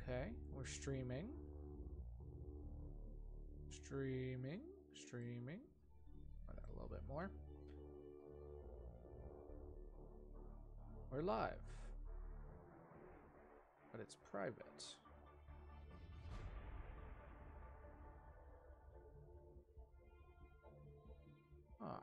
Okay, we're streaming. Streaming. That a little bit more. We're live. But it's private. Ah.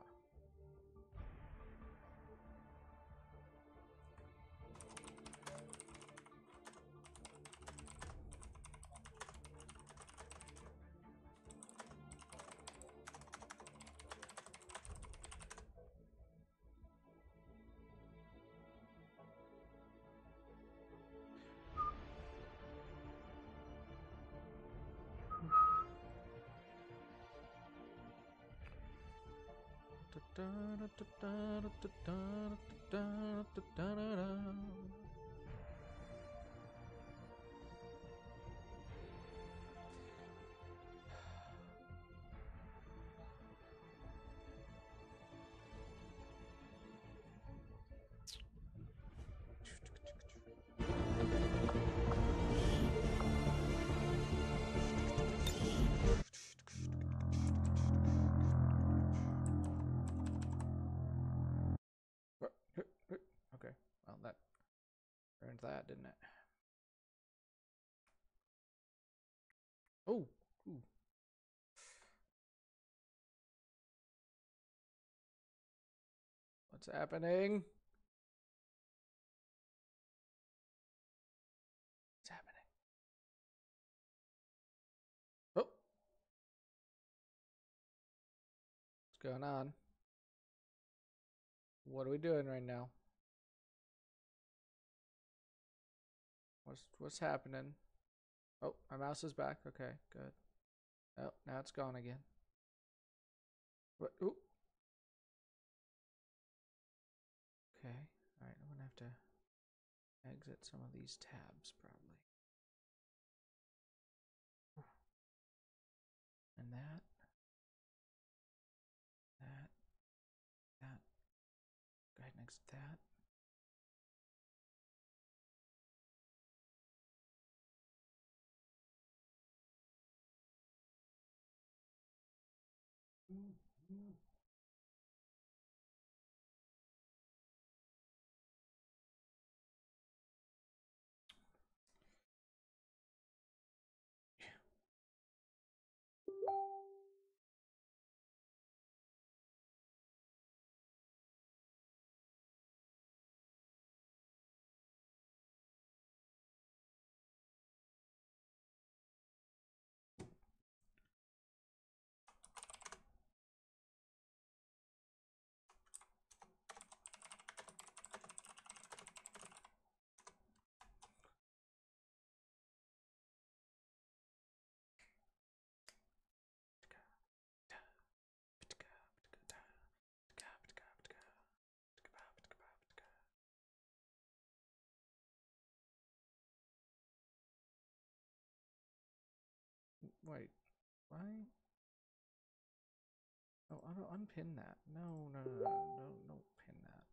Okay, well that ruined that, didn't it? Oh, ooh. What's happening? What's happening? Oh, what's going on? What are we doing right now? What's happening? Oh, my mouse is back. Okay, good. Oh, now it's gone again. What? Ooh. Okay. All right. I'm gonna have to exit some of these tabs probably. And that. Go ahead and exit that. Wait, why? Oh, I don't unpin that. No, pin that.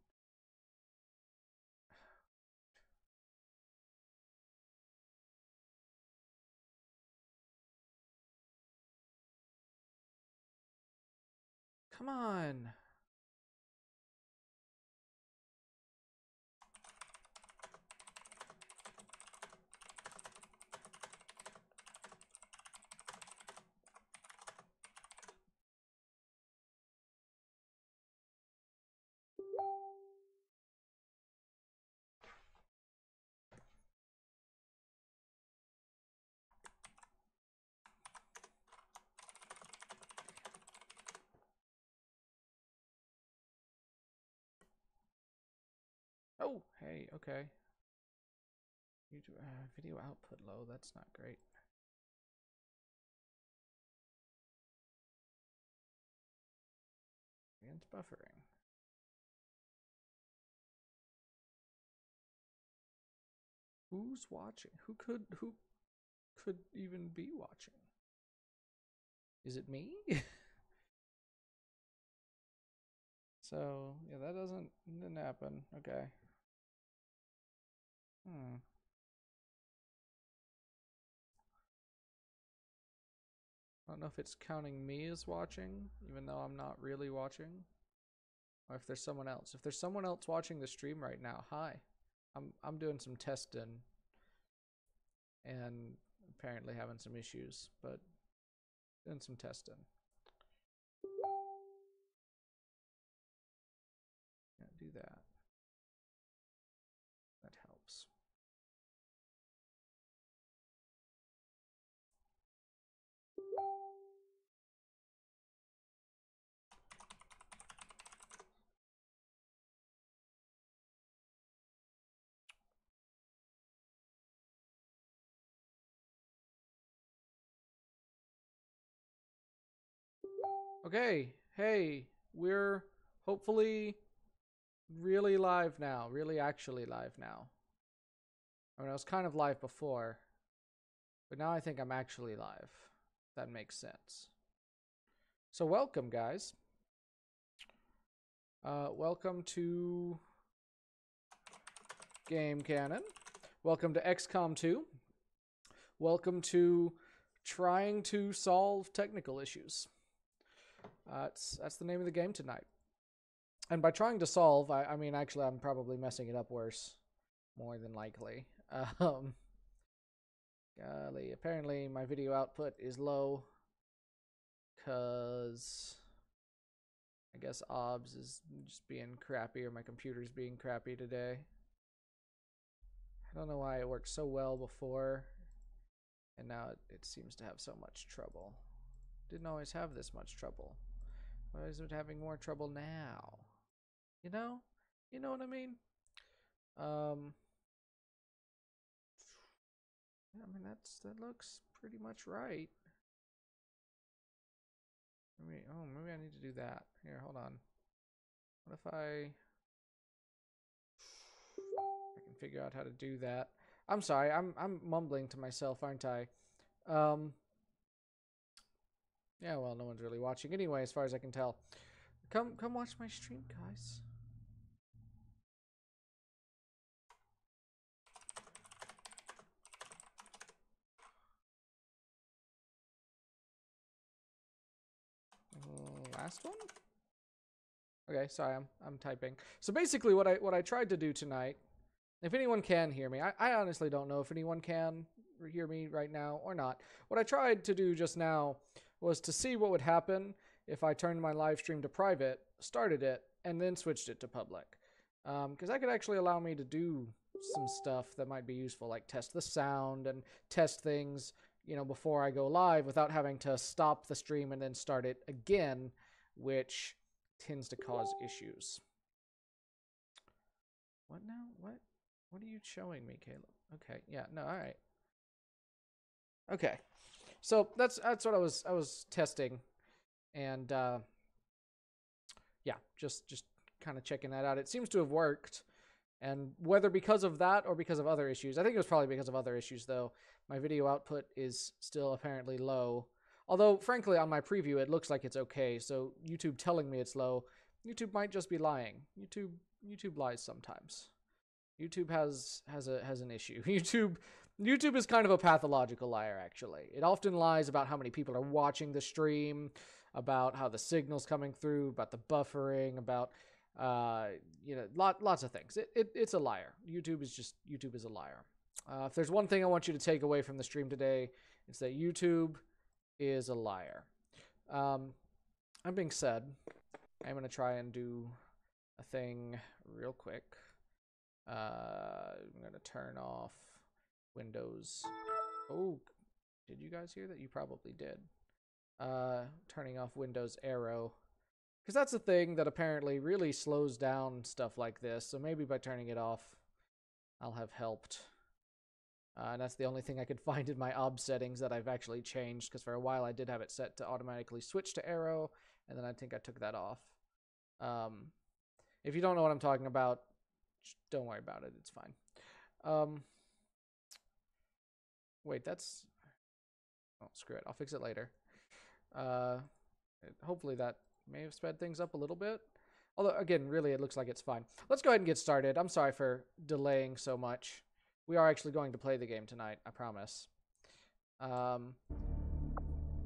Come on. Oh, hey, okay. YouTube, video output low, that's not great. Against buffering. Who's watching? Who could even be watching? Is it me? So, yeah, that didn't happen. Okay. I don't know if it's counting me as watching, even though I'm not really watching. Or if there's someone else. If there's someone else watching the stream right now, hi. I'm doing some testing. And apparently having some issues, but doing some testing. Yeah, do that. That helps. Okay, hey, we're hopefully really live now, really actually live now. I mean, I was kind of live before, but now I think I'm actually live. That makes sense. So welcome, guys. Welcome to Game Canon. Welcome to XCOM 2. Welcome to Trying to Solve Technical Issues. That's the name of the game tonight. And by trying to solve, I mean, actually, I'm probably messing it up worse. More than likely. Golly, apparently my video output is low. Because I guess OBS is just being crappy, or my computer's being crappy today. I don't know why it worked so well before, and now it seems to have so much trouble. Didn't always have this much trouble. Why is it having more trouble now? You know? You know what I mean? Yeah, I mean, that looks pretty much right. Maybe I need to do that. Here, hold on. What if I can figure out how to do that? I'm sorry, I'm mumbling to myself, aren't I? Yeah, well, no one's really watching anyway, as far as I can tell. Come watch my stream, guys. Last one? Okay, sorry, I'm typing. So basically what I tried to do tonight, if anyone can hear me, I honestly don't know if anyone can hear me right now or not. What I tried to do just now was to see what would happen if I turned my live stream to private, started it, and then switched it to public. Because that could actually allow me to do some stuff that might be useful, like test the sound and test things, you know, before I go live without having to stop the stream and then start it again, which tends to cause issues. What now? What are you showing me, Caleb? Okay, yeah, no, all right. Okay, so that's what I was testing, and yeah, just kind of checking that out. It seems to have worked, and whether because of that or because of other issues, I think it was probably because of other issues, though. My video output is still apparently low. Although, frankly, on my preview, it looks like it's okay. So YouTube telling me it's low, YouTube might just be lying. YouTube lies sometimes. YouTube has an issue. YouTube is kind of a pathological liar, actually. It often lies about how many people are watching the stream, about how the signal's coming through, about the buffering, about you know, lots of things. It's a liar. YouTube is a liar. If there's one thing I want you to take away from the stream today, it's that YouTube is a liar. That being said, I'm going to try and do a thing real quick. I'm going to turn off Windows. Oh, did you guys hear that? You probably did. Turning off Windows Arrow. Because that's a thing that apparently really slows down stuff like this. So maybe by turning it off, I'll have helped. And that's the only thing I could find in my OBS settings that I've actually changed, because for a while I did have it set to automatically switch to Arrow, and then I think I took that off. If you don't know what I'm talking about, don't worry about it. It's fine. Wait, that's... Oh, screw it. I'll fix it later. Hopefully that may have sped things up a little bit. Although, again, really, it looks like it's fine. Let's go ahead and get started. I'm sorry for delaying so much. We are actually going to play the game tonight, I promise.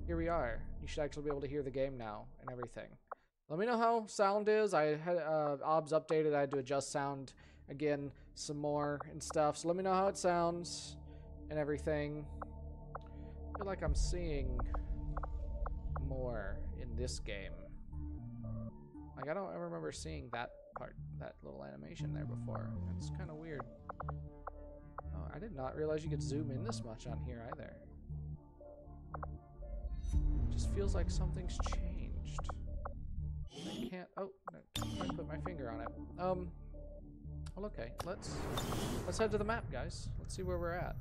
here we are. You should actually be able to hear the game now and everything. Let me know how sound is. I had OBS updated. I had to adjust sound again some more and stuff. So let me know how it sounds and everything. I feel like I'm seeing more in this game. Like, I don't ever remember seeing that part, that little animation there before. That's kind of weird. Oh, I did not realize you could zoom in this much on here either. It just feels like something's changed. I can't. Oh, I put my finger on it. Well, okay. Let's head to the map, guys. Let's see where we're at.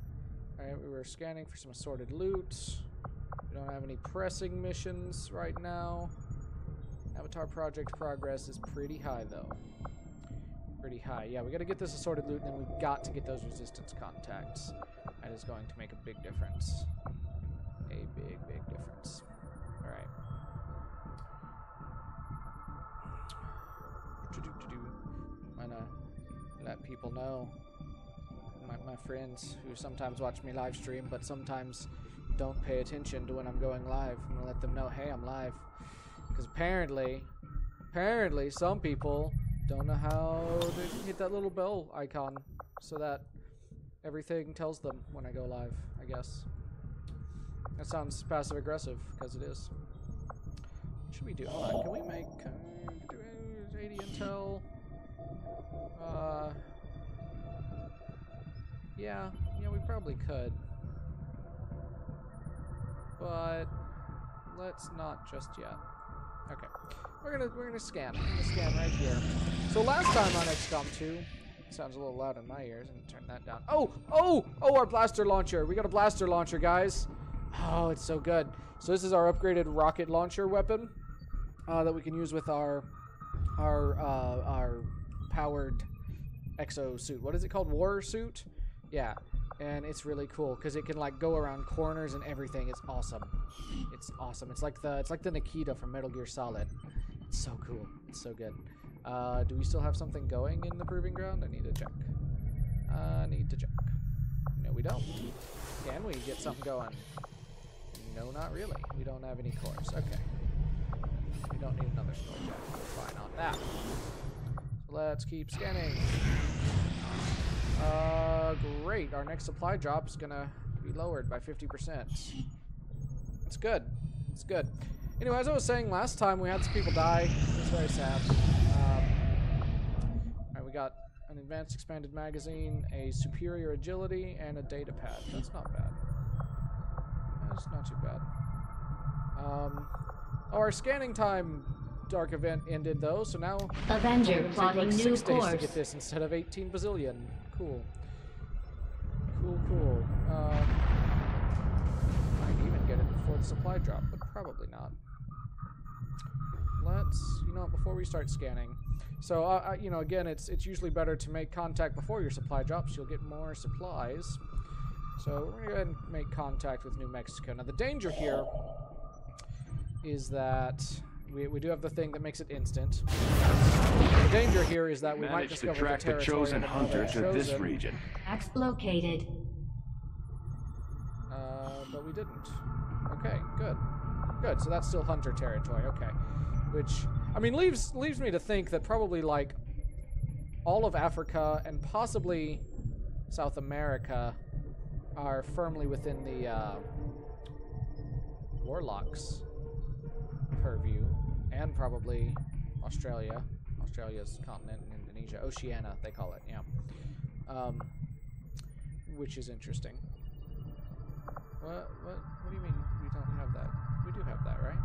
All right, we were scanning for some assorted loot. We don't have any pressing missions right now. Avatar project progress is pretty high, though. Pretty high. Yeah, we got to get this assorted loot, and then we've got to get those resistance contacts. That is going to make a big difference. A big, big difference. All right. I'm gonna let people know, my friends who sometimes watch me live stream, but sometimes don't pay attention to when I'm going live. I'm gonna let them know, hey, I'm live. Because apparently some people don't know how to hit that little bell icon so that everything tells them when I go live, I guess. That sounds passive aggressive, because it is. What should we do? Hold on, can we make 80 intel? Yeah, we probably could. But let's not just yet. Okay. We're gonna scan. We're gonna scan right here. So last time on XCOM 2, sounds a little loud in my ears, and turn that down. Oh, our blaster launcher. We got a blaster launcher, guys. Oh, it's so good. So this is our upgraded rocket launcher weapon that we can use with our powered exo suit. What is it called? War suit? Yeah. And it's really cool because it can like go around corners and everything. It's awesome. It's awesome. It's like the Nikita from Metal Gear Solid. It's so cool. It's so good. Do we still have something going in the proving ground? I need to check. No, we don't. Can we get something going? No, not really. We don't have any cores. Okay. We don't need another score jack. We're fine on that. So let's keep scanning. Great. Our next supply drop is gonna be lowered by 50%. It's good. It's good. Anyway, as I was saying last time, we had some people die. It's very sad. Alright, we got an advanced expanded magazine, a superior agility, and a data pad. That's not bad. That's not too bad. Our scanning time dark event ended though, so now Avenger it's plotting like new 6 days course to get this instead of 18 bazillion. Cool. Cool. Might even get it before the supply drop, but probably not. Let's, before we start scanning. So, again, it's usually better to make contact before your supply drops. You'll get more supplies. So we're gonna go ahead and make contact with New Mexico. Now the danger here is that we do have the thing that makes it instant. The danger here is that we might discover to track the chosen hunter to this region. Axe located. But we didn't. Okay, good. So that's still hunter territory. Okay, which leaves me to think that probably like all of Africa and possibly South America are firmly within the Warlocks' purview, and probably Australia's continent, and Indonesia, Oceania they call it, yeah. Which is interesting. What do you mean we don't have that? We do have that, right?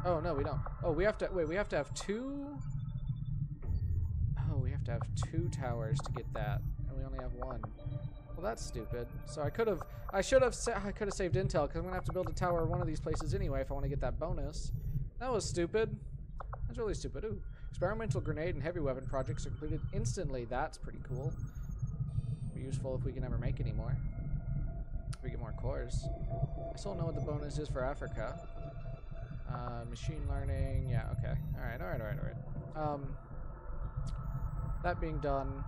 Oh no, we don't. Oh, we have to wait. We have to have two. Oh, we have to have 2 towers to get that, and we only have 1. Well, that's stupid. So I could have saved intel because I'm gonna have to build a tower in one of these places anyway if I want to get that bonus. That was stupid. That's really stupid. Ooh, experimental grenade and heavy weapon projects are completed instantly. That's pretty cool. Be useful if we can ever make any more. If we get more cores. I still don't know what the bonus is for Africa. Machine learning. Yeah. Okay. All right. That being done,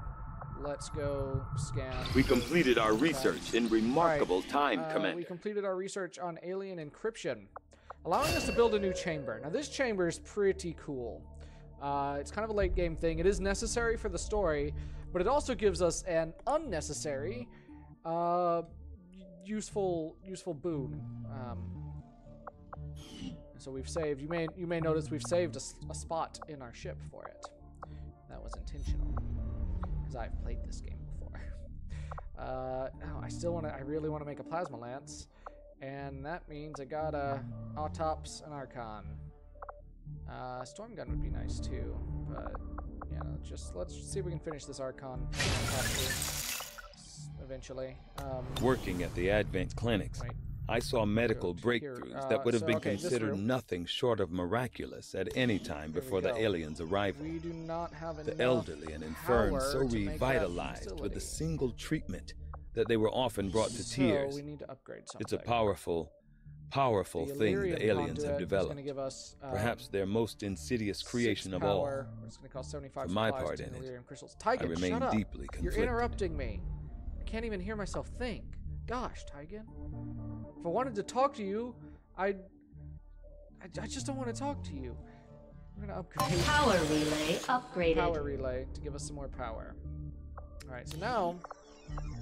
let's go scan. We completed our research in remarkable time, Commander. We completed our research on alien encryption, allowing us to build a new chamber. Now, this chamber is pretty cool. It's kind of a late game thing. It is necessary for the story, but it also gives us an unnecessary, useful boon. So we've saved. You may notice we've saved a spot in our ship for it. That was intentional, because I've played this game before. I really want to make a plasma lance, and that means I gotta autops an archon. Storm gun would be nice too, but yeah, let's see if we can finish this archon eventually. Working at the Advent clinics, right. I saw medical breakthroughs that would have been considered nothing short of miraculous at any time before the aliens' arrival. We do not have enough the elderly and infirm so revitalized with a single treatment that they were often brought to tears. We need to upgrade something. It's a powerful thing the aliens have developed. Us, perhaps their most insidious creation of all. It's going to cost 75 For my part in it, I remain deeply conflicted. You're interrupting me. I can't even hear myself think. Gosh, Tygan. If I wanted to talk to you, I just don't want to talk to you. We're going to upgrade. Power relay upgraded. Power relay to give us some more power. Alright, so now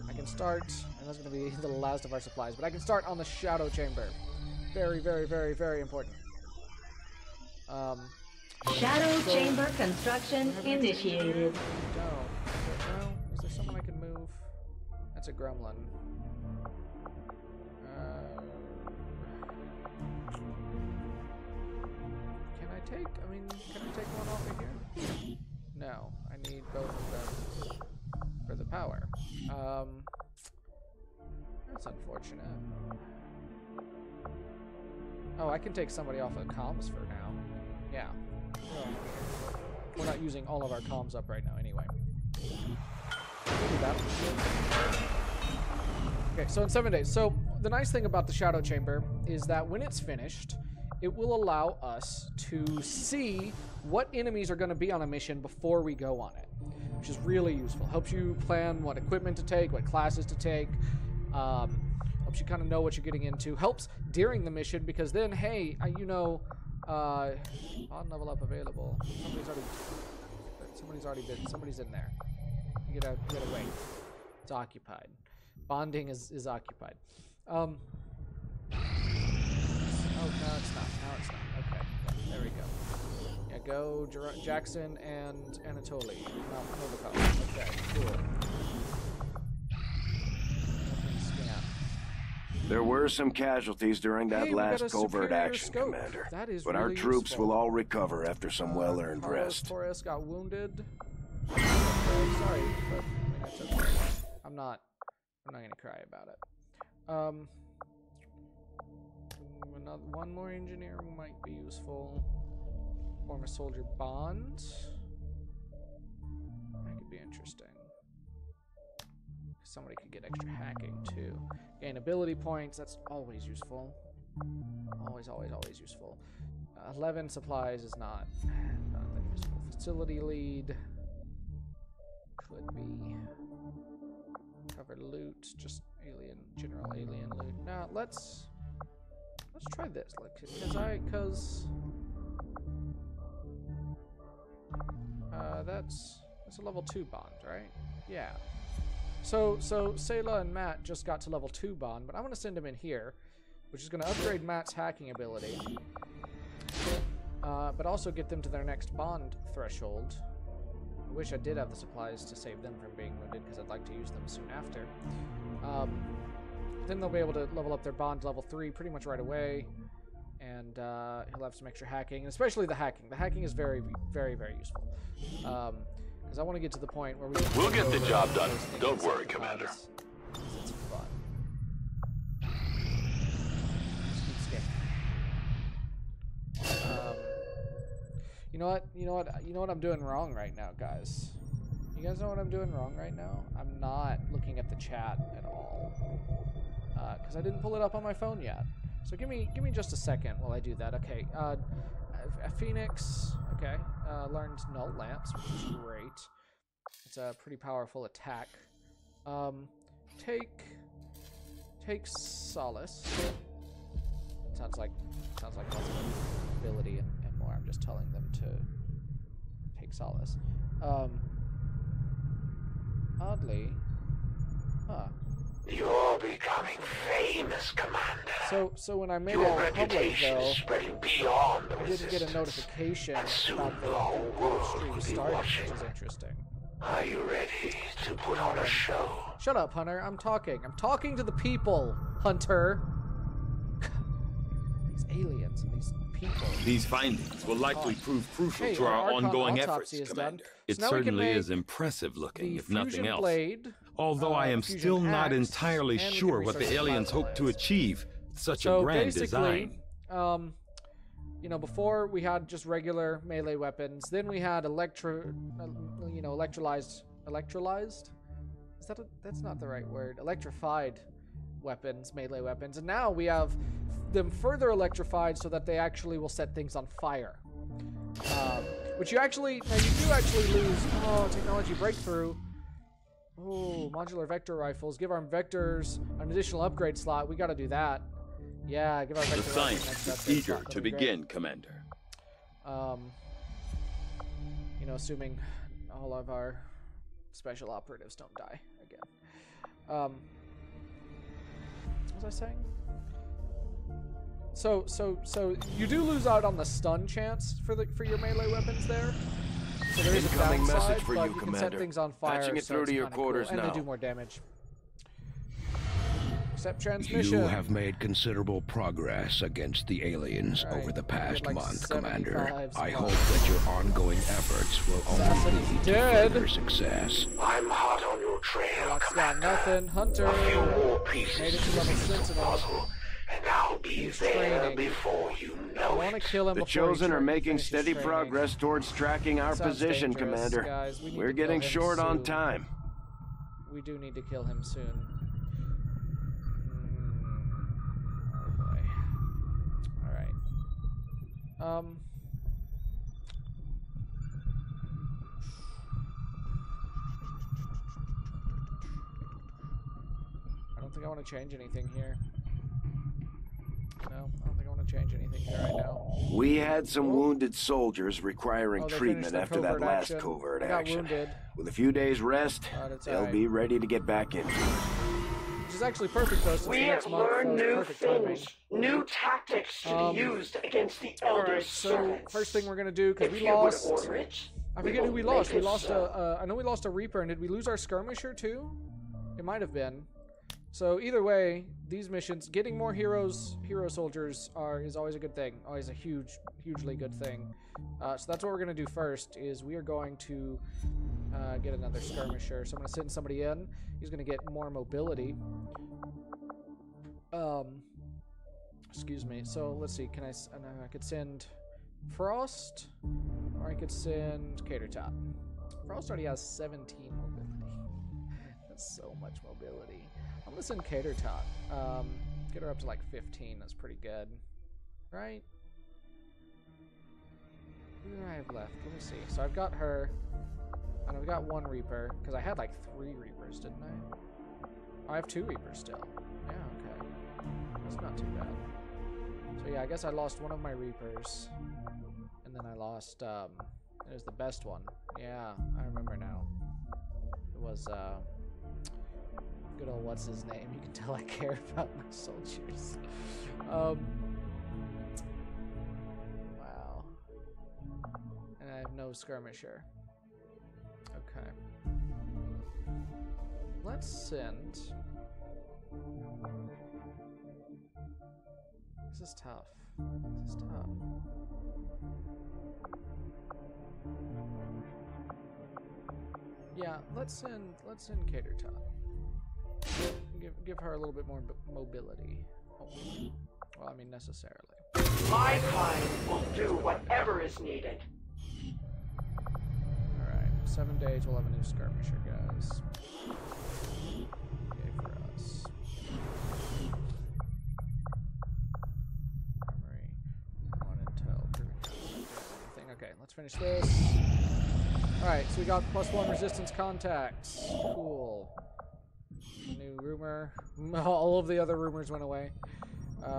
I can start, and that's going to be the last of our supplies, but I can start on the shadow chamber. Very, very, very, very important. Shadow chamber construction initiated. No. Is there someone I can move? That's a gremlin. Can I take one off of here? No, I need both of them for the power. That's unfortunate. Oh, I can take somebody off of comms for now. Yeah. We're not using all of our comms up right now anyway. Okay, so in 7 days. So the nice thing about the Shadow Chamber is that when it's finished, it will allow us to see what enemies are going to be on a mission before we go on it, which is really useful. Helps you plan what equipment to take, what classes to take. Helps you kind of know what you're getting into. Helps during the mission because then, hey, on level up available. Somebody's in there. You gotta wait. It's occupied. Bonding is occupied. Oh, no, it's not. No, it's not. Okay, there we go. Yeah, go Jackson and Anatoly. No, okay, cool. There were some casualties during that last covert action, Commander. That is but really our troops useful. will all recover after some well-earned rest. Torres got wounded. Sorry, but that's okay. I'm not gonna cry about it. One more engineer might be useful. Form a soldier bond. That could be interesting. Somebody could get extra hacking too. Gain ability points, that's always useful. Always useful. 11 supplies is not that useful. Facility lead. Could be. Cover loot, just general alien loot. Now let's try this. That's a level 2 bond, right? Yeah. So Sayla and Matt just got to level 2 bond, but I want to send him in here, which is going to upgrade Matt's hacking ability, but also get them to their next bond threshold. I wish I did have the supplies to save them from being wounded, because I'd like to use them soon after. Then they'll be able to level up their bond to level 3 pretty much right away, and he'll have some extra hacking, and especially the hacking. The hacking is very, very, very useful. Because I want to get to the point where we'll get the job done. Don't worry, Commander. It's fun. You know what I'm doing wrong right now, guys. You guys know what I'm doing wrong right now? I'm not looking at the chat at all. Because I didn't pull it up on my phone yet. So give me just a second while I do that. Okay. Phoenix. Okay. Learned Null Lance, which is great. It's a pretty powerful attack. Take Solace. Sounds like lots of ability and more. I'm just telling them to take Solace. Oddly, huh? You're becoming famous, Commander. So when I made Your it public, reputation though, is spreading beyond the I didn't get a notification about the stream starting, which is interesting. Are you ready to put on a show? Shut up, Hunter. I'm talking. I'm talking to the people, Hunter. These aliens and these people. These findings will likely prove crucial to our Archon ongoing autopsy efforts, is Commander. done. It So now we can certainly make is impressive looking, if nothing fusion else. blade, Although I am fusion still not axe, entirely and we can sure what the research aliens hope to blades. achieve with such So a grand basically, design. you know, before we had just regular melee weapons, then we had electrolyzed. That's not the right word. Electrified weapons, melee weapons, and now we have them further electrified so that they actually will set things on fire. Which you do actually lose. Oh, technology breakthrough. Oh, modular vector rifles. Give our vectors an additional upgrade slot. We got to do that. Yeah, give our vector The rifles an scientist extra is upgrade eager slot. to That'd be great. begin, Commander. You know, assuming all of our special operatives don't die again. What was I saying? So you do lose out on the stun chance for your melee weapons there. So there is a Incoming downside, message for but you, can Commander. set things on fire. Patching it so through it's to your kinda cool, quarters and now. they do more damage. Accept transmission. You have made considerable progress against the aliens All right, over the we past get like month, 75 Commander. I spots. hope that your ongoing efforts will Assassin only is lead to dead. further success. I'm hot on your trail, Lock's got Commander. nothing. Hunter A few more made pieces it to to level this Sentinel. puzzle, and I'll be He's there training. before you I know want to it. kill him The before he Chosen are making finishes steady training. progress towards tracking our Sounds position, dangerous, Commander. guys. We need We're to kill getting him short on soon. time. We do need to kill him soon. Oh boy. Alright. I don't think I want to change anything here. No, I don't think I want to change anything here right now. We had some wounded soldiers Oh, requiring they finished treatment their after that covert last action. covert I got action. wounded. With a few days rest, But it's they'll alright. be ready to get back in. Which is actually perfect though, since We the have next month learned is new perfect timing. things, new tactics to be used against the Elder's Alright, so servants. first thing we're gonna do, because If we you would lost. order it, I forget who we will lost. make We it lost so. I know we lost a Reaper, and did we lose our skirmisher too? It might have been. So either way, these missions, getting more hero soldiers is always a good thing. Always a hugely good thing. So that's what we're gonna do first. Is we are going to get another skirmisher. So I'm gonna send somebody in. He's gonna get more mobility. Excuse me. So let's see. Can I could send Frost, or I could send Catertop. Frost already has 17 mobility. That's so much mobility. I'm gonna send Catertop. Get her up to like 15. That's pretty good, right? Who do I have left? Let me see. So I've got her, and I've got one Reaper because I had like 3 Reapers, didn't I? Oh, I have 2 Reapers still. Yeah, okay. That's not too bad. So yeah, I guess I lost one of my Reapers, and then I lost. It was the best one. Yeah, I remember now. It was good old what's his name. You can tell I care about my soldiers. Wow. And I have no skirmisher. Okay. Let's send. This is tough. This is tough. Yeah, let's send Catertop. Give her a little bit more mobility. Oh. Well, I mean necessarily. My kind will do whatever is needed. All right, 7 days we'll have a new skirmisher, guys. Okay, for us. Armory, 1 intel, everything. Okay, let's finish this. Alright, so we got +1 resistance contacts. Cool. New rumor. All of the other rumors went away.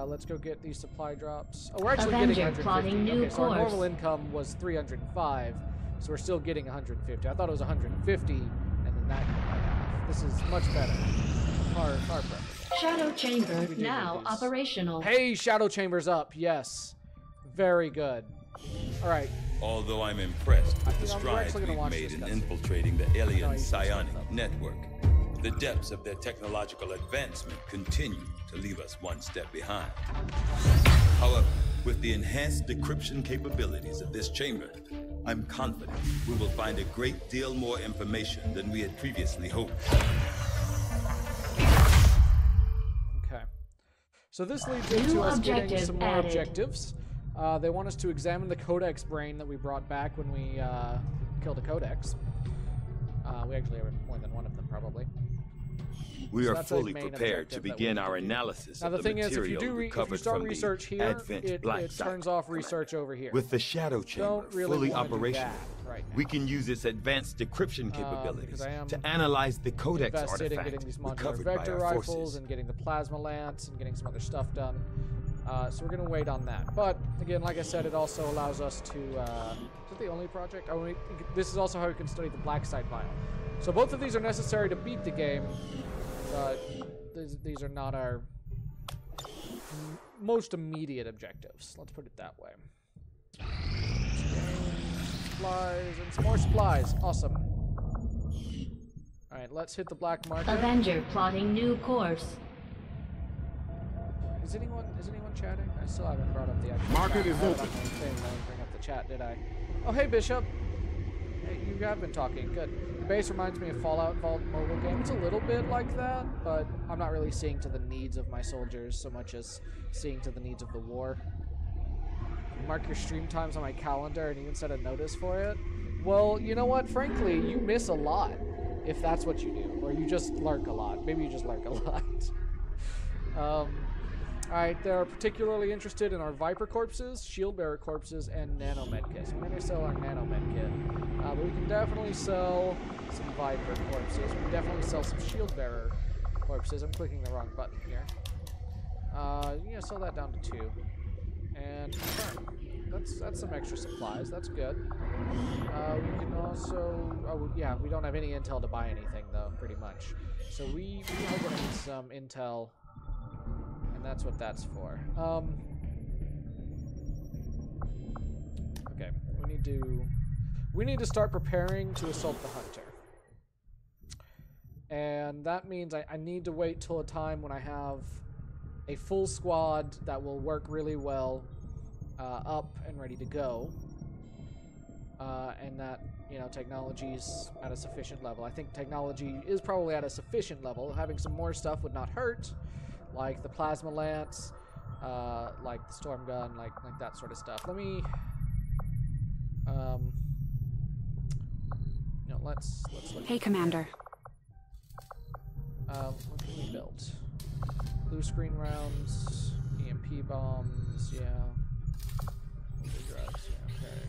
Let's go get these supply drops. Oh, we're actually Avenger getting 150. plotting new So our course. normal income was 305, so we're still getting 150. I thought it was 150, and then that cut by half. This is much better. Far preferable. Shadow chamber now these. operational. Hey, Shadow Chamber's up. Yes. Very good. Alright. Although I'm impressed with the we're strides actually gonna we've watch made this in cutscene. infiltrating the No, alien you can psionic stop that. network, the depths of their technological advancement continue to leave us one step behind. However, with the enhanced decryption capabilities of this chamber, I'm confident we will find a great deal more information than we had previously hoped. Okay. So this leads into us getting some more added. objectives. They want us to examine the Codex brain that we brought back when we killed a Codex. We actually have more than one of them, probably. We So are that's a fully main prepared to objective that we begin need to our do. analysis Now of the the thing is, if you material if you recovered start from research the here, Advent Black it Site turns off Command. research over here. With the Shadow Chamber Don't really fully wanna do operational, that right now. we can use its advanced decryption because capabilities I am to analyze the Codex invested in artifact getting these modular recovered by vector our rifles forces. and getting the plasma lance and getting some other stuff done. So we're gonna wait on that. But again, like I said, it also allows us to. Is it the only project? Oh, this is also how we can study the Black Site vial. So both of these are necessary to beat the game, but these are not our most immediate objectives. Let's put it that way. Supplies and some more supplies. Awesome. All right, let's hit the black market. Avenger plotting new course. Is anyone chatting? I still haven't brought up the actual Market chat. is I had it open. on my thing, I didn't bring up the chat, did I? Oh, hey, Bishop. Hey, you have been talking. Good. The base reminds me of Fallout Vault mobile game. It's a little bit like that, but I'm not really seeing to the needs of my soldiers so much as seeing to the needs of the war. Mark your stream times on my calendar and even set a notice for it. Well, you know what? Frankly, you miss a lot if that's what you do, or you just lurk a lot. Maybe you just lurk a lot. Alright, they're particularly interested in our Viper corpses, Shield Bearer corpses, and Nano Medkits. We're going to sell our Nano Medkit. But we can definitely sell some Viper corpses. We can definitely sell some Shield Bearer corpses. I'm clicking the wrong button here. Yeah, sell that down to 2. And confirm. That's some extra supplies. That's good. We can also... Oh, yeah, we don't have any intel to buy anything, though, pretty much. So we are going to need some intel... And that's what that's for. Okay, we need to start preparing to assault the Hunter. And that means I need to wait till a time when I have a full squad that will work really well, up and ready to go. And that, you know, technology's at a sufficient level. I think technology is probably at a sufficient level. Having some more stuff would not hurt. Like the plasma lance, like the storm gun, like that sort of stuff. Let me, you know, let's look. Hey, Commander. What can we build? Blue screen rounds, EMP bombs, yeah. Drugs, yeah, okay.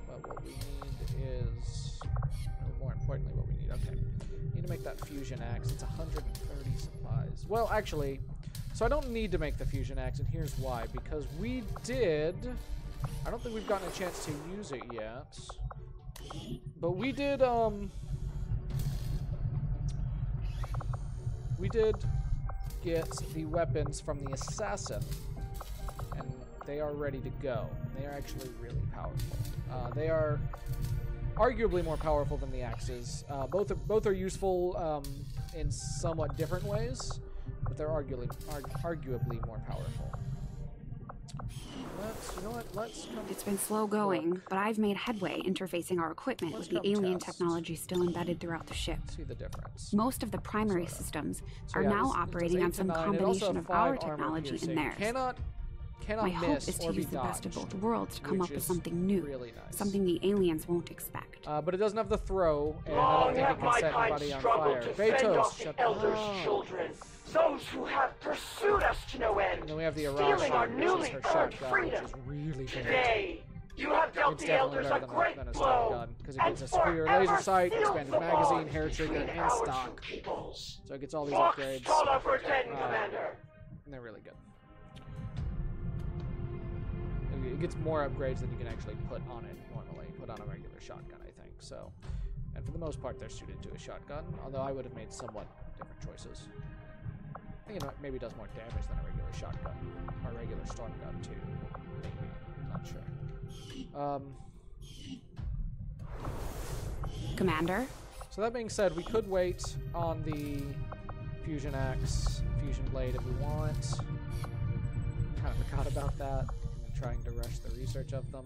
But what we need is, more importantly, what we need. Okay. Need to make that fusion axe. It's 130 supplies. Well, actually, so I don't need to make the fusion axe, and here's why. Because we did... I don't think we've gotten a chance to use it yet. But we did, we did get the weapons from the assassin, and they are ready to go. They are actually really powerful. They are... arguably more powerful than the axes. Both are useful in somewhat different ways, but they're arguably more powerful. You know what? Let's come. It's been slow going, but I've made headway interfacing our equipment with the alien technology still embedded throughout the ship. See the difference. Most of the primary systems are yeah, now this operating on some 8 to 9. combination of 5 our armor technology piercing. and theirs. Cannot My hope miss is to or be use the best of dodged, both worlds to come which up with is something new, really nice. something the aliens won't expect. But it doesn't have the throw, and I Long don't think have it can my set kind anybody on struggled fire. to fend Betos, off shut the elders' up. children, those who have pursued us to no end, And then we have the stealing our Arashi, which newly is her earned shotgun, freedom. which is really good. Today, You have dealt it's the definitely elders better a great than a stun blow. gun because it And gets a superior laser forever sight, seals expanded the magazine, bond hair trigger, between and our stock. two peoples. So it gets all these Fox upgrades. Scholar for 10, Commander. And they're really good. It gets more upgrades than you can actually put on it normally. Put on a regular shotgun, I think. So, and for the most part, they're suited to a shotgun. Although I would have made somewhat different choices. I think it maybe does more damage than a regular shotgun or a regular storm gun too. Maybe, I'm not sure. Commander? So that being said, we could wait on the fusion axe, fusion blade if we want. Kind of forgot about that. I'm trying to rush the research of them.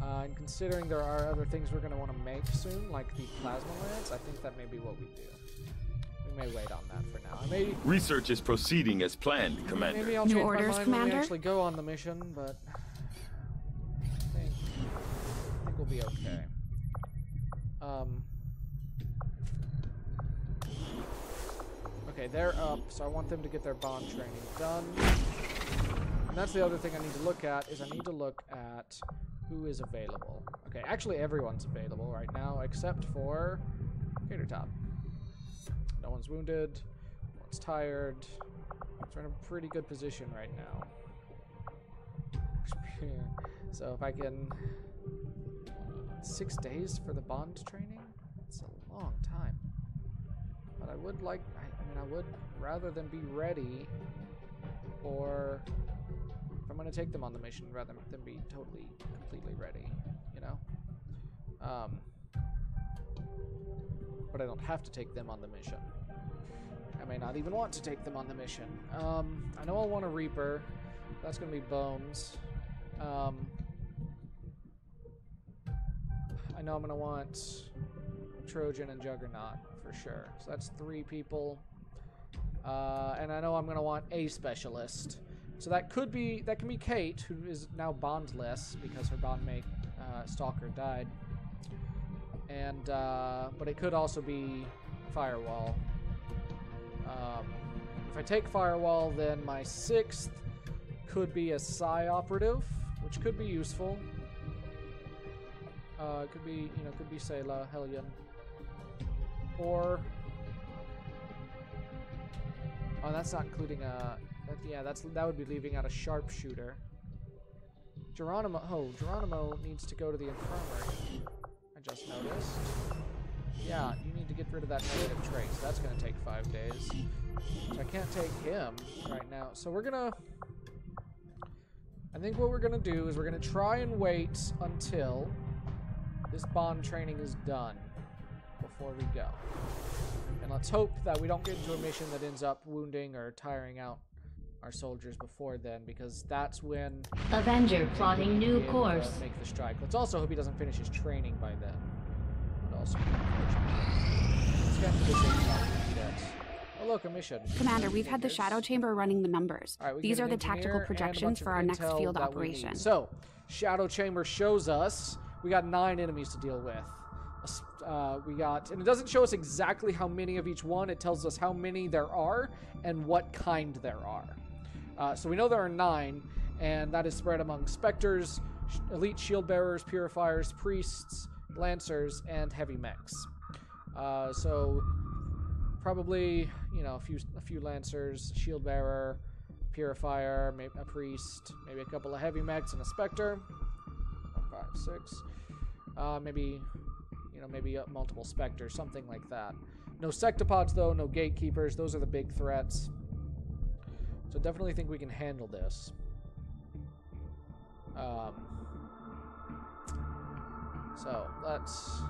And considering there are other things we're going to want to make soon, like the plasma lance, I think that may be what we do. We may wait on that for now. Research is proceeding as planned, Commander. Maybe I'll New change orders, my mind Commander? when we actually go on the mission, but I think we'll be okay. Okay, they're up, so I want them to get their bond training done. And that's the other thing I need to look at, is I need to look at who is available. Okay, actually everyone's available right now, except for Gator Top. No one's wounded, no one's tired. So we're in a pretty good position right now. So if I can... 6 days for the bond training? It's a long time. But I would like... I would, rather than be ready, or if I'm going to take them on the mission, rather than be totally, completely ready, you know? But I don't have to take them on the mission. I may not even want to take them on the mission. I know I'll want a Reaper. That's going to be Bones. I know I'm going to want Trojan and Juggernaut for sure. So that's 3 people. And I know I'm going to want a specialist. So that can be Kate, who is now bondless because her bondmate Stalker died. And but it could also be Firewall. If I take Firewall, then my 6th could be a Psi operative, which could be useful. It could be, could be Sayla, Hellion, or that's not including that would be leaving out a sharpshooter. Geronimo needs to go to the infirmary. I just noticed. Yeah, you need to get rid of that negative trace. That's going to take 5 days. So I can't take him right now. So I think what we're going to do is we're going to try and wait until this bond training is done before we go. And let's hope that we don't get into a mission that ends up wounding or tiring out our soldiers before then, because that's when Avenger plotting new course. Make the strike. Let's also hope he doesn't finish his training by then. But also, let's get into this shit. Oh look, a mission. Commander, we've had the Shadow Chamber running the numbers. All right, These are the tactical projections for our next field operation. So, Shadow Chamber shows us we got 9 enemies to deal with. And it doesn't show us exactly how many of each one. It tells us how many there are and what kind there are. So we know there are 9, and that is spread among Spectres, Elite Shield Bearers, Purifiers, Priests, Lancers, and Heavy Mechs. So probably, a few Lancers, Shield Bearer, Purifier, maybe a Priest, maybe a couple of Heavy Mechs and a Spectre. 1, 5, 6. Maybe multiple Spectres, something like that. No Sectopods, though, no Gatekeepers. Those are the big threats. So definitely think we can handle this. So let's...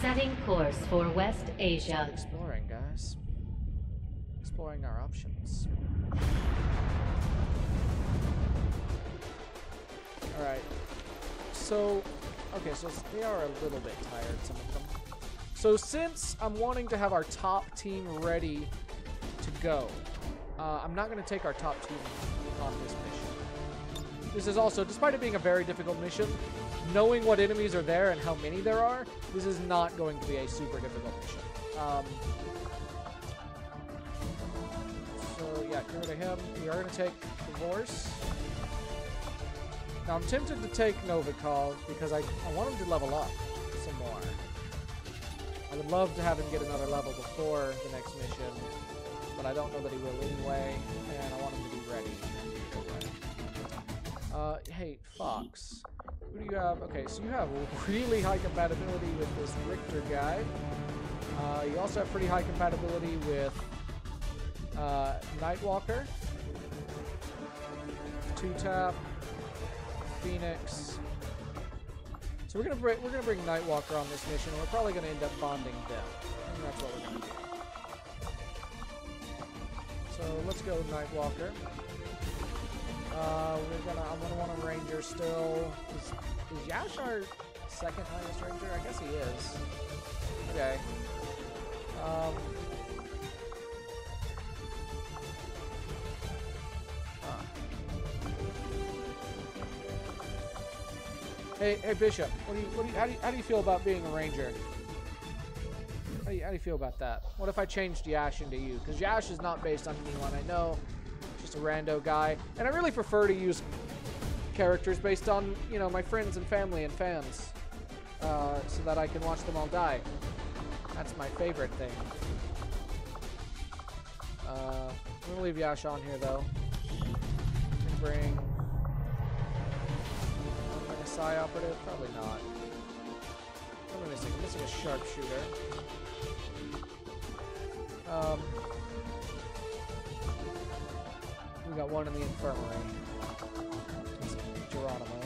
Setting course for West start Asia. exploring, guys. Exploring our options. Alright. So... Okay, so they are a little bit tired, some of them. So since I'm wanting to have our top team ready to go, I'm not going to take our top team on this mission. This is also, despite it being a very difficult mission, knowing what enemies are there and how many there are, this is not going to be a super difficult mission. So yeah, get rid of him. We are going to take Divorce. Now I'm tempted to take Novikov because I want him to level up some more. I would love to have him get another level before the next mission, but I don't know that he will anyway, and I want him to be ready. Hey, Fox. Who do you have? Okay, so you have really high compatibility with this Richter guy. You also have pretty high compatibility with Nightwalker, 2-tap, Phoenix. So we're gonna bring Nightwalker on this mission, and we're probably gonna end up bonding them. I think that's what we're gonna do. So let's go Nightwalker. I'm gonna want a ranger still. Is Yash our second highest ranger? I guess he is. Okay. Hey Bishop, how do you feel about being a ranger? How do you feel about that? What if I changed Yash into you? Because Yash is not based on anyone I know. Just a rando guy, and I really prefer to use characters based on, you know, my friends and family and fans, so that I can watch them all die. That's my favorite thing. I'm gonna leave Yash on here though. And bring a Psy operative, probably not. What am I missing? I'm missing a sharpshooter. We got one in the infirmary. It's Geronimo.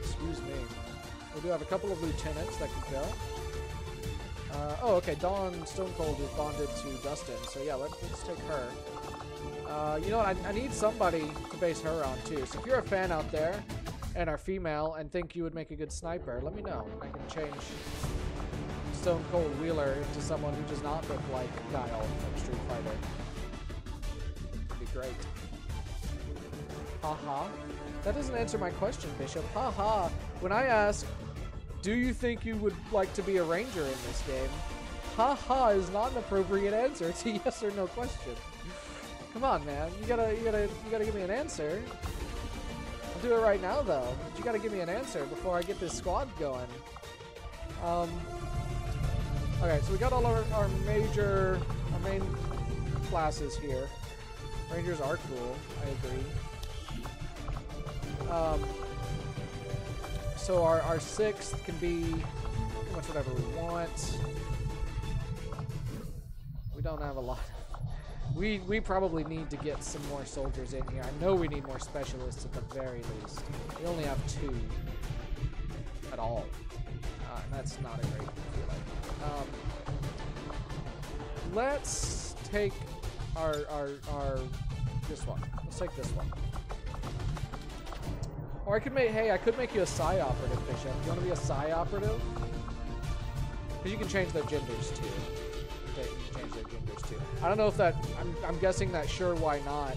Excuse me. We do have a couple of lieutenants that can go. Oh, okay. Dawn Stonecold is bonded to Dustin, so yeah, let's take her. You know what? I need somebody to base her on too. So if you're a fan out there and are female and think you would make a good sniper, let me know. I can change Stone Cold Wheeler into someone who does not look like Guile from Street Fighter. Great. Haha. That doesn't answer my question, Bishop. Haha. When I ask, do you think you would like to be a ranger in this game? Haha is not an appropriate answer. It's a yes or no question. Come on, man. You gotta give me an answer. I'll do it right now, though. But you gotta give me an answer before I get this squad going. Okay, so we got all our main classes here. Rangers are cool, I agree. So our 6th can be pretty much whatever we want. We don't have a lot. We probably need to get some more soldiers in here. I know we need more specialists at the very least. We only have 2 at all. And that's not a great feeling. Let's take our this one. Let's take this one. Or I could make you a Psy operative, Bishop. You want to be a Psy operative? Because you can change their genders too. You can change their genders too. I don't know if that. I'm guessing that sure why not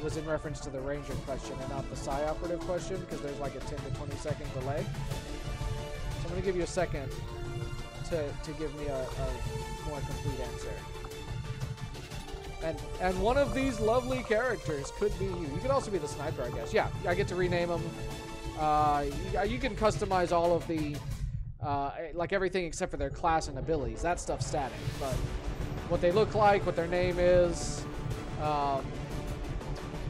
was in reference to the Ranger question and not the Psy operative question, because there's like a 10 to 20 second delay. So I'm gonna give you a second to give me a more complete answer. And one of these lovely characters could be you. You could also be the sniper, I guess. Yeah, I get to rename them. You can customize all of the, like everything except for their class and abilities. That stuff's static, but what they look like, what their name is.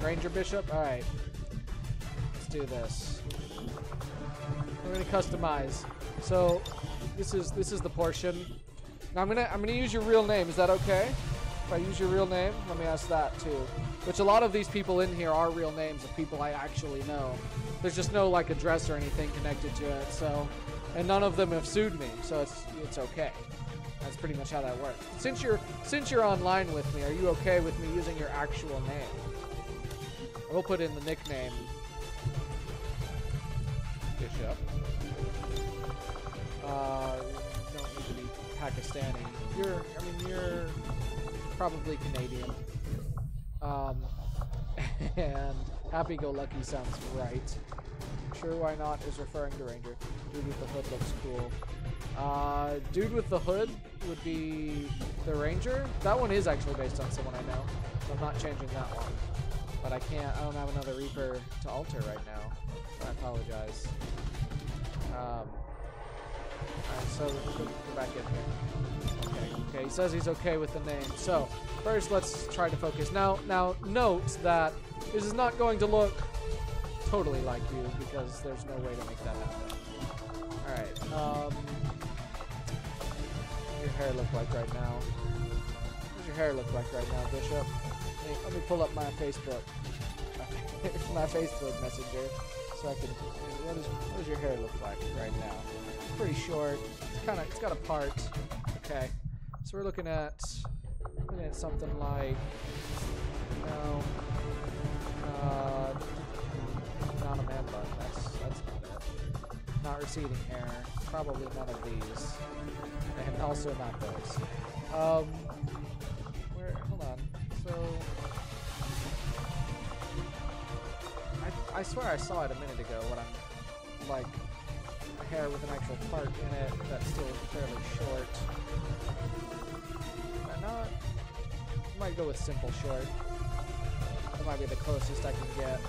Ranger Bishop? All right. Let's do this. We're gonna customize. So this is the portion. Now I'm gonna use your real name. Is that okay? If I use your real name, let me ask that too. Which a lot of these people in here are real names of people I actually know. There's just no like address or anything connected to it. So, and none of them have sued me, so it's okay. That's pretty much how that works. Since you're online with me, are you okay with me using your actual name? I will put in the nickname Bishop. Don't need to be Pakistani. You're probably Canadian. And happy-go-lucky sounds right. Sure, why not is referring to Ranger. Dude with the hood looks cool. Dude with the hood would be the Ranger. That one is actually based on someone I know, so I'm not changing that one. But I don't have another Reaper to alter right now. So I apologize. Alright, so we'll go back in here. Okay, he says he's okay with the name. So, first let's try to focus. Now note that this is not going to look totally like you, because there's no way to make that happen. Alright, what does your hair look like right now? What does your hair look like right now, Bishop? Let me pull up my Facebook. My Facebook Messenger, so I can. What does your hair look like right now? It's pretty short. It's got a part. Okay, so we're looking at something like, you know, not a man bun. That's not it. Not receding hair. Probably none of these, and also not those. Hold on. So. I swear I saw it a minute ago when I'm like hair with an actual part in it that's still fairly short. Am I not? I might go with simple short. That might be the closest I can get.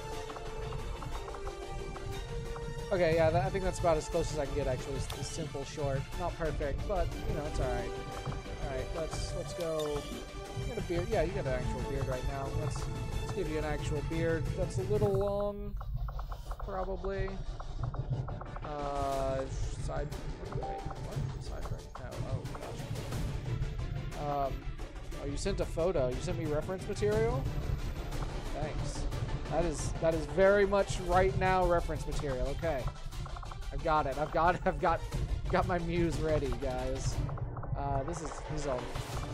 Okay, yeah, I think that's about as close as I can get actually. Is the simple short. Not perfect, but you know, it's alright. Alright, let's go. You got a beard? Yeah, you got an actual beard right now. Let's give you an actual beard that's a little long, probably. Side. Wait, what? Side right? No. Oh gosh. Oh, you sent a photo. You sent me reference material. Thanks. That is very much right now reference material. Okay, I've got it. I've got my muse ready, guys. This is all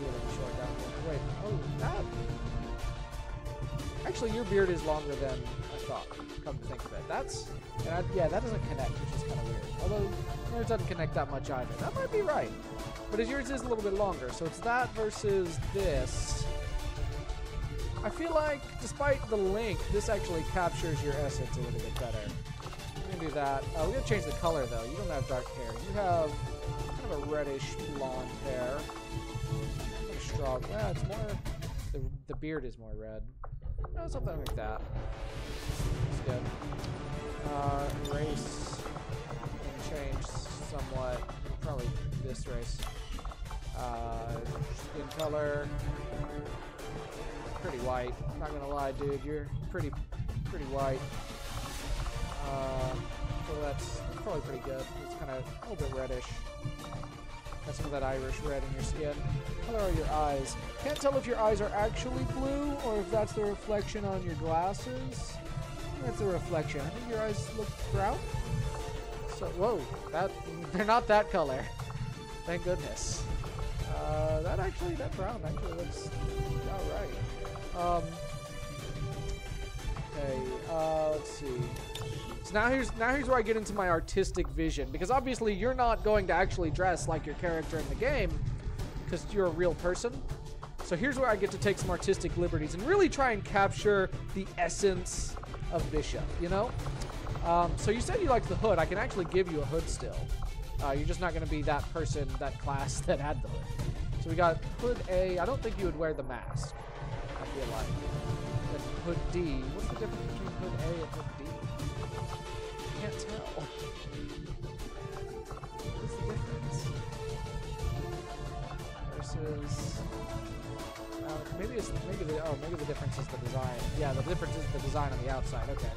really short down here. Wait. Oh, that. Actually, your beard is longer than I thought, come to think of it. Yeah, that doesn't connect, which is kind of weird. Although, yours doesn't connect that much either. That might be right. But yours is a little bit longer, so it's that versus this. I feel like, despite the link, this actually captures your essence a little bit better. We're going to do that. We're going to change the color, though. You don't have dark hair. You have kind of a reddish blonde hair. Kind of strong. Well, it's more... The beard is more red. Something like that. It's good. Race can change somewhat. Probably this race. Skin color. Pretty white. Not gonna lie, dude. You're pretty white. So that's probably pretty good. It's kind of a little bit reddish. Got some of that Irish red in your skin. What color are your eyes? Can't tell if your eyes are actually blue or if that's the reflection on your glasses. I think that's the reflection. I think your eyes look brown. So, whoa, they're not that color. Thank goodness. That brown actually looks alright. Okay, let's see. So now here's where I get into my artistic vision, because obviously you're not going to actually dress like your character in the game, because you're a real person. So here's where I get to take some artistic liberties and really try and capture the essence of Bishop, you know? So you said you liked the hood. I can actually give you a hood still. You're just not going to be that person, that class that had the hood. So we got hood A. I don't think you would wear the mask, I feel like. But hood D. What's the difference between hood A and hood D? I can't tell. What's the difference? Versus... maybe the difference is the design. Yeah, the difference is the design on the outside. Okay.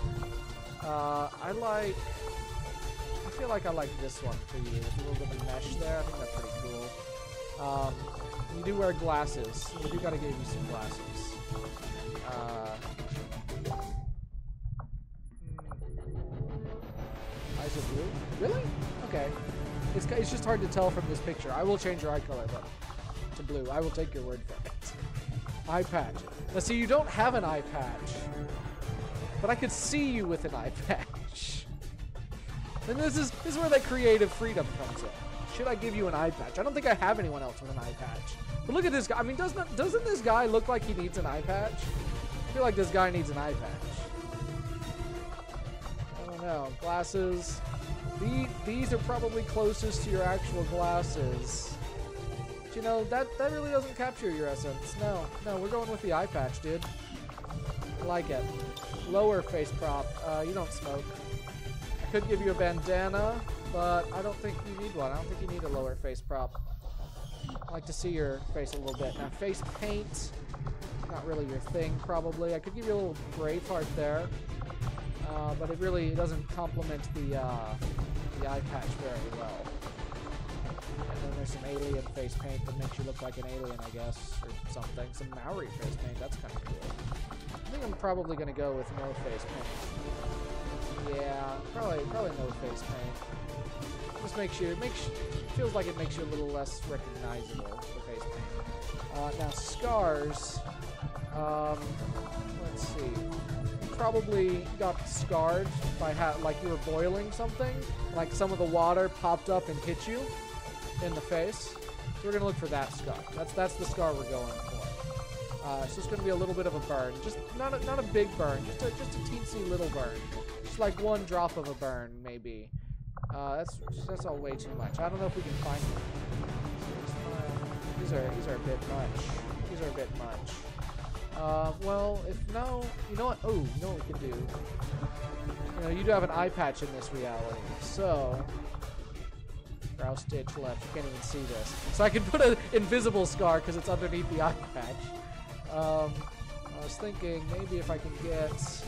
I feel like I like this one for you. With a little bit of mesh there. I think that's pretty cool. You do wear glasses. We do gotta give you some glasses. Eyes are blue? Really? Okay. It's just hard to tell from this picture. I will change your eye color, though, to blue. I will take your word for it. Eye patch. Now, see, you don't have an eye patch, but I could see you with an eye patch. And this is where that creative freedom comes in. Should I give you an eye patch? I don't think I have anyone else with an eye patch. But look at this guy. I mean, doesn't this guy look like he needs an eye patch? I feel like this guy needs an eye patch. I don't know. Glasses. These are probably closest to your actual glasses. But, you know, that really doesn't capture your essence. No, we're going with the eye patch, dude. I like it. Lower face prop. You don't smoke. I could give you a bandana, but I don't think you need one. I don't think you need a lower face prop. I like to see your face a little bit. Now, face paint, not really your thing, probably. I could give you a little gray part there, but it really doesn't complement the eye patch very well. And then there's some alien face paint that makes you look like an alien, I guess, or something. Some Maori face paint, that's kind of cool. I think I'm probably going to go with no face paint. Yeah, probably no face paint. Just feels like it makes you a little less recognizable, the face paint. Now, scars, let's see. Probably got scarred by like you were boiling something, like some of the water popped up and hit you in the face. So we're gonna look for that scar. That's the scar we're going for. So it's gonna be a little bit of a burn, just not a big burn, just a teensy little burn, just like one drop of a burn maybe. That's all way too much. I don't know if we can find them. These are a bit much. These are a bit much. Well, if no, you know what? Oh, you know what we can do? You know, you do have an eye patch in this reality, so brow stitch left. You can't even see this, so I can put an invisible scar because it's underneath the eye patch. I was thinking maybe if I can get, if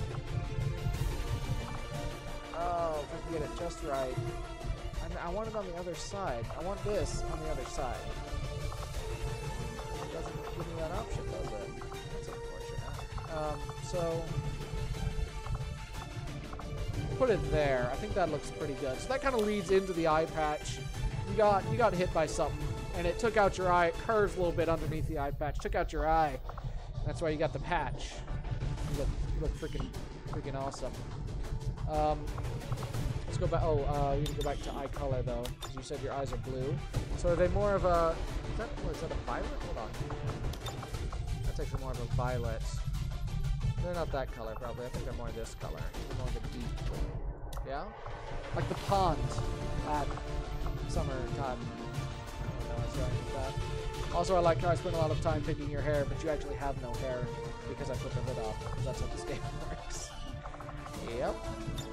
I can get it just right. I want it on the other side. I want this on the other side. It doesn't give me that option, does it? So put it there. I think that looks pretty good. So that kind of leads into the eye patch. You got hit by something, and it took out your eye. It curves a little bit underneath the eye patch. Took out your eye. That's why you got the patch. You look freaking awesome. Let's go back. Oh, you need to go back to eye color though, because you said your eyes are blue. So are they more of a? Is that a violet? Hold on. That's actually more of a violet. They're not that color, probably. I think they're more this color. They're more of a deep. Yeah? Like the pond at summertime. I don't know what's wrong with that. Also, I like how I spend a lot of time picking your hair, but you actually have no hair because I put the hood off, because that's how this game works. Yep.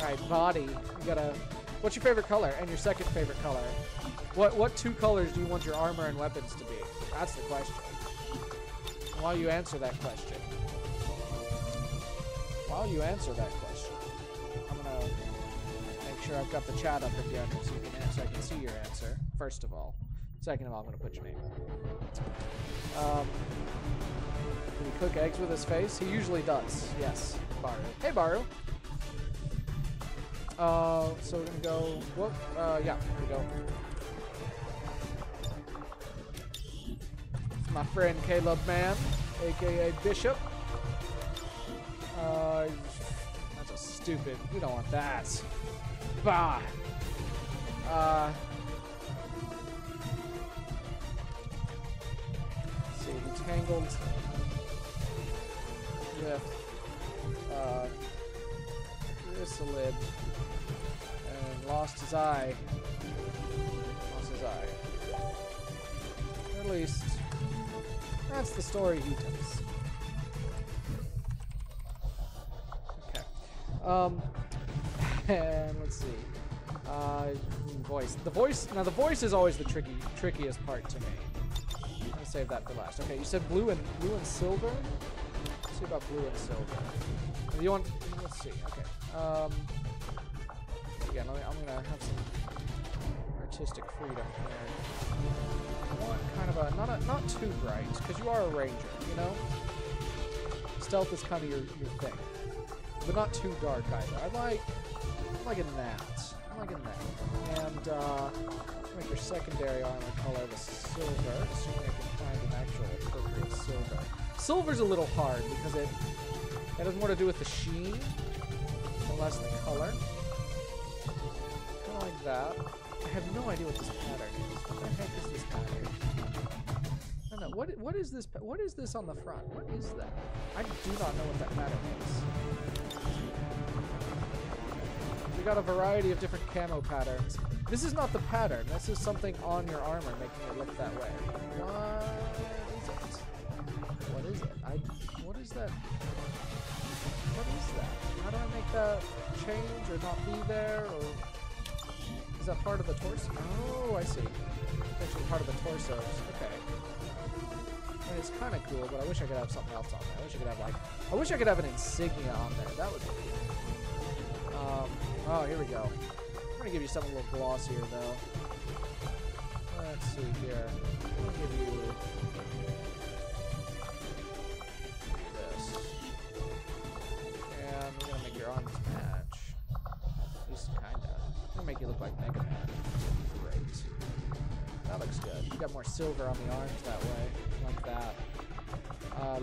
Alright, body. You gotta... What's your favorite color and your second favorite color? What two colors do you want your armor and weapons to be? That's the question. While you answer that question, I'm gonna make sure I've got the chat up again so you can answer. I can see your answer, first of all. Second of all, I'm gonna put your name. Can he cook eggs with his face? He usually does. Yes, Baru. Hey, Baru. So we're gonna go. Whoop. Yeah, here we go. It's my friend Caleb Man, aka Bishop. That's a stupid. We don't want that. Bah. Let's see, he tangled with Chrysalid and lost his eye. At least that's the story he tells. And let's see. Voice. The voice is always the trickiest part to me. I'm gonna save that for last. Okay, you said blue and silver? Let's see about blue and silver. You want, let's see, okay. Again, I'm gonna have some artistic freedom here. I want kind of a, not too bright, because you are a ranger, you know? Stealth is kind of your thing. But not too dark either. I'm liking that. And make your secondary armor color the silver, assuming I can find an actual appropriate silver. Silver's a little hard because it has more to do with the sheen and less the color. Kind of like that. I have no idea what this pattern is. What the heck is this pattern? I don't know. What is this? What is this on the front? What is that? I do not know what that pattern is. We got a variety of different camo patterns. This is not the pattern. This is something on your armor making it look that way. What is it? What is it? What is that? what is that? How do I make that change or not be there? Or is that part of the torso? Oh, I see. It's actually part of the torsos. Okay. I mean, it's kind of cool, but I wish I could have something else on there. I wish I could have like, I wish I could have an insignia on there. That would be cool. Oh, here we go. I'm gonna give you something a little glossier though. Let's see here. I'm gonna give you this, and we're gonna make your arms match. At least kinda. I'm gonna make you look like Mega Man. Great. That looks good. You got more silver on the arms that way, like that.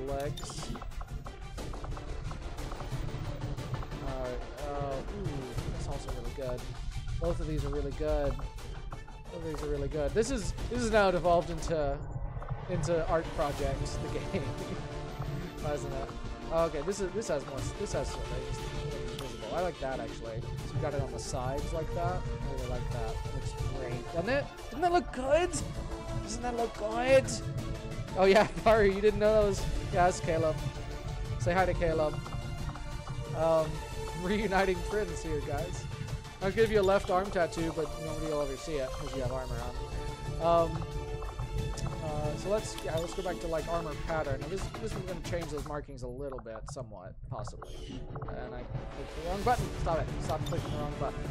Legs. Ooh, that's also really good. Both of these are really good. Both of these are really good. This is now devolved into art projects. The game, hasn't it? Oh, okay, this has some things visible. I like that actually. So you got it on the sides like that. I really like that. Looks great, doesn't it? Doesn't that look good? Doesn't that look good? Oh yeah, Barry, you didn't know those? Yeah, it's Caleb. Say hi to Caleb. Reuniting friends here, guys. I'll give you a left arm tattoo, but nobody will ever see it because you have armor on. So let's go back to like armor pattern. Now this is going to change those markings a little bit, somewhat, possibly. And I clicked the wrong button. Stop it! Stop clicking the wrong button.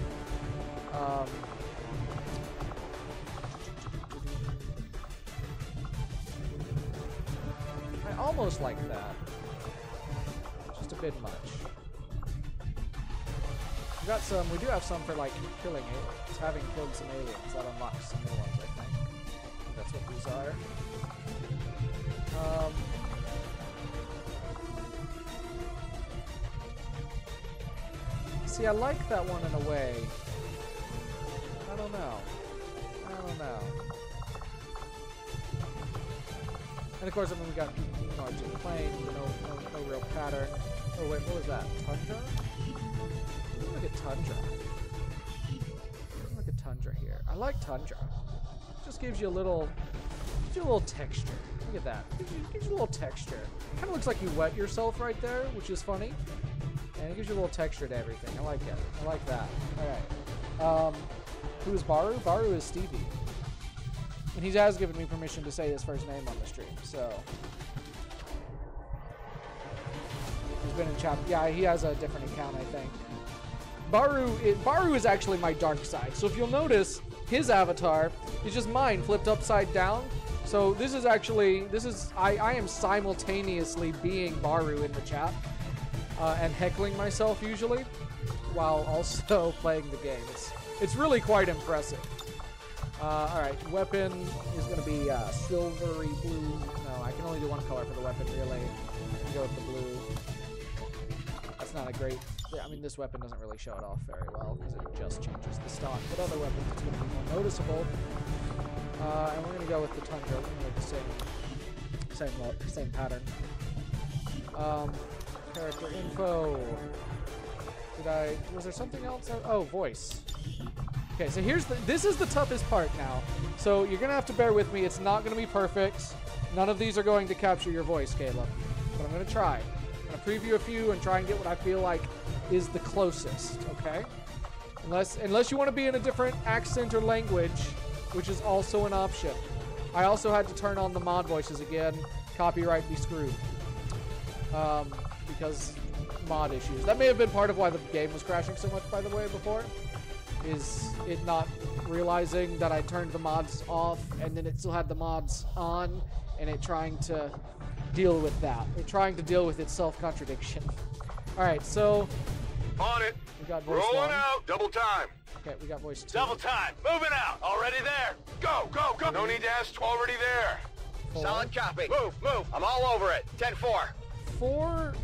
I almost like that. Just a bit much. We do have some for like killing aliens. Having killed some aliens, that unlocks some new ones, I think. That's what these are. See, I like that one in a way. I don't know. And of course, I mean, we got just plain, no real pattern. Oh wait, what was that? Tundra? Look at Tundra. Look at Tundra here. I like Tundra. Just gives you a little texture. Look at that. Gives you a little texture. Kind of looks like you wet yourself right there, which is funny. And it gives you a little texture to everything. I like it. I like that. All right. Who is Baru? Baru is Stevie. And he has given me permission to say his first name on the stream, so. He's been in chat. Yeah, he has a different account, I think. Baru is actually my dark side. So if you'll notice, his avatar is just mine flipped upside down. So this is I am simultaneously being Baru in the chat and heckling myself usually while also playing the game. It's really quite impressive. All right, weapon is going to be silvery blue. No, I can only do one color for the weapon, really. I'm going to go with the blue. That's not a great... I mean, this weapon doesn't really show it off very well because it just changes the stock. But other weapons, it's going to be more noticeable. And we're going to go with the Tundra. We're going to make the same pattern. Character info. Was there something else? Oh, voice. Okay, so this is the toughest part now. So you're going to have to bear with me. It's not going to be perfect. None of these are going to capture your voice, Caleb. But I'm going to try. I'm going to preview a few and try and get what I feel like is the closest, okay? Unless you want to be in a different accent or language, which is also an option. I also had to turn on the mod voices again. Copyright be screwed. Because mod issues. That may have been part of why the game was crashing so much, by the way, before. Is it not realizing that I turned the mods off and then it still had the mods on and it trying to deal with that. We're trying to deal with its self-contradiction. Alright, so... On it. We got voice Rolling 1. out. Double time. Okay, we got voice 2. Double time. Moving out. Already there. Go, go, go. No need to ask. Already there. 4. Solid copy. Move, move. I'm all over it. 10-4. 4,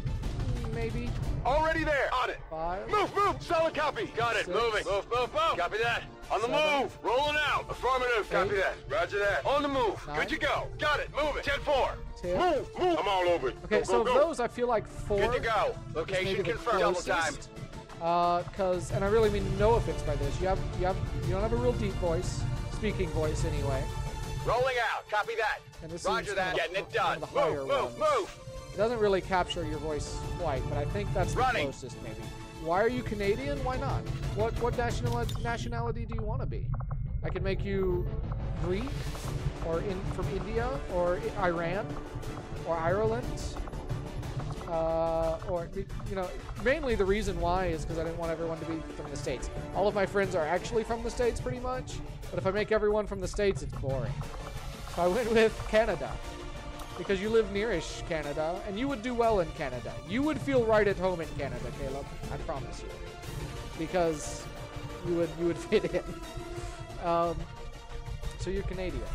maybe. Already there. On it. 5. Move, move. Solid copy. Got it. 6. Moving. Move, move, move. Copy that. On the 7. move. Rolling out. Affirmative. 8. Copy that. Roger that. On the move. 9. Good to go. Got it. Moving. 10-4. 10. Move, move. I'm all over it. Okay, go, so go, of go. those, I feel like 4. Good to go. is maybe Location the confirmed. Double closest. time. And I really mean no offense by this. You don't have a real deep voice, speaking voice anyway. Rolling out. Copy that. And this Roger is that. one of Getting it one done. of the higher Move, ones. move, move. It doesn't really capture your voice quite, but I think that's the closest, maybe. Why are you Canadian? Why not? What nationality do you want to be? I could make you Greek, or from India, or Iran, or Ireland. Or, you know, mainly the reason why is because I didn't want everyone to be from the States. All of my friends are actually from the States, pretty much. But if I make everyone from the States, it's boring. So I went with Canada. Because you live nearish Canada, and you would do well in Canada. You would feel right at home in Canada, Caleb. I promise you. Because you would fit in. So you're Canadian.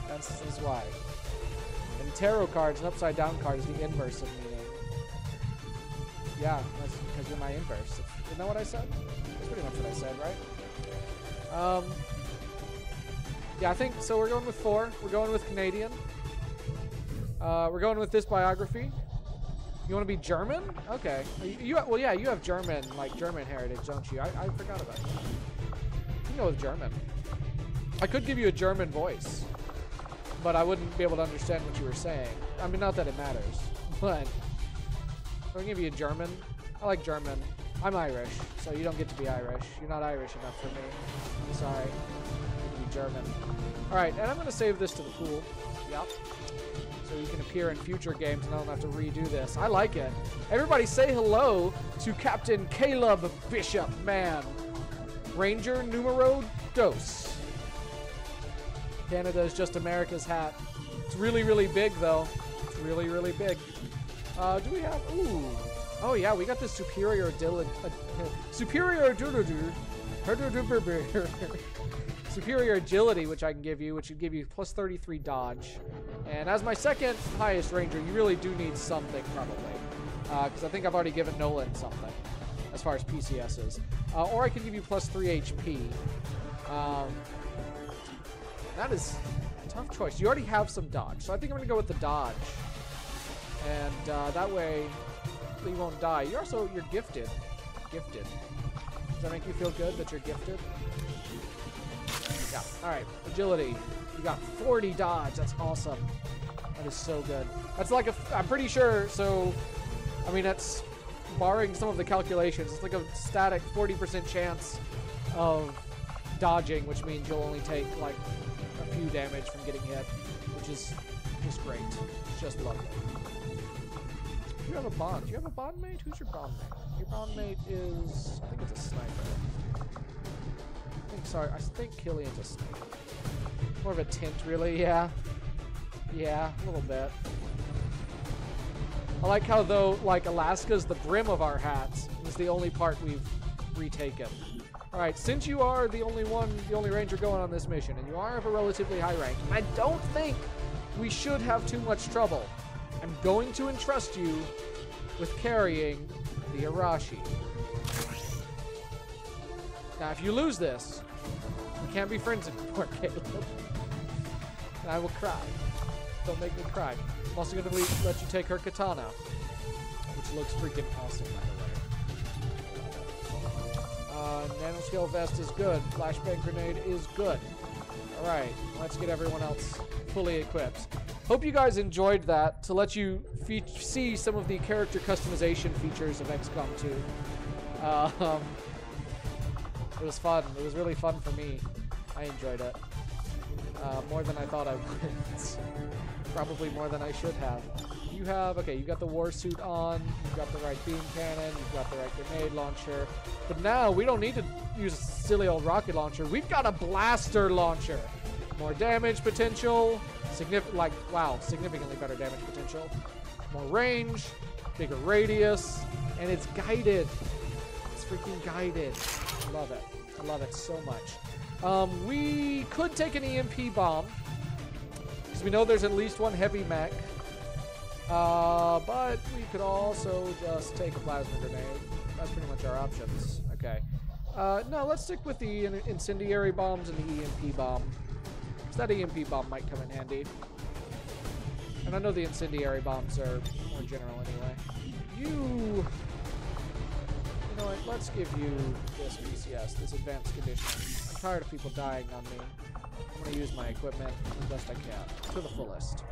That's why. And tarot cards, an upside down card, is the inverse of meaning. Yeah, that's because you're my inverse. Isn't that what I said? That's pretty much what I said, right? Yeah, I think so. We're going with 4. We're going with Canadian. We're going with this biography. You want to be German? Okay. Well, yeah, you have German heritage, don't you? I forgot about that. You can go with German. I could give you a German voice, but I wouldn't be able to understand what you were saying. I mean, not that it matters, but I'll give you a German. I like German. I'm Irish, so you don't get to be Irish. You're not Irish enough for me. I'm sorry. You can be German. All right, and I'm going to save this to the pool. Yep. So you can appear in future games and I don't have to redo this. I like it. Everybody say hello to Captain Caleb Bishop, man. Ranger numero dos. Canada is just America's hat. It's really, really big, though. It's really, really big. Do we have... Ooh. Oh, yeah, we got this superior... superior agility, which I can give you, which would give you plus 33 dodge. And as my second highest ranger, you really do need something, probably. Because I think I've already given Nolan something, as far as PCS is. Or I can give you plus 3 HP. That is a tough choice. You already have some dodge, so I think I'm going to go with the dodge. And that way, you won't die. You're gifted. Gifted. Does that make you feel good that you're gifted? Yeah. All right. Agility. You got 40 dodge. That's awesome. That is so good. That's like I'm pretty sure, so, I mean, that's barring some of the calculations. It's like a static 40% chance of dodging, which means you'll only take, like, a few damage from getting hit, which is just great. It's just lovely. You have a bond. Do you have a bond mate? Who's your bond mate? Your bond mate is, I think it's a sniper. I think Killian's a sniper. More of a tint, really, yeah. Yeah, a little bit. I like how, though, like, Alaska's the brim of our hats is the only part we've retaken. Alright, since you are the only ranger going on this mission, and you are of a relatively high rank, I don't think we should have too much trouble. I'm going to entrust you with carrying the Arashi. Now, if you lose this, we can't be friends anymore, Caleb. And I will cry. Don't make me cry. I'm also going to let you take her katana, which looks freaking awesome, by the way. Nanoscale vest is good. Flashbang grenade is good. Alright, let's get everyone else fully equipped. Hope you guys enjoyed that, to let you see some of the character customization features of XCOM 2. It was fun. It was really fun for me. I enjoyed it. More than I thought I would. Probably more than I should have. You have, okay, you got the war suit on, you've got the right beam cannon, you've got the right grenade launcher. But now we don't need to use a silly old rocket launcher. We've got a blaster launcher. More damage potential, significantly better damage potential. More range, bigger radius, and it's guided. It's freaking guided. I love it. I love it so much. We could take an EMP bomb, because we know there's at least one heavy mech. But we could also just take a plasma grenade. That's pretty much our options. Okay. No, let's stick with the incendiary bombs and the EMP bomb. Because that EMP bomb might come in handy. And I know the incendiary bombs are more general anyway. You know what? Let's give you this PCS, this advanced conditioning. I'm tired of people dying on me. I'm going to use my equipment the best I can, to the fullest.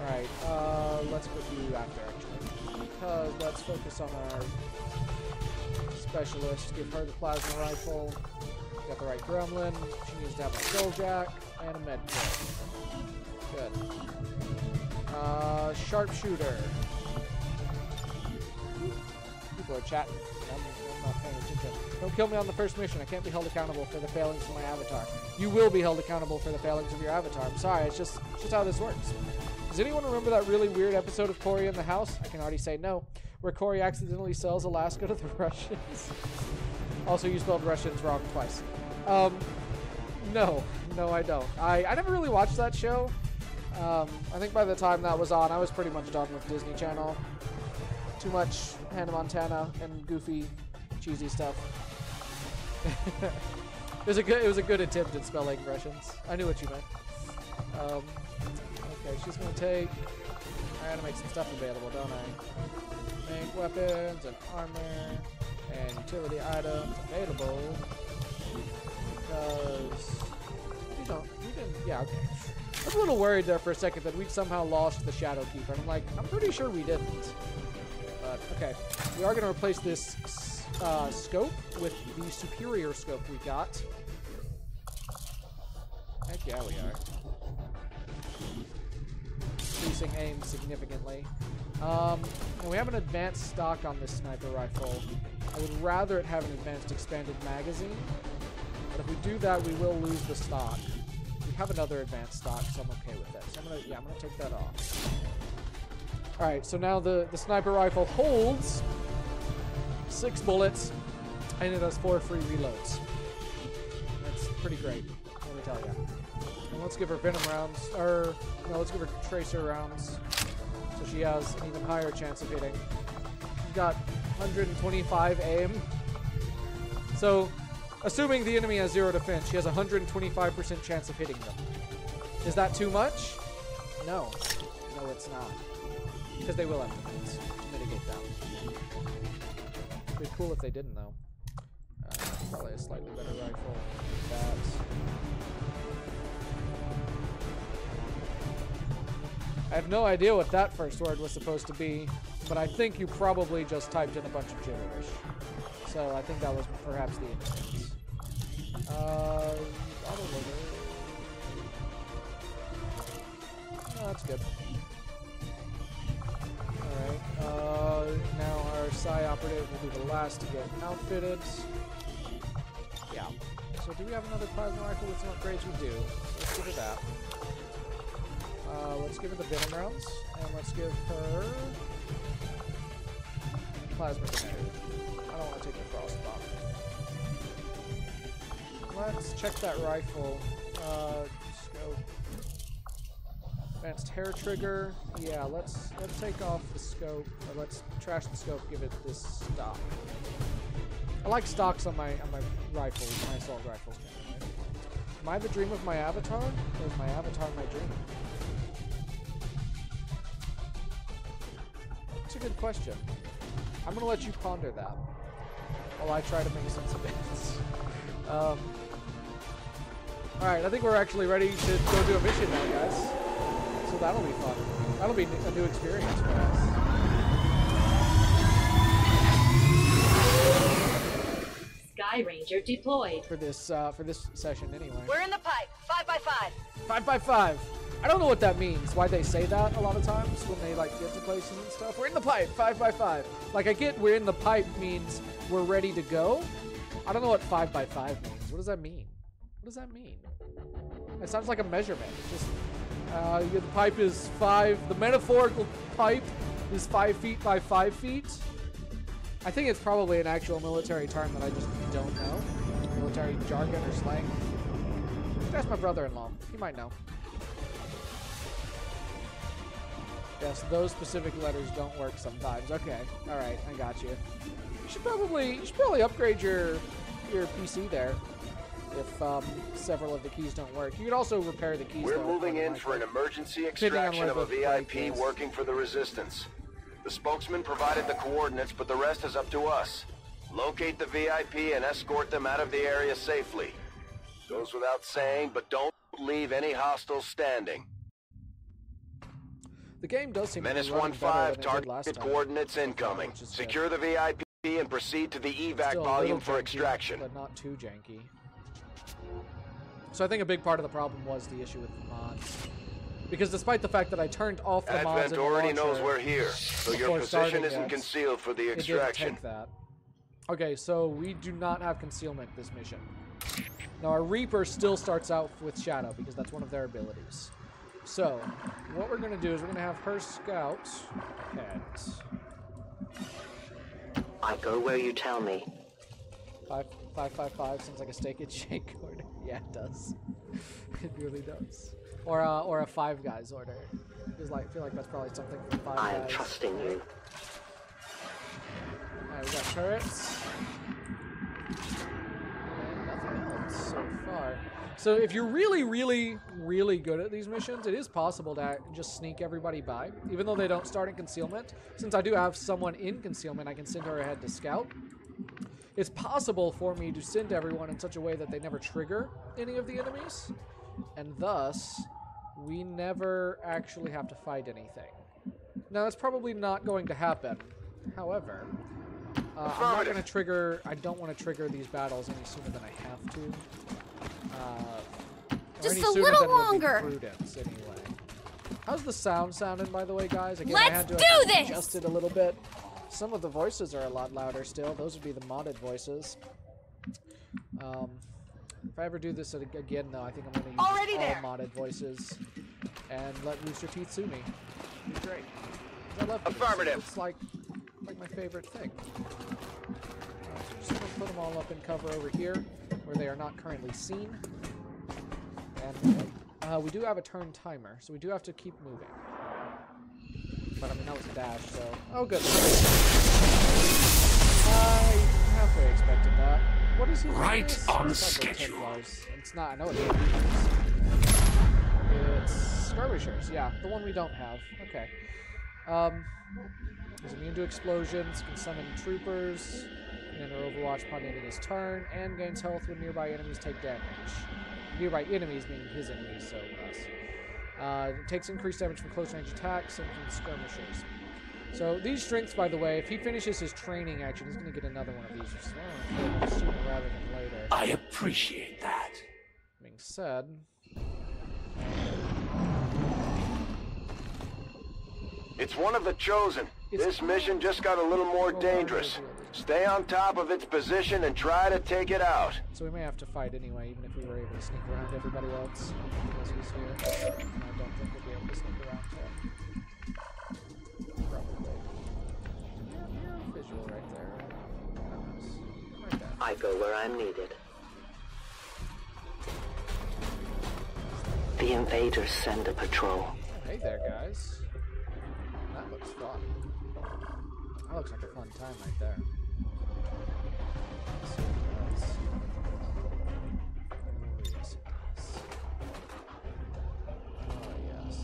Alright, let's put you after, actually. Because let's focus on our specialist. Give her the plasma rifle. Got the right gremlin. She needs to have a skull jack and a med kit. Good. Sharpshooter. People are chatting. I'm not paying attention. Don't kill me on the first mission. I can't be held accountable for the failings of my avatar. You will be held accountable for the failings of your avatar. I'm sorry. It's just how this works. Does anyone remember that really weird episode of Cory in the House? I can already say no. Where Cory accidentally sells Alaska to the Russians. Also, you spelled Russians wrong twice. No, I don't. I never really watched that show. I think by the time that was on, I was pretty much done with Disney Channel. Too much Hannah Montana and goofy, cheesy stuff. It was a good attempt at spelling Russians. I knew what you meant. Okay, she's gonna take. I gotta make some stuff available, don't I? Make weapons and armor and utility items available because we didn't. Yeah, okay. I was a little worried there for a second that we'd somehow lost the Shadow Keeper, and I'm like, I'm pretty sure we didn't. But okay, we are gonna replace this scope with the superior scope we got. Heck yeah, we are. Increasing aim significantly. And we have an advanced stock on this sniper rifle. I would rather it have an advanced expanded magazine, but if we do that, we will lose the stock. We have another advanced stock, so I'm okay with that. So I'm gonna take that off. All right, so now the sniper rifle holds 6 bullets, and it has 4 free reloads. That's pretty great, let me tell you. And let's give her venom rounds, or no, let's give her tracer rounds, so she has an even higher chance of hitting. She's got 125 aim. So, assuming the enemy has 0 defense, she has a 125% chance of hitting them. Is that too much? No. No, it's not. Because they will have defense to mitigate that. It'd be cool if they didn't, though. Probably a slightly better rifle than that. I have no idea what that first word was supposed to be, but I think you probably just typed in a bunch of gibberish. So I think that was perhaps the instance. Oh, that's good. Alright, now our Psi operative will be the last to get outfitted. Yeah. So do we have another plasma rifle with some upgrades? We do. Let's give her that. Let's give her the venom rounds, and let's give her plasma grenade. I don't want to take the frost bomb. Let's check that rifle. Scope. Advanced hair trigger. Yeah, let's take off the scope. Or let's trash the scope. Give it this stock. I like stocks on my rifles, my assault rifles. Am I the dream of my avatar, or is my avatar my dream? That's a good question. I'm gonna let you ponder that while I try to make sense of it. Alright, I think we're actually ready to go do a mission now, guys. So that'll be fun. That'll be a new experience for us. Sky Ranger deployed. For this session, anyway. We're in the pipe. 5x5. 5x5. I don't know what that means. Why they say that a lot of times when they like get to places and stuff. We're in the pipe. 5x5. Like I get we're in the pipe means we're ready to go. I don't know what 5x5 means. What does that mean? What does that mean? It sounds like a measurement. It's just the pipe is 5. The metaphorical pipe is 5 feet by 5 feet. I think it's probably an actual military term that I just don't know. Military jargon or slang. That's my brother-in-law. He might know. Yes, those specific letters don't work sometimes. Okay, all right, I got you. You should probably upgrade your PC there if several of the keys don't work. You could also repair the keys. We're moving in for an emergency extraction of a VIP working for the Resistance. The spokesman provided the coordinates, but the rest is up to us. Locate the VIP and escort them out of the area safely. Goes without saying, but don't leave any hostiles standing. The game does seem Menace to be running better 1-5, than it did last target time. coordinates incoming. Which is Secure the VIP and proceed to the evac still a volume little for janky, extraction. but not too janky. So I think a big part of the problem was the issue with the mods. Because despite the fact that I turned off the mods Advent in the already launcher knows we're here, so your before position starting isn't it, concealed for the it didn't extraction. take that. Okay, so we do not have concealment this mission. Now our Reaper still starts out with Shadow because that's one of their abilities. So what we're going to do is we're going to have her scout ahead. I go where you tell me. 555 sounds like a Steak and Shake order. Yeah, it does. It really does. Or a Five Guys order. I feel like that's probably something from Five Guys. I am trusting you. Alright, we got turrets. And nothing else so far. So if you're really, really, really good at these missions, it is possible to just sneak everybody by, even though they don't start in concealment. Since I do have someone in concealment, I can send her ahead to scout. It's possible for me to send everyone in such a way that they never trigger any of the enemies, and thus we never actually have to fight anything. Now, that's probably not going to happen. However, I'm not going to trigger... I don't want to trigger these battles any sooner than I have to. Just a little longer. Prudence, anyway. How's the sound sounding, by the way, guys? Again, Let's I had to adjust it a little bit. Some of the voices are a lot louder still. Those would be the modded voices. If I ever do this again, though, I think I'm going to use all modded voices and let Rooster Teeth sue me. It'd be great. I love Affirmative. It's like my favorite thing. So just going to put them all up in cover over here, where they are not currently seen. And we do have a turn timer, so we do have to keep moving. But I mean, that was a dash, so... Oh, good. I halfway expected that. What is his Right name? on It's not schedule. Templars. It's not, I know it's It's Skirmishers, yeah. The one we don't have. Okay. He's immune to explosions, can summon troopers, and enter Overwatch upon ending his turn, and gains health when nearby enemies take damage. Nearby enemies meaning his enemies, so us. It takes increased damage from close range attacks and from skirmishers. So these strengths, by the way, if he finishes his training action, he's going to get another one of these sooner rather than later. I appreciate that. Being said, It's one of the chosen. This mission just got a little more dangerous. Stay on top of its position and try to take it out. So we may have to fight anyway, even if we were able to sneak around everybody else, because he's here. And I don't think we'll be able to sneak around him. Probably. You're visual right there. Right there. I go where I'm needed. The invaders send a patrol. Oh, hey there, guys. That looks fun. That looks like a fun time right there. Let's see what it does. Oh, yes, it does. Oh, yes.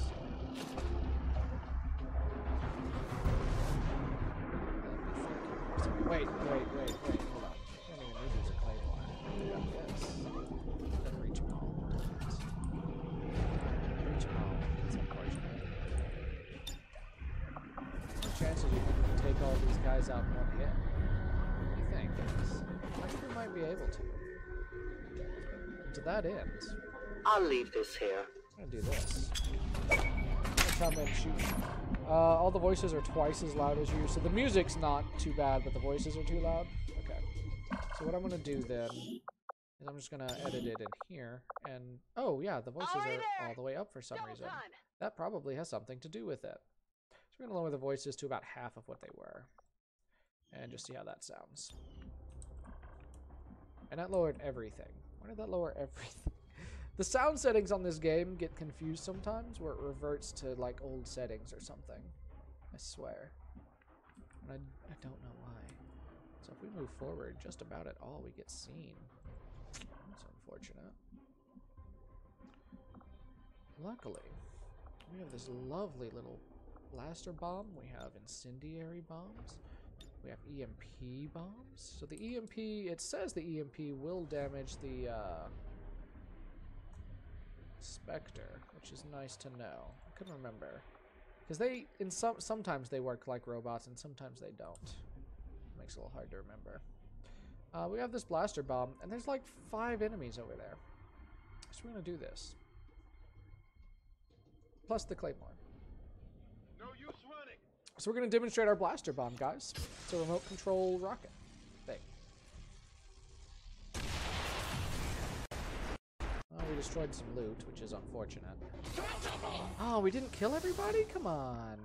Wait. Hold on. I don't even need to use a claymore. I got this. Doesn't reach them all. Reach them all. That's unfortunate. No chances you can take all these guys out in one hit. What do you think? I think we might be able to. And to that end, I'll leave this here. I'm gonna do this. I'm gonna come and shoot. All the voices are twice as loud as you, so the music's not too bad, but the voices are too loud. Okay. So what I'm gonna do then is I'm just gonna edit it in here, and oh yeah, the voices are all the way up for some reason. That probably has something to do with it. So we're gonna lower the voices to about half of what they were, and just see how that sounds. And that lowered everything. Why did that lower everything? The sound settings on this game get confused sometimes, where it reverts to like old settings or something. I swear. And I don't know why. So if we move forward just about at all, we get seen. That's unfortunate. Luckily, we have this lovely little blaster bomb. We have incendiary bombs. We have EMP bombs. So the EMP, it says the EMP will damage the Spectre, which is nice to know. I couldn't remember. Because sometimes they work like robots and sometimes they don't. Makes it a little hard to remember. We have this blaster bomb, and there's like 5 enemies over there. So we're gonna do this. Plus the claymore. No use running. So we're gonna demonstrate our blaster bomb, guys. It's a remote control rocket thing. Oh, we destroyed some loot, which is unfortunate. Oh, we didn't kill everybody? Come on.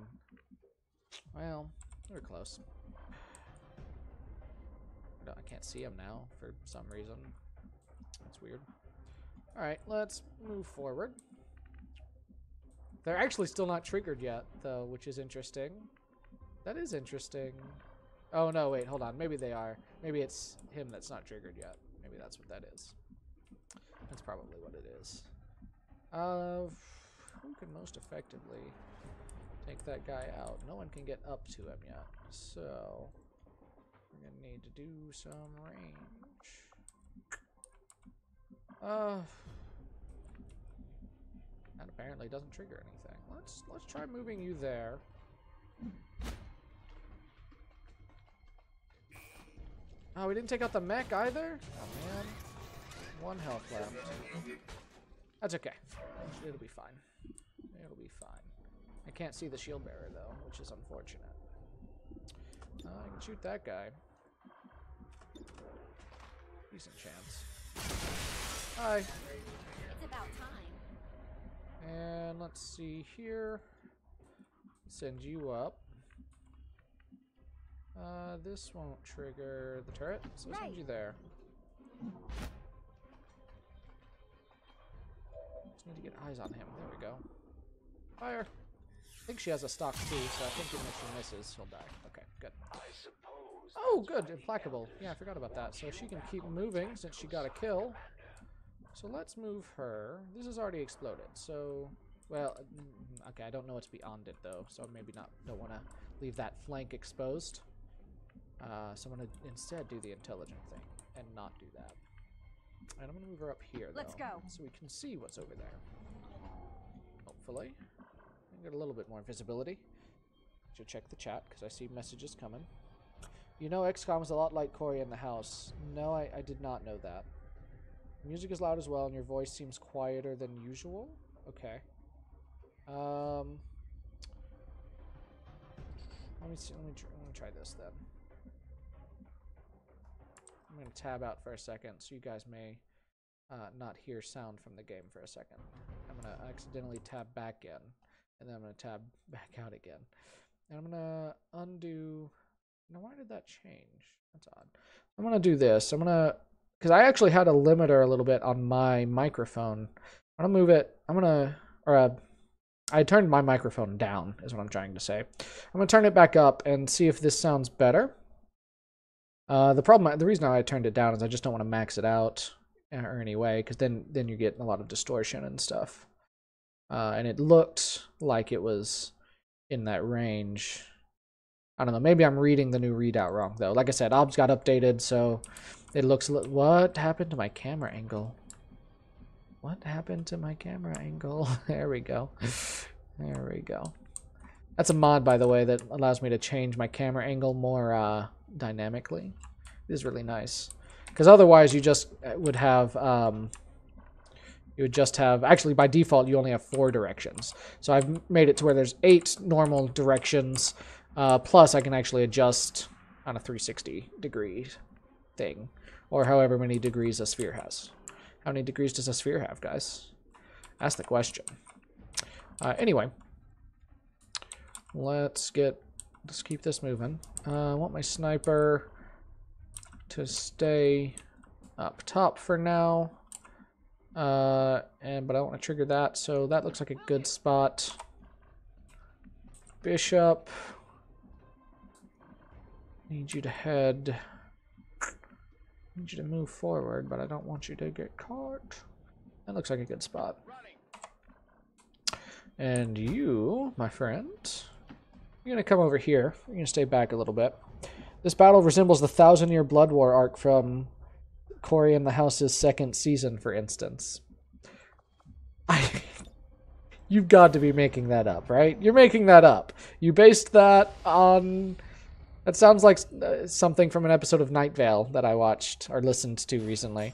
Well, we were close. I can't see him now for some reason. That's weird. Alright, let's move forward. They're actually still not triggered yet, though, which is interesting. That is interesting. Oh, no, wait, hold on. Maybe they are. Maybe it's him that's not triggered yet. Maybe that's what that is. That's probably what it is. Who can most effectively take that guy out? No one can get up to him yet, so we're gonna need to do some range. That apparently doesn't trigger anything. Let's try moving you there. Oh, we didn't take out the mech either? Oh man. 1 health left. That's okay. It'll be fine. It'll be fine. I can't see the shield bearer though, which is unfortunate. I can shoot that guy. Decent chance. Hi. It's about time. And let's see here. Send you up. This won't trigger the turret, so I'll send you there. Just need to get eyes on him. There we go. Fire. I think she has a stock too, so I think even if she misses, she'll die. Okay, good. Oh, good. Implacable. Yeah, I forgot about that. So she can keep moving since she got a kill. So let's move her. This has already exploded, so... Well, okay, I don't know what's beyond it, though, so maybe don't want to leave that flank exposed. So I'm going to instead do the intelligent thing and not do that. And I'm going to move her up here, though. Let's go. So we can see what's over there. Hopefully. Get a little bit more visibility. Should check the chat, because I see messages coming. You know XCOM is a lot like Corey in the house. No, I did not know that. Music is loud as well, and your voice seems quieter than usual. Okay. Let me try this then. I'm going to tab out for a second, so you guys may not hear sound from the game for a second. I'm going to accidentally tab back in, and then I'm going to tab back out again. And I'm going to undo... Now, why did that change? That's odd. I'm going to do this. I'm going to... Because I actually had a limiter a little bit on my microphone. I'm going to move it... I'm going to... Or, I turned my microphone down, is what I'm trying to say. I'm going to turn it back up and see if this sounds better. The reason I turned it down is I just don't want to max it out or anyway, because then you get a lot of distortion and stuff. And it looked like it was in that range. I don't know, maybe I'm reading the new readout wrong, though. Like I said, OBS got updated, so it looks... What happened to my camera angle? What happened to my camera angle? There we go. There we go. That's a mod, by the way, that allows me to change my camera angle more dynamically. It is really nice. Because otherwise you just would have... Actually, by default, you only have 4 directions. So I've made it to where there's 8 normal directions. Plus, I can actually adjust on a 360 degree thing. Or however many degrees a sphere has. How many degrees does a sphere have, guys? Ask the question. Anyway. Let's keep this moving. I want my sniper to stay up top for now. But I want to trigger that, so that looks like a good spot. Bishop. Need you to head. Need you to move forward, but I don't want you to get caught. That looks like a good spot. And you, my friend, you're gonna come over here. You're gonna stay back a little bit. This battle resembles the 1,000-year Blood War arc from Corey in the House's 2nd season, for instance. You've got to be making that up, right? You're making that up. You based that on... That sounds like something from an episode of Night Vale that I watched or listened to recently.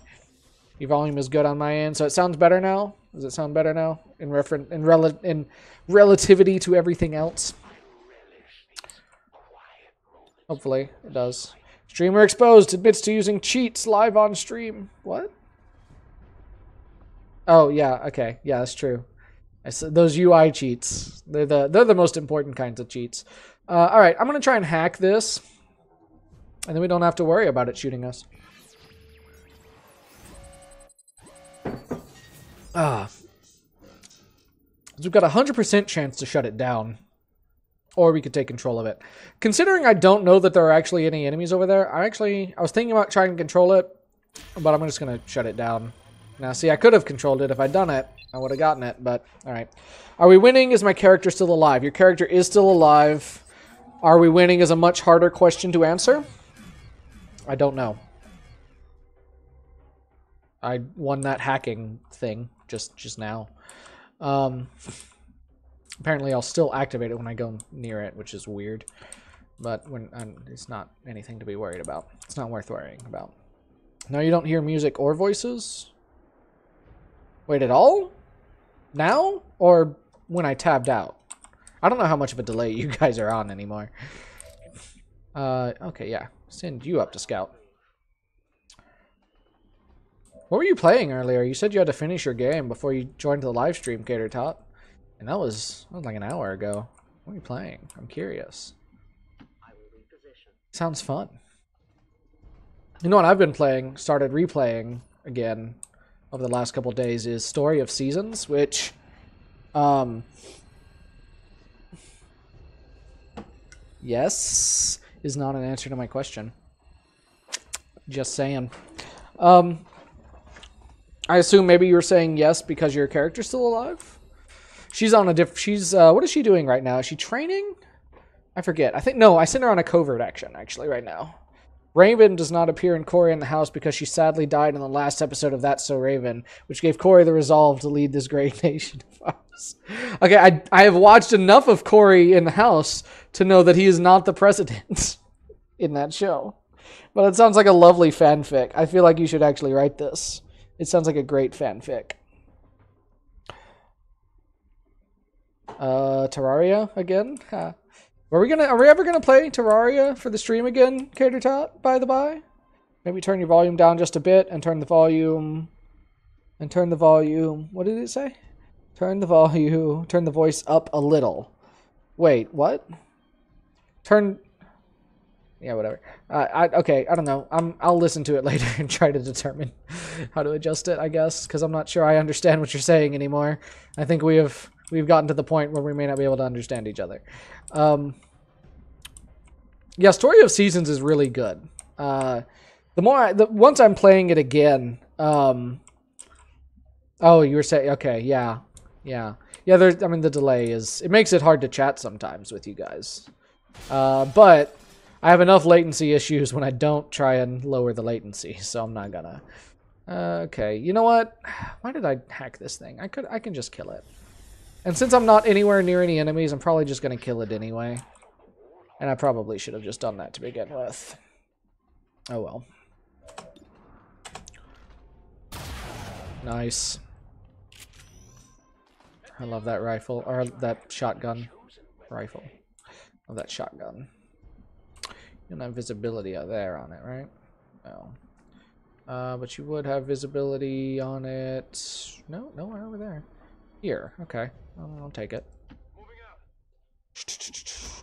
Your volume is good on my end, so it sounds better now? Does it sound better now in relativity to everything else? Hopefully it does. Streamer exposed admits to using cheats live on stream. What? Oh yeah, okay, yeah, that's true. I said those UI cheats. They're the most important kinds of cheats. All right, I'm gonna try and hack this, and then we don't have to worry about it shooting us. So we've got a 100% chance to shut it down, or we could take control of it. Considering I don't know that there are actually any enemies over there, I was thinking about trying to control it, but I'm just gonna shut it down. Now, see, I could have controlled it if I'd done it. I would have gotten it, but all right. Are we winning? Is my character still alive? Your character is still alive. Are we winning is a much harder question to answer. I don't know. I won that hacking thing just now. Apparently I'll still activate it when I go near it, which is weird. But it's not anything to be worried about. It's not worth worrying about. No, you don't hear music or voices? Wait, at all? Now? Or when I tabbed out? I don't know how much of a delay you guys are on anymore. Okay, yeah. Send you up to scout. What were you playing earlier? You said you had to finish your game before you joined the live stream, Cater Tot. And that was like an hour ago. What are you playing? I'm curious. Sounds fun. You know what I've been playing, started replaying again over the last couple days, is Story of Seasons, which yes is not an answer to my question. Just saying. I assume maybe you were saying yes because your character's still alive? She's on a what is she doing right now? Is she training? I forget. I sent her on a covert action actually right now. Raven does not appear in Corey in the house because she sadly died in the last episode of That's So Raven, which gave Corey the resolve to lead this great nation of ours. Okay, I have watched enough of Corey in the house to know that he is not the president in that show. But it sounds like a lovely fanfic. I feel like you should actually write this. It sounds like a great fanfic. Terraria again? Huh. Are we ever gonna play Terraria for the stream again, Cater Tot, by the by? Maybe turn your volume down just a bit and turn the volume. What did it say? Turn the voice up a little. Wait, what? Yeah, whatever. Okay, I don't know. I'll listen to it later and try to determine how to adjust it, I guess, because I'm not sure I understand what you're saying anymore. I think we've gotten to the point where we may not be able to understand each other. Yeah, Story of Seasons is really good. Once I'm playing it again, oh, you were saying, okay, yeah. The delay it makes it hard to chat sometimes with you guys. But I have enough latency issues when I don't try and lower the latency, so I'm not gonna. Okay, you know what? Why did I hack this thing? I can just kill it. And since I'm not anywhere near any enemies, I'm probably just gonna kill it anyway. And I probably should have just done that to begin with. Oh well. Nice. I love that rifle, or that shotgun. Rifle. Love that shotgun. You don't have visibility out there on it, right? No. But you would have visibility on it. No, nowhere over there. Here, okay. I'll take it.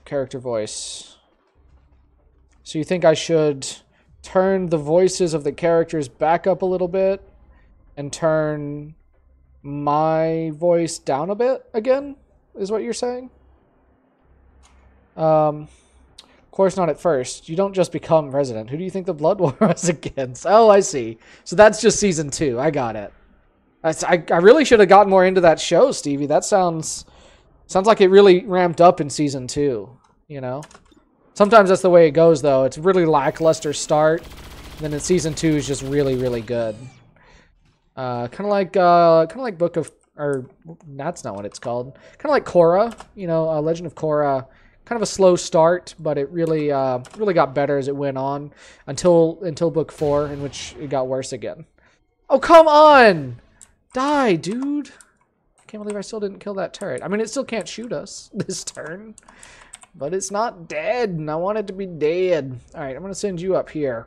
Character voice. So you think I should turn the voices of the characters back up a little bit and turn my voice down a bit again? Is what you're saying? Of course not at first. You don't just become president. Who do you think the Blood War was against? Oh, I see. So that's just season 2. I got it. I really should have gotten more into that show, Stevie. That sounds like it really ramped up in season 2, you know? Sometimes that's the way it goes, though. It's a really lackluster start, then in season 2 is just really, really good. Kind of like Book of or that's not what it's called. Kind of like Korra, you know, Legend of Korra. Kind of a slow start, but it really really got better as it went on until book 4, in which it got worse again. Oh, come on! Die, dude! I can't believe I still didn't kill that turret. I mean, it still can't shoot us this turn, but it's not dead, and I want it to be dead. All right, I'm gonna send you up here.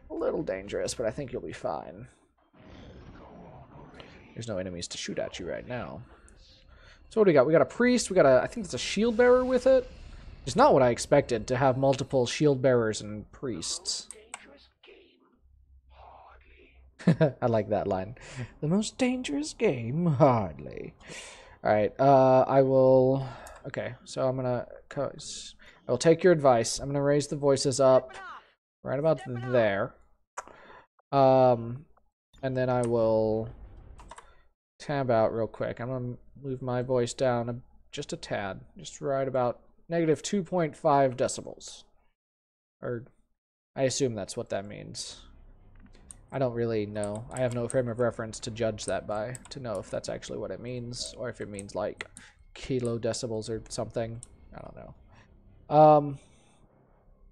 A little dangerous, but I think you'll be fine. There's no enemies to shoot at you right now. So what do we got? We got a priest. We got a, I think it's a shield bearer with it. It's not what I expected, to have multiple shield bearers and priests. I like that line. The most dangerous game? Hardly. Alright, I will... Okay, so I'm gonna... I will take your advice. I'm gonna raise the voices up right about there. And then I will tab out real quick. I'm gonna move my voice down just a tad. Just right about negative 2.5 decibels. Or, I assume that's what that means. I don't really know. I have no frame of reference to judge that by, to know if that's actually what it means, or if it means like kilo decibels or something. I don't know.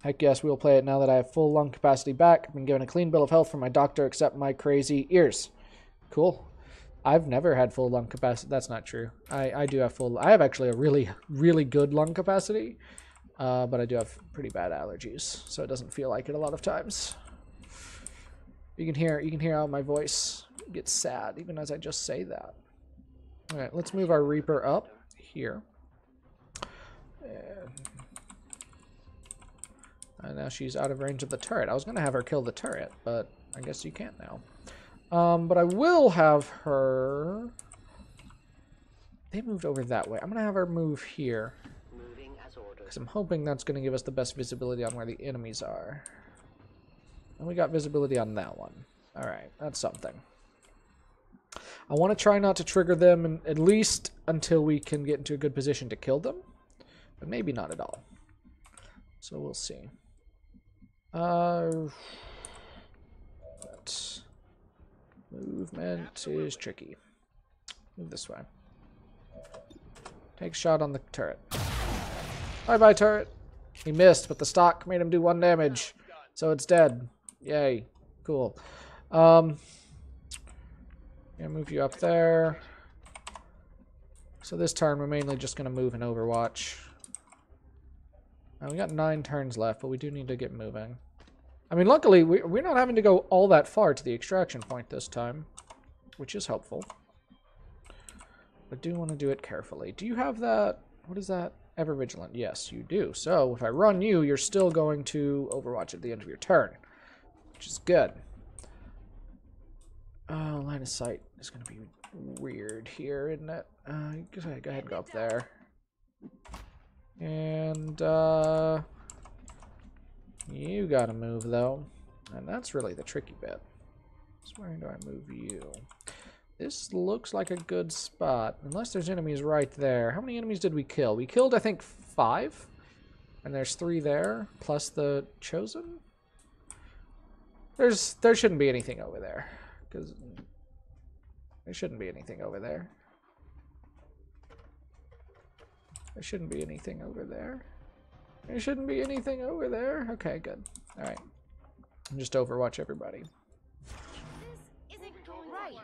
Heck yes, we'll play it now that I have full lung capacity back. I've been given a clean bill of health from my doctor, except my crazy ears. Cool. I've never had full lung capacity. That's not true. I do have full... I have actually a really, really good lung capacity, but I do have pretty bad allergies, so it doesn't feel like it a lot of times. You can hear how my voice gets sad, even as I just say that. All right, let's move our Reaper up here. And now she's out of range of the turret. I was going to have her kill the turret, but I guess you can't now. But I will have her... They moved over that way. I'm going to have her move here. Because I'm hoping that's going to give us the best visibility on where the enemies are. And we got visibility on that one. Alright, that's something. I want to try not to trigger them, at least until we can get into a good position to kill them. But maybe not at all. So we'll see. Movement is tricky. Move this way. Take a shot on the turret. Bye-bye, turret. He missed, but the stock made him do 1 damage. So it's dead. Yay. Cool. Gonna move you up there. So this turn, we're mainly just gonna move and overwatch. We got 9 turns left, but we do need to get moving. I mean, luckily, we're not having to go all that far to the extraction point this time, which is helpful. But do want to do it carefully. Do you have that? What is that? Ever vigilant. Yes, you do. So if I run you, you're still going to overwatch at the end of your turn, which is good. Line of sight is going to be weird here, isn't it? Go ahead and go up there. And, you gotta move, though. And that's really the tricky bit. So where do I move you? This looks like a good spot. Unless there's enemies right there. How many enemies did we kill? We killed, I think, 5. And there's 3 there, plus the Chosen? There shouldn't be anything over there. Because there shouldn't be anything over there. There shouldn't be anything over there. There shouldn't be anything over there. Okay, good. Alright. Just overwatch everybody. This isn't going right.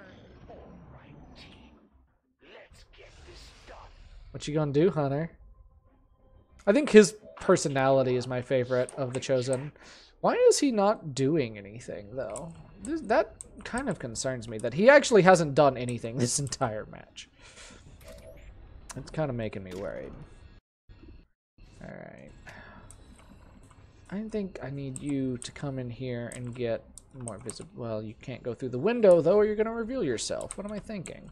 What you gonna do, Hunter? I think his personality is my favorite of the Chosen. Why is he not doing anything, though? That kind of concerns me, that he actually hasn't done anything this entire match. It's kind of making me worried. Alright. I think I need you to come in here and get more visible. Well, you can't go through the window, though, or you're going to reveal yourself. What am I thinking?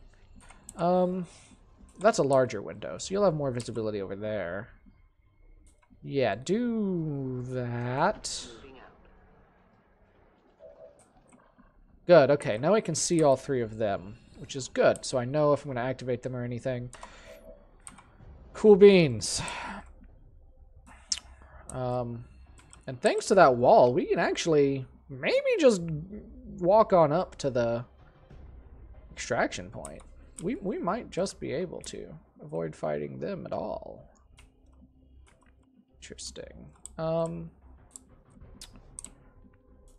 That's a larger window, so you'll have more visibility over there. Yeah, do that. Good, okay, now I can see all 3 of them, which is good, so I know if I'm going to activate them or anything. Cool beans. And thanks to that wall, we can actually maybe just walk on up to the extraction point. We might just be able to avoid fighting them at all. Interesting.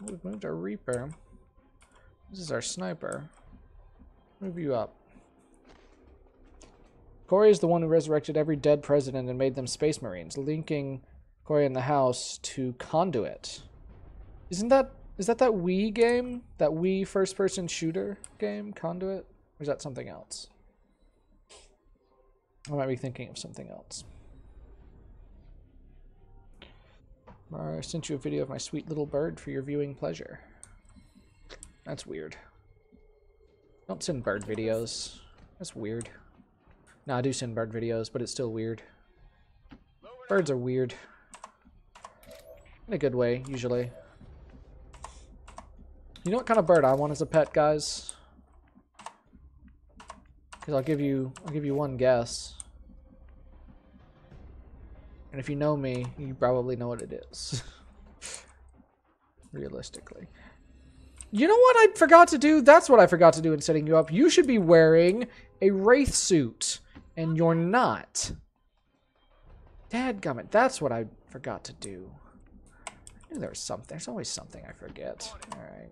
We've moved our Reaper. This is our sniper. Move you up. Corey is the one who resurrected every dead president and made them space marines, linking Corey in the house to Conduit. Is that that Wii game? That Wii first-person shooter game, Conduit? Or is that something else? I might be thinking of something else. I sent you a video of my sweet little bird for your viewing pleasure. That's weird. Don't send bird videos. That's weird. No, I do send bird videos, but it's still weird. Birds are weird. In a good way, usually. You know what kind of bird I want as a pet, guys? Because I'll give you one guess. And if you know me, you probably know what it is. Realistically. You know what I forgot to do? That's what I forgot to do in setting you up. You should be wearing a Wraith suit. And you're not. Dadgummit, that's what I forgot to do. I knew there was something. There's always something I forget. Alright.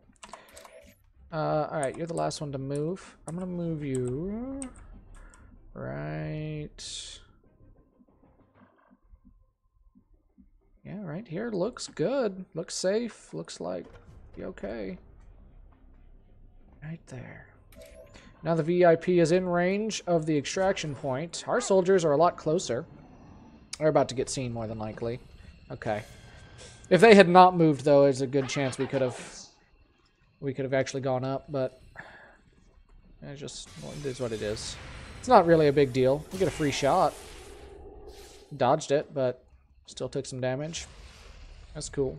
Alright, you're the last one to move. I'm gonna move you right. Yeah, right here. Looks good. Looks safe. Looks like be okay. Right there. Now the VIP is in range of the extraction point. Our soldiers are a lot closer. They're about to get seen more than likely. Okay. If they had not moved, though, there's a good chance we could have actually gone up, but it's just, well, it is what it is. It's not really a big deal. We get a free shot. Dodged it, but still took some damage. That's cool.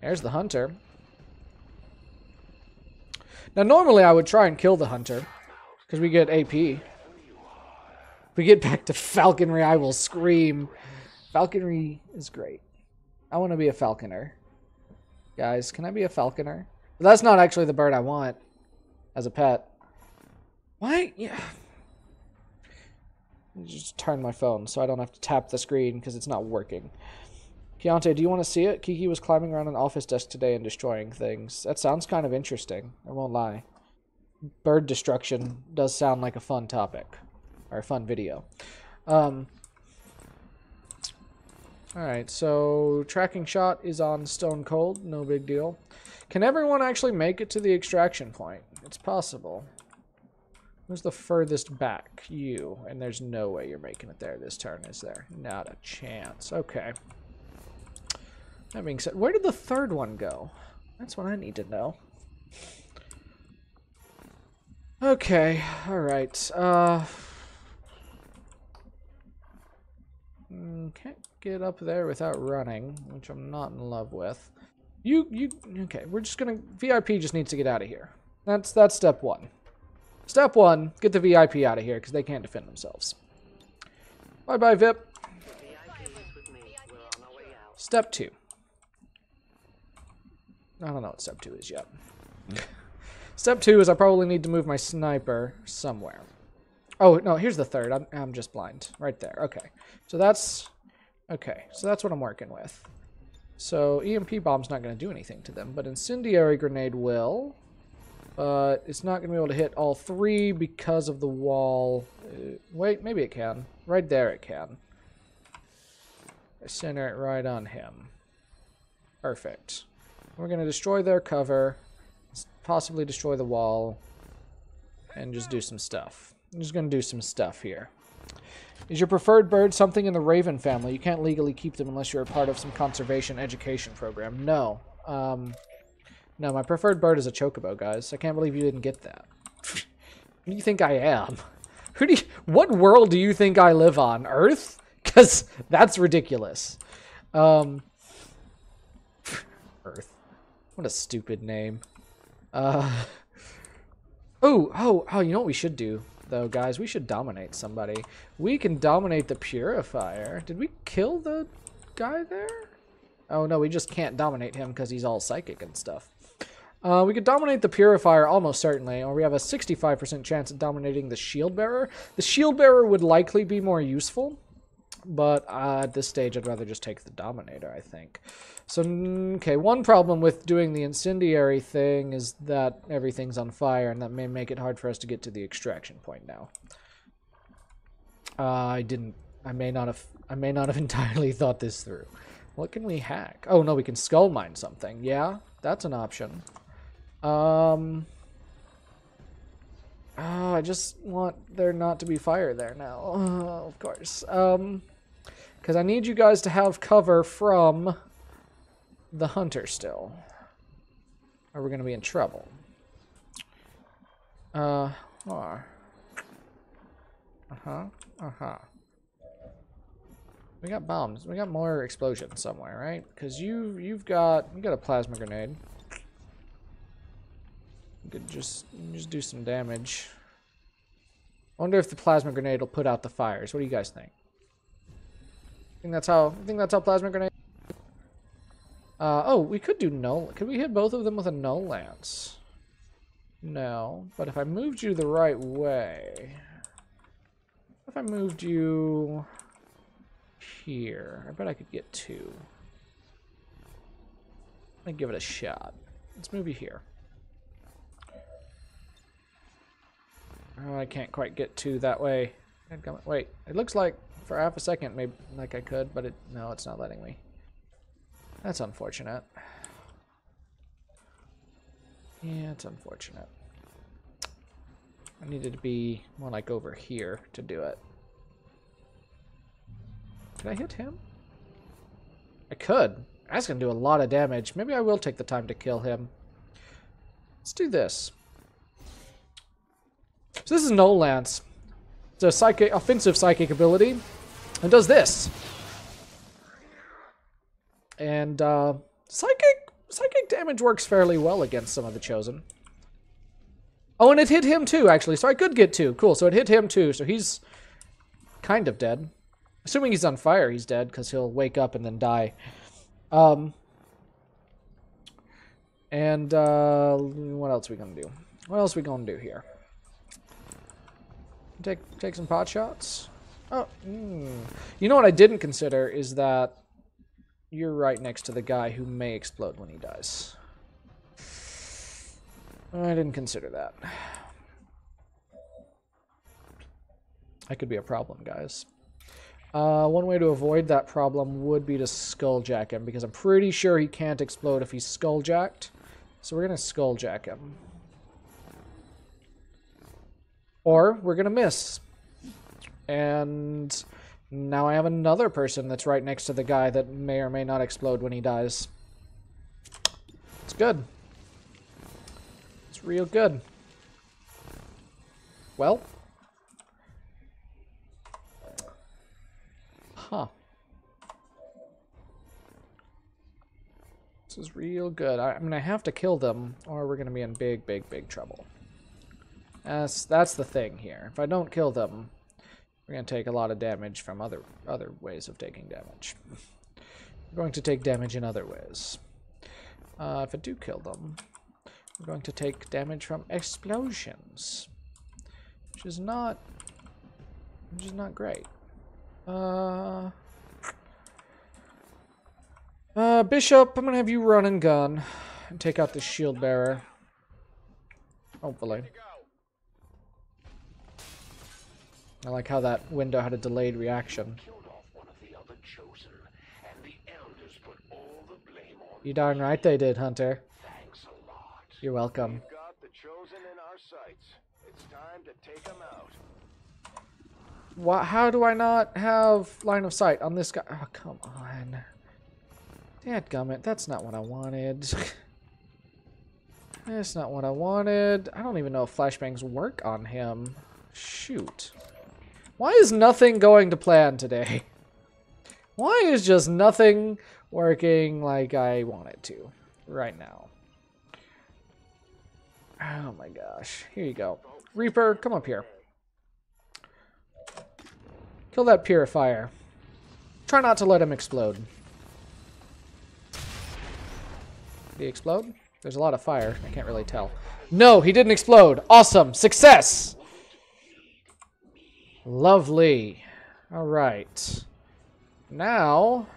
There's the hunter. Now, normally I would try and kill the hunter, because we get AP. If we get back to falconry, I will scream. Falconry is great. I want to be a falconer. Guys, can I be a falconer? But that's not actually the bird I want as a pet. Why? Yeah. Just turn my phone so I don't have to tap the screen because it's not working. Keontae, do you want to see it? Kiki was climbing around an office desk today and destroying things. That sounds kind of interesting. I won't lie. Bird destruction does sound like a fun topic. Or a fun video. Alright, so tracking shot is on Stone Cold. No big deal. Can everyone actually make it to the extraction point? It's possible. Who's the furthest back? You. And there's no way you're making it there this turn, is there? Not a chance. Okay. That being said, where did the third one go? That's what I need to know. Okay, alright. Can't get up there without running, which I'm not in love with. Okay, we're just gonna... VIP just needs to get out of here. That's step one. Step one, get the VIP out of here, because they can't defend themselves. Bye-bye, VIP. Step two. I don't know what step 2 is yet. Step 2 is I probably need to move my sniper somewhere. Oh, no, here's the third. I'm just blind. Right there. Okay. So that's... Okay. So that's what I'm working with. So EMP bomb's not going to do anything to them, but incendiary grenade will. But it's not going to be able to hit all three because of the wall. Wait, maybe it can. Right there it can. I center it right on him. Perfect. We're going to destroy their cover, possibly destroy the wall, and just do some stuff. I'm just going to do some stuff here. Is your preferred bird something in the Raven family? You can't legally keep them unless you're a part of some conservation education program. No. No, my preferred bird is a chocobo, guys. I can't believe you didn't get that. Who do you think I am? What world do you think I live on? Earth? Because that's ridiculous. Earth. What a stupid name. Oh, you know what we should do, though, guys? We should dominate somebody. We can dominate the Purifier. Did we kill the guy there? Oh, no, we just can't dominate him because he's all psychic and stuff. We could dominate the Purifier almost certainly, or we have a 65% chance of dominating the Shield Bearer. The Shield Bearer would likely be more useful, but at this stage I'd rather just take the Dominator, I think. So, okay, one problem with doing the Incendiary thing is that everything's on fire, and that may make it hard for us to get to the extraction point now. I may not have entirely thought this through. What can we hack? Oh, no, we can skull mine something. Yeah, that's an option. Oh, I just want there not to be fire there now. Of course. Because I need you guys to have cover from the hunter still. Or we're going to be in trouble. We got bombs. We got more explosions somewhere, right? Because you got a plasma grenade. You could just do some damage. I wonder if the plasma grenade will put out the fires. What do you guys think? Think that's how plasma grenade. Oh, we could do null. Could we hit both of them with a null lance? No, but if I moved you the right way, if I moved you here, I bet I could get two. I'd give it a shot. Let's move you here. Oh, I can't quite get two that way. Wait, it looks like for half a second, maybe like I could, but no, it's not letting me. That's unfortunate. Yeah, it's unfortunate. I needed to be more like over here to do it. Could I hit him? I could. That's going to do a lot of damage. Maybe I will take the time to kill him. Let's do this. So this is Null Lance. It's a offensive psychic ability. It does this. And psychic damage works fairly well against some of the Chosen. Oh, and it hit him too, actually. So I could get two. Cool. So it hit him too. So he's kind of dead. Assuming he's on fire, he's dead because he'll wake up and then die. And what else are we gonna do? What else are we gonna do here? Take some pot shots. Oh, you know what I didn't consider is that you're right next to the guy who may explode when he dies. I didn't consider that. That could be a problem, guys. One way to avoid that problem would be to skulljack him, because I'm pretty sure he can't explode if he's skulljacked. So we're going to skulljack him. Or we're going to miss. And now I have another person that's right next to the guy that may or may not explode when he dies. It's good. It's real good. Well. Huh. This is real good. I mean, I have to kill them, or we're going to be in big, big, big trouble. That's the thing here. If I don't kill them, we're going to take a lot of damage from other ways of taking damage. We're going to take damage in other ways. If I do kill them, we're going to take damage from explosions, which is not great. Bishop, I'm gonna have you run and gun and take out the shield bearer. Hopefully. I like how that window had a delayed reaction. You darn right they did, Hunter. You're welcome. We've got the Chosen in our sights. It's time to take them out. How do I not have line of sight on this guy? Oh, come on. Dadgummit, that's not what I wanted. That's not what I wanted. I don't even know if flashbangs work on him. Shoot. Why is nothing going to plan today? Why is just nothing working like I want it to right now? Oh my gosh. Here you go. Reaper, come up here. Kill that purifier. Try not to let him explode. Did he explode? There's a lot of fire. I can't really tell. No, he didn't explode. Awesome. Success. Lovely. All right. Now,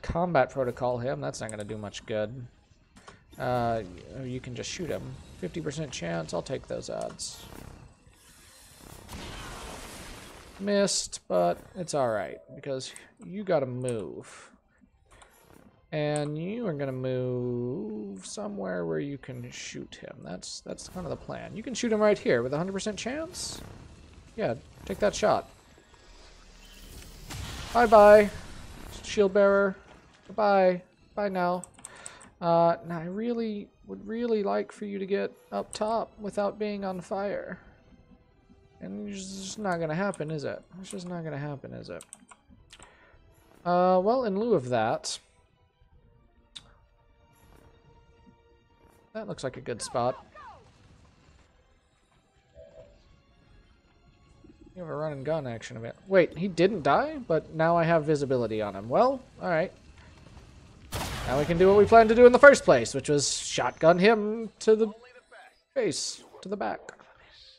combat protocol him. That's not going to do much good. You can just shoot him. 50% chance. I'll take those odds. Missed, but it's alright, because you gotta move. And you are gonna move somewhere where you can shoot him. That's kind of the plan. You can shoot him right here with 100% chance. Yeah, take that shot. Bye-bye, shield bearer. Bye-bye. Bye now. Now I would really like for you to get up top without being on fire. And it's just not going to happen, is it? It's just not going to happen, is it? Well, in lieu of that... That looks like a good spot. You have a run and gun action event. Wait, he didn't die? But now I have visibility on him. Well, alright. Now we can do what we planned to do in the first place, which was shotgun him to the face, to the back.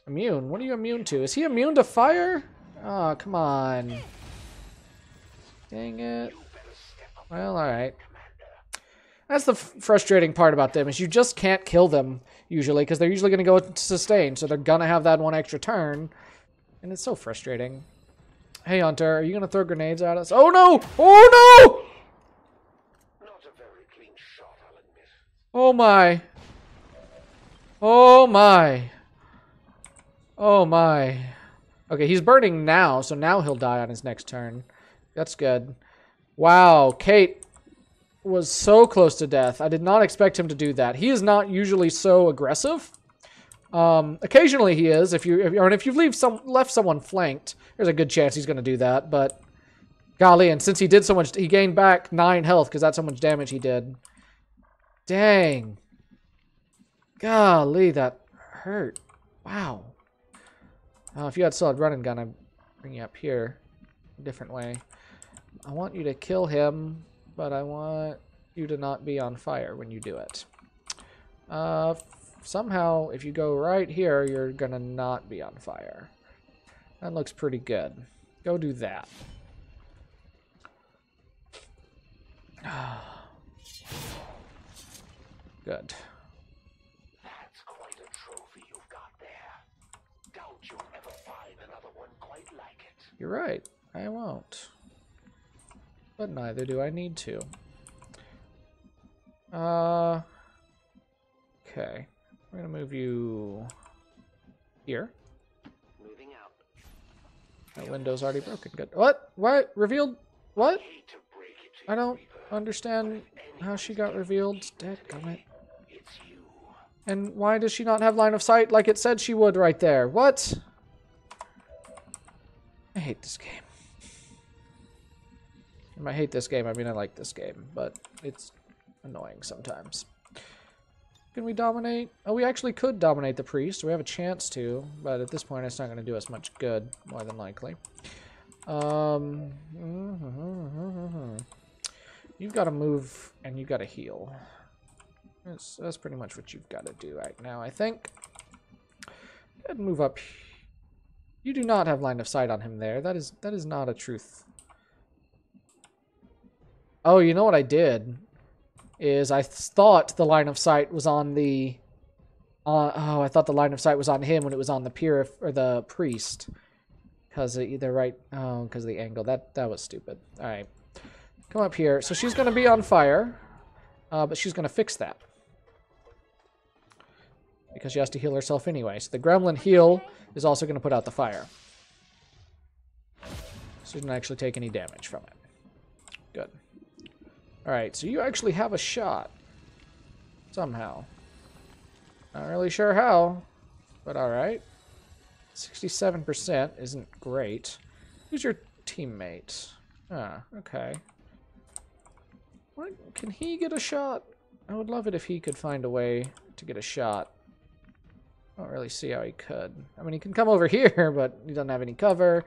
Immune? What are you immune to? Is he immune to fire? Oh, come on. Dang it. Well, alright. That's the frustrating part about them, is you just can't kill them, usually, because they're usually going to go to sustain, so they're going to have that one extra turn. And it's so frustrating. Hey, Hunter, are you going to throw grenades at us? Oh, no! Oh, no! Oh, my. Oh, my. Oh my. Okay, he's burning now, so now he'll die on his next turn. That's good. Wow, Kate was so close to death. I did not expect him to do that. He is not usually so aggressive. Occasionally he is. If you've left someone flanked, there's a good chance he's going to do that. But golly, and since he did so much, he gained back 9 health because that's how much damage he did. Dang. Golly, that hurt. Wow. If you had solid run and gun, I'd bring you up here a different way. I want you to kill him, but I want you to not be on fire when you do it. Somehow, if you go right here, you're gonna not be on fire. That looks pretty good. Go do that. Good. That's quite a trophy you've got there. Doubt you'll ever find another one quite like it. You're right. I won't. But neither do I need to. Okay. We're gonna move you here. Moving out. That window's already broken. Good. What? What? Revealed? What? I don't understand how she got revealed. Dadgummit. And why does she not have line of sight like it said she would right there? What? I hate this game. I hate this game. I mean, I like this game, but it's annoying sometimes. Can we dominate? Oh, we actually could dominate the priest. We have a chance to, but at this point, it's not going to do us much good, more than likely. You've got to move, and you've got to heal. That's pretty much what you've got to do right now, I think. Go ahead and move up. You do not have line of sight on him there. That is not a truth. Oh, you know what I did? Is I thought the line of sight was on the... oh, I thought the line of sight was on him when it was on the or the priest. Because they're right... Oh, because of the angle. That was stupid. Alright. Come up here. So she's going to be on fire. But she's going to fix that. Because she has to heal herself anyway. So the gremlin heal is also going to put out the fire. So she doesn't actually take any damage from it. Good. Alright, so you actually have a shot. Somehow. Not really sure how, but alright. 67% isn't great. Who's your teammate? Ah, okay. What? Can he get a shot? I would love it if he could find a way to get a shot. I don't really see how he could. I mean, he can come over here, but he doesn't have any cover.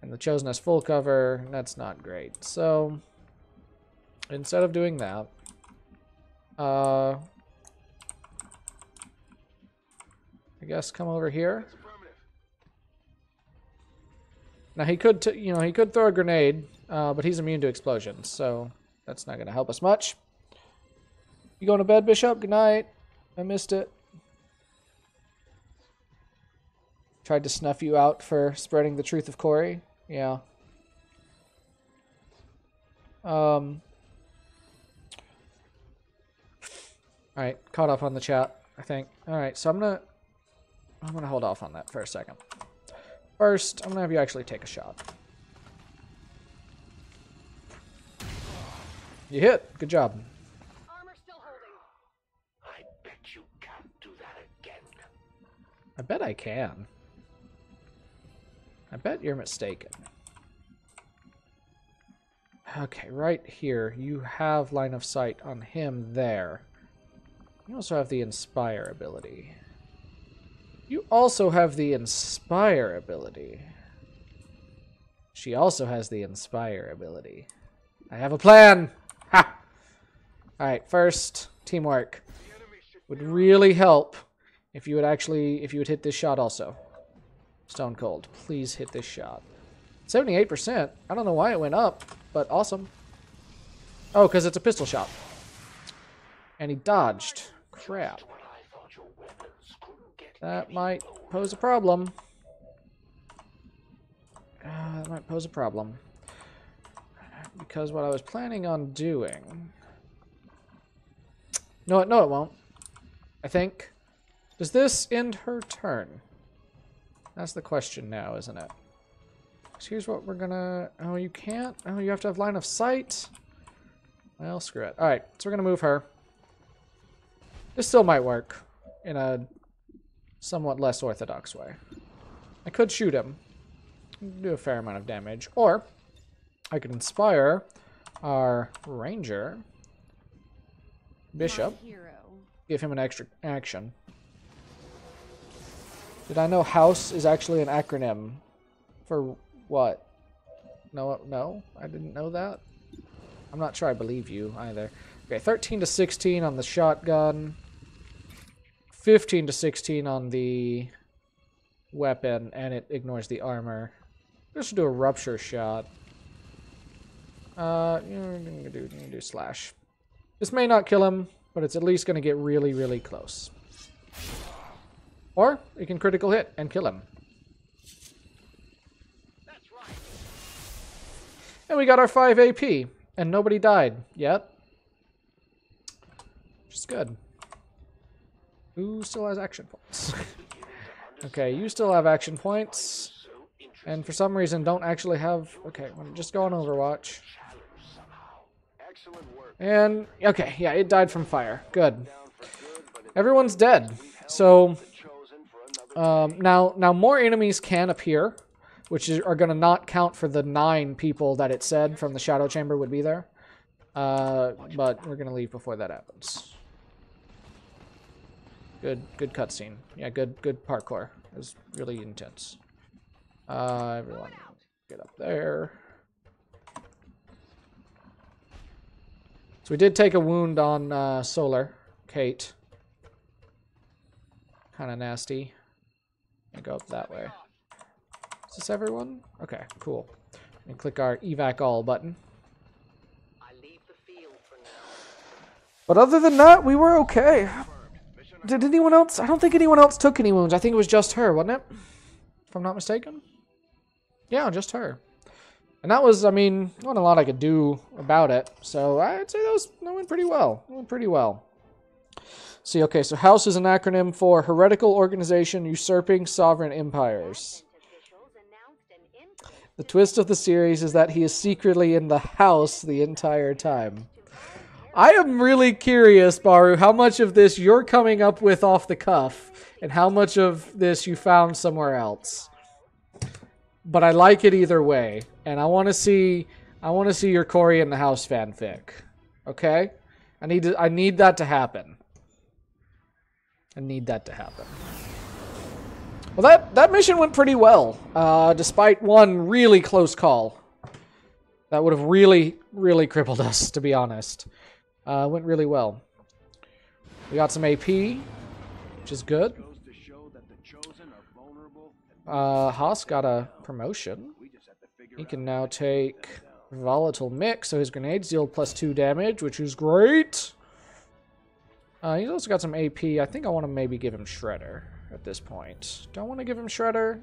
And the Chosen has full cover, and that's not great. So... instead of doing that, I guess come over here. Now he could, he could throw a grenade, but he's immune to explosions, so that's not going to help us much. You going to bed, Bishop? Good night. I missed it. Tried to snuff you out for spreading the truth of Corey. Yeah. Alright, caught up on the chat, I think. Alright, so I'm gonna hold off on that for a second. First, I'm gonna have you actually take a shot. You hit. Good job. Armor still holding. I bet you can't do that again. I bet I can. I bet you're mistaken. Okay, right here. You have line of sight on him there. You also have the Inspire ability. You also have the Inspire ability. She also has the Inspire ability. I have a plan! Ha! Alright, first, teamwork. Would really help if you would hit this shot also. Stone Cold, please hit this shot. 78%. I don't know why it went up, but awesome. Oh, because it's a pistol shot. And he dodged. Crap. That might pose a problem. That might pose a problem. Because what I was planning on doing... No, it won't. I think. Does this end her turn? That's the question now, isn't it? So here's what we're gonna... Oh, you can't? Oh, you have to have line of sight? Well, screw it. Alright, so we're gonna move her. This still might work in a somewhat less orthodox way. I could shoot him. Do a fair amount of damage. Or I could inspire our ranger, Bishop. Give him an extra action. Did I know house is actually an acronym for what? No, I didn't know that. I'm not sure I believe you either. Okay, 13 to 16 on the shotgun. 15 to 16 on the weapon, and it ignores the armor. Just do a rupture shot. You're gonna do slash. This may not kill him, but it's at least gonna get really, really close. Or it can critical hit and kill him. And we got our 5 AP, and nobody died yet. Which is good. Who still has action points? Okay, you still have action points. And for some reason don't actually have... Okay, just go on Overwatch. And, okay, yeah, it died from fire. Good. Everyone's dead. So, now more enemies can appear, which are going to not count for the 9 people that it said from the Shadow Chamber would be there. But we're going to leave before that happens. Good cutscene. Yeah, good parkour. It was really intense. Everyone get up there. So we did take a wound on Solar, Kate. Kind of nasty. And go up that way. Is this everyone? Okay, cool. And click our evac all button. But other than that, we were okay. Did anyone else? I don't think anyone else took any wounds. I think it was just her, wasn't it? If I'm not mistaken. Yeah, just her. And that was, I mean, not a lot I could do about it. So I'd say that went pretty well. It went pretty well. See, okay, so House is an acronym for Heretical Organization Usurping Sovereign Empires. The twist of the series is that he is secretly in the house the entire time. I am really curious, Baru, how much of this you're coming up with off the cuff, and how much of this you found somewhere else. But I like it either way, and I want to see your Corey in the House fanfic. Okay? I need that to happen. I need that to happen. Well, that mission went pretty well, despite one really close call. That would have really, really crippled us, to be honest. Went really well. We got some AP, which is good. Haas got a promotion. He can now take volatile mix, so his grenades deal +2 damage, which is great. He's also got some AP. I think I want to maybe give him Shredder at this point. Do I want to give him Shredder?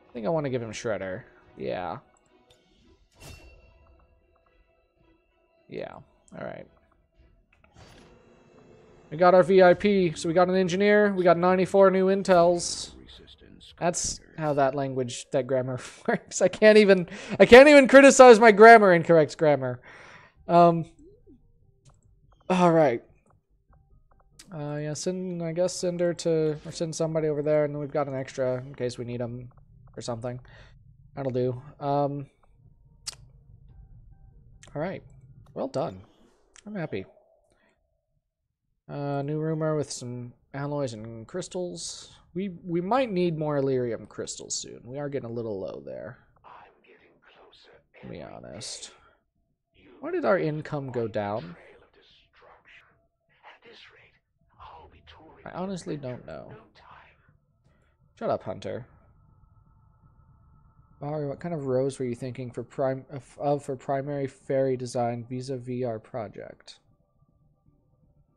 I think I want to give him Shredder. Yeah. Yeah. Alright. We got our VIP, so we got an engineer, we got 94 new intels. That's how that language, that grammar works. I can't even criticize my grammar, incorrect grammar. Alright. Yeah, send her to, or send somebody over there, and then we've got an extra in case we need them or something. That'll do. Alright. Well done. I'm happy. New rumor with some alloys and crystals. We might need more Illyrium crystals soon. We are getting a little low there. To be honest. Why did our income go down? I honestly don't know. Shut up, Hunter. Barry, what kind of rows were you thinking for primary fairy design vis-a-vis our project?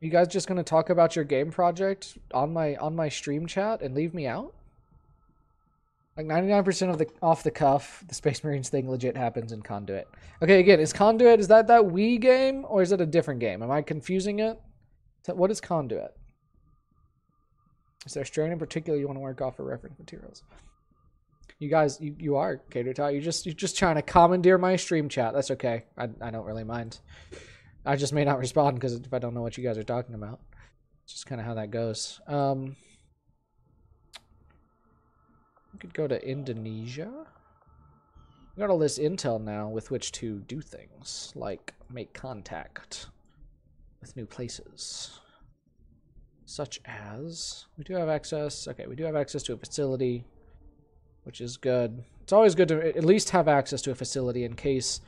You guys just gonna talk about your game project on my stream chat and leave me out? Like 99% of the off the cuff, the Space Marines thing legit happens in Conduit. Okay, again, is Conduit, is that Wii game or is it a different game? Am I confusing it? What is Conduit? Is there a strain in particular you want to work off for reference materials? You guys, you are catered to. You're just trying to commandeer my stream chat. That's okay. I don't really mind. I just may not respond because if I don't know what you guys are talking about. It's just kind of how that goes. We could go to Indonesia. We got all this intel now with which to do things, like make contact with new places. Such as, we do have access, okay, we do have access to a facility, which is good. It's always good to at least have access to a facility in case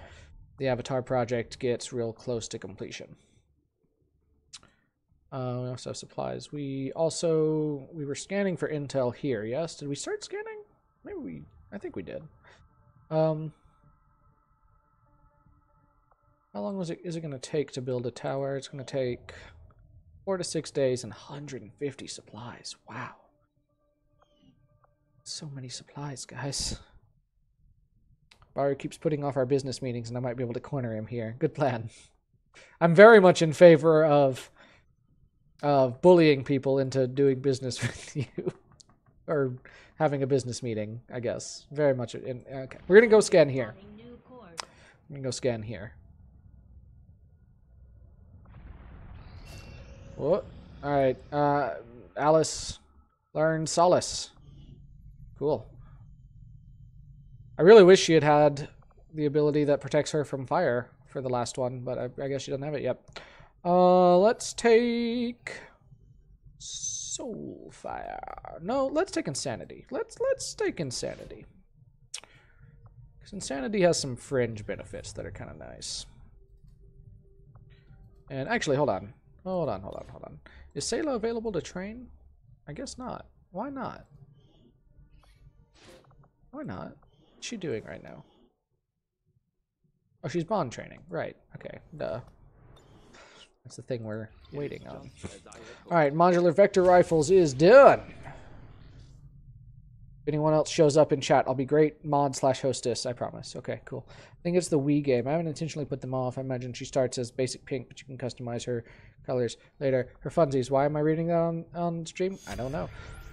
the Avatar project gets real close to completion. We also have supplies. We were scanning for intel here, yes? Did we start scanning? Maybe I think we did. How long is it going to take to build a tower? It's going to take 4 to 6 days and 150 supplies. Wow. So many supplies, guys. Baru keeps putting off our business meetings, and I might be able to corner him here. Good plan. I'm very much in favor of bullying people into doing business with you. Or having a business meeting, I guess. Very much in... Okay. We're going to go scan here. I'm going to go scan here. What? Alright. Alice learned Solace. Cool. I really wish she had had the ability that protects her from fire for the last one, but I guess she doesn't have it yet. Let's take Soulfire. No, let's take Insanity. Let's take Insanity. Because Insanity has some fringe benefits that are kind of nice. And actually, hold on. Hold on. Is Sayla available to train? I guess not. Why not? Why not? What's she doing right now? Oh, she's bond training. Right. Okay. Duh. That's the thing we're waiting on. Alright, modular vector rifles is done. If anyone else shows up in chat, I'll be great mod/hostess, I promise. Okay, cool. I think it's the Wii game. I haven't intentionally put them off. I imagine she starts as basic pink, but you can customize her colors later. Her funsies. Why am I reading that on stream? I don't know.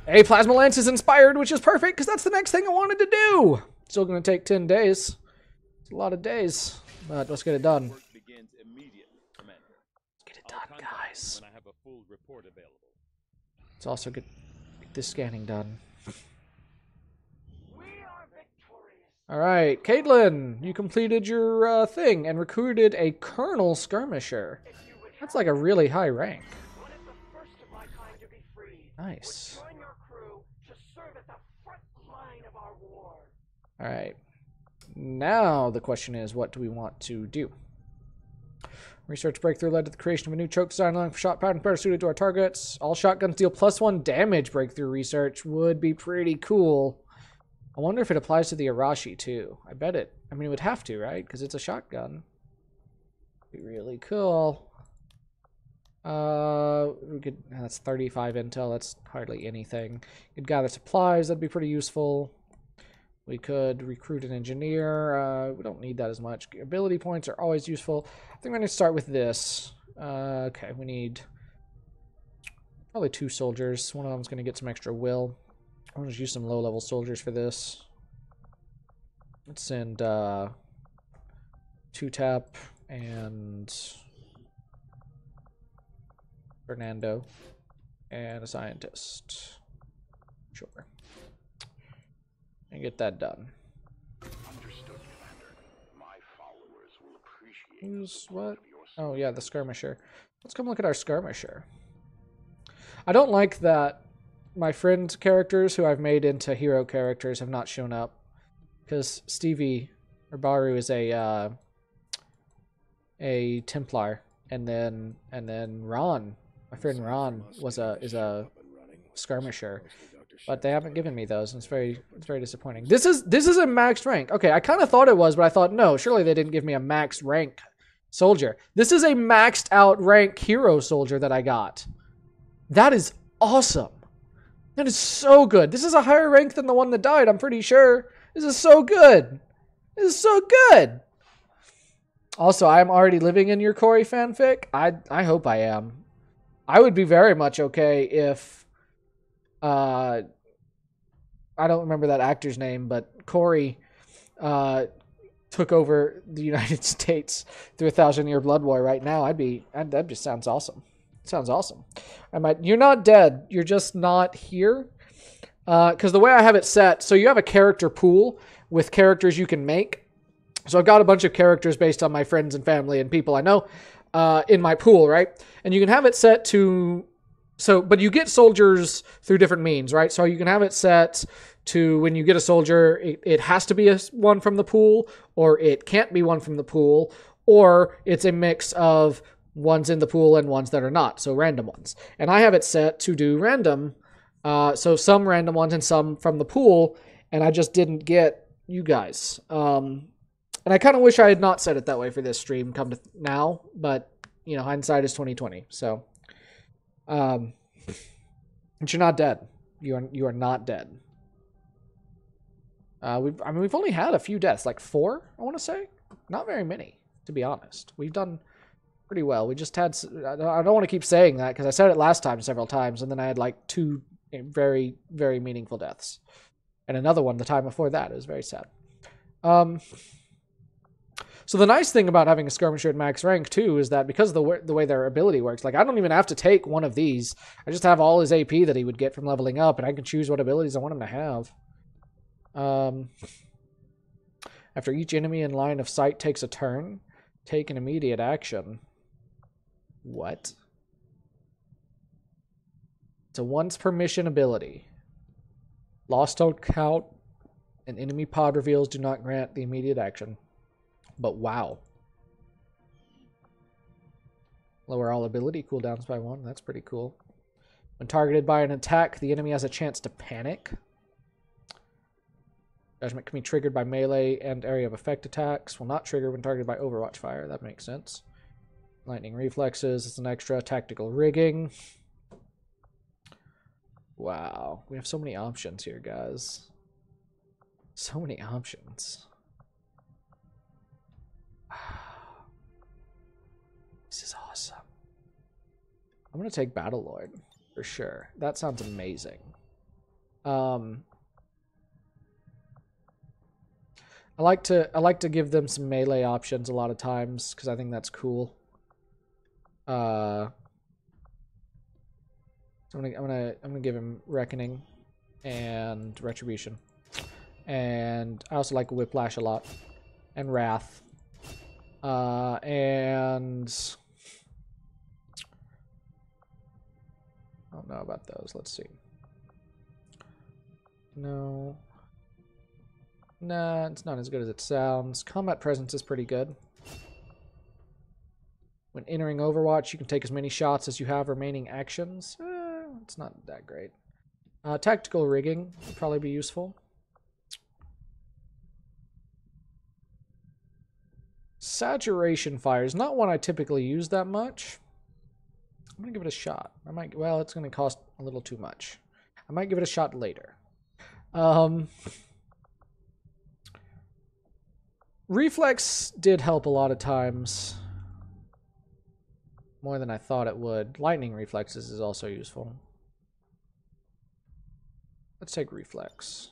A Plasma Lance is inspired, which is perfect, because that's the next thing I wanted to do. Still going to take 10 days. It's a lot of days, but let's get it done. Let's get it done, guys. Let's also get this scanning done. Alright, Caitlin, you completed your thing and recruited a Colonel Skirmisher. That's like a really high rank. Nice. Alright. Now the question is, what do we want to do? Research breakthrough led to the creation of a new choke design allowing for shot pattern better suited to our targets. All shotguns deal +1 damage. Breakthrough research would be pretty cool. I wonder if it applies to the Arashi too. I bet it. I mean, it would have to, right? Because it's a shotgun. Be really cool. We could. That's 35 intel. That's hardly anything. Could gather supplies. That'd be pretty useful. We could recruit an engineer. We don't need that as much. Ability points are always useful. I think we're going to start with this. Okay, we need probably 2 soldiers. One of them's going to get some extra will. I'm going to use some low-level soldiers for this. Let's send 2-tap and Fernando and a scientist. Sure. And get that done. Understood, Commander. My followers will appreciate Who's what? Oh yeah, the skirmisher. Let's come look at our skirmisher. I don't like that my friend characters who I've made into hero characters have not shown up. Because Stevie or Baru is a Templar, and then Ron, my friend Ron, is a skirmisher. But they haven't given me those, and it's very disappointing. This is a maxed rank. Okay, I kind of thought it was, but I thought no, surely they didn't give me a maxed rank soldier. This is a maxed out rank hero soldier that I got. That is awesome. That is so good. This is a higher rank than the one that died, I'm pretty sure. This is so good. This is so good. Also, I am already living in your Corey fanfic. I hope I am. I would be very much okay if I don't remember that actor's name, but Corey took over the United States through a 1,000-year blood war right now. That just sounds awesome. Sounds awesome. You're not dead. You're just not here. Because the way I have it set, so you have a character pool with characters you can make. So I've got a bunch of characters based on my friends and family and people I know in my pool, right? And you can have it set to... but you get soldiers through different means, right? So you can have it set to when you get a soldier, it has to be one from the pool, or it can't be one from the pool, or it's a mix of ones in the pool and ones that are not, so random ones. And I have it set to do random, so some random ones and some from the pool, and I just didn't get you guys. And I kind of wish I had not set it that way for this stream come to now, but, you know, hindsight is 20/20, so... but you're not dead. You are not dead. We've only had a few deaths, like 4, I want to say. Not very many, to be honest. We've done pretty well. We just had... I don't want to keep saying that because I said it last time several times, and then I had like 2 very, very meaningful deaths, and another one the time before that. It was very sad. So the nice thing about having a skirmisher at max rank too is that because of the way their ability works, like I don't even have to take one of these. I just have all his AP that he would get from leveling up, and I can choose what abilities I want him to have. After each enemy in line of sight takes a turn, take an immediate action. What? It's a once per mission ability. Lost on count and enemy pod reveals do not grant the immediate action. But wow. Lower all ability cooldowns by 1. That's pretty cool. When targeted by an attack, the enemy has a chance to panic. Judgment can be triggered by melee and area of effect attacks. Will not trigger when targeted by Overwatch fire. That makes sense. Lightning reflexes. It's an extra tactical rigging. Wow. We have so many options here, guys. So many options. This is awesome. I'm gonna take Battlelord for sure. That sounds amazing. I like to give them some melee options a lot of times because I think that's cool. So I'm gonna give him Reckoning and Retribution, and I also like Whiplash a lot, and Wrath, and I don't know about those. Let's see. No. Nah, it's not as good as it sounds. Combat Presence is pretty good. When entering Overwatch, you can take as many shots as you have remaining actions. It's not that great. Tactical rigging would probably be useful. Saturation fire is not one I typically use that much. I'm gonna give it a shot. Well, it's gonna cost a little too much. I might give it a shot later. Reflex did help a lot of times. More than I thought it would. Lightning reflexes is also useful. Let's take reflex.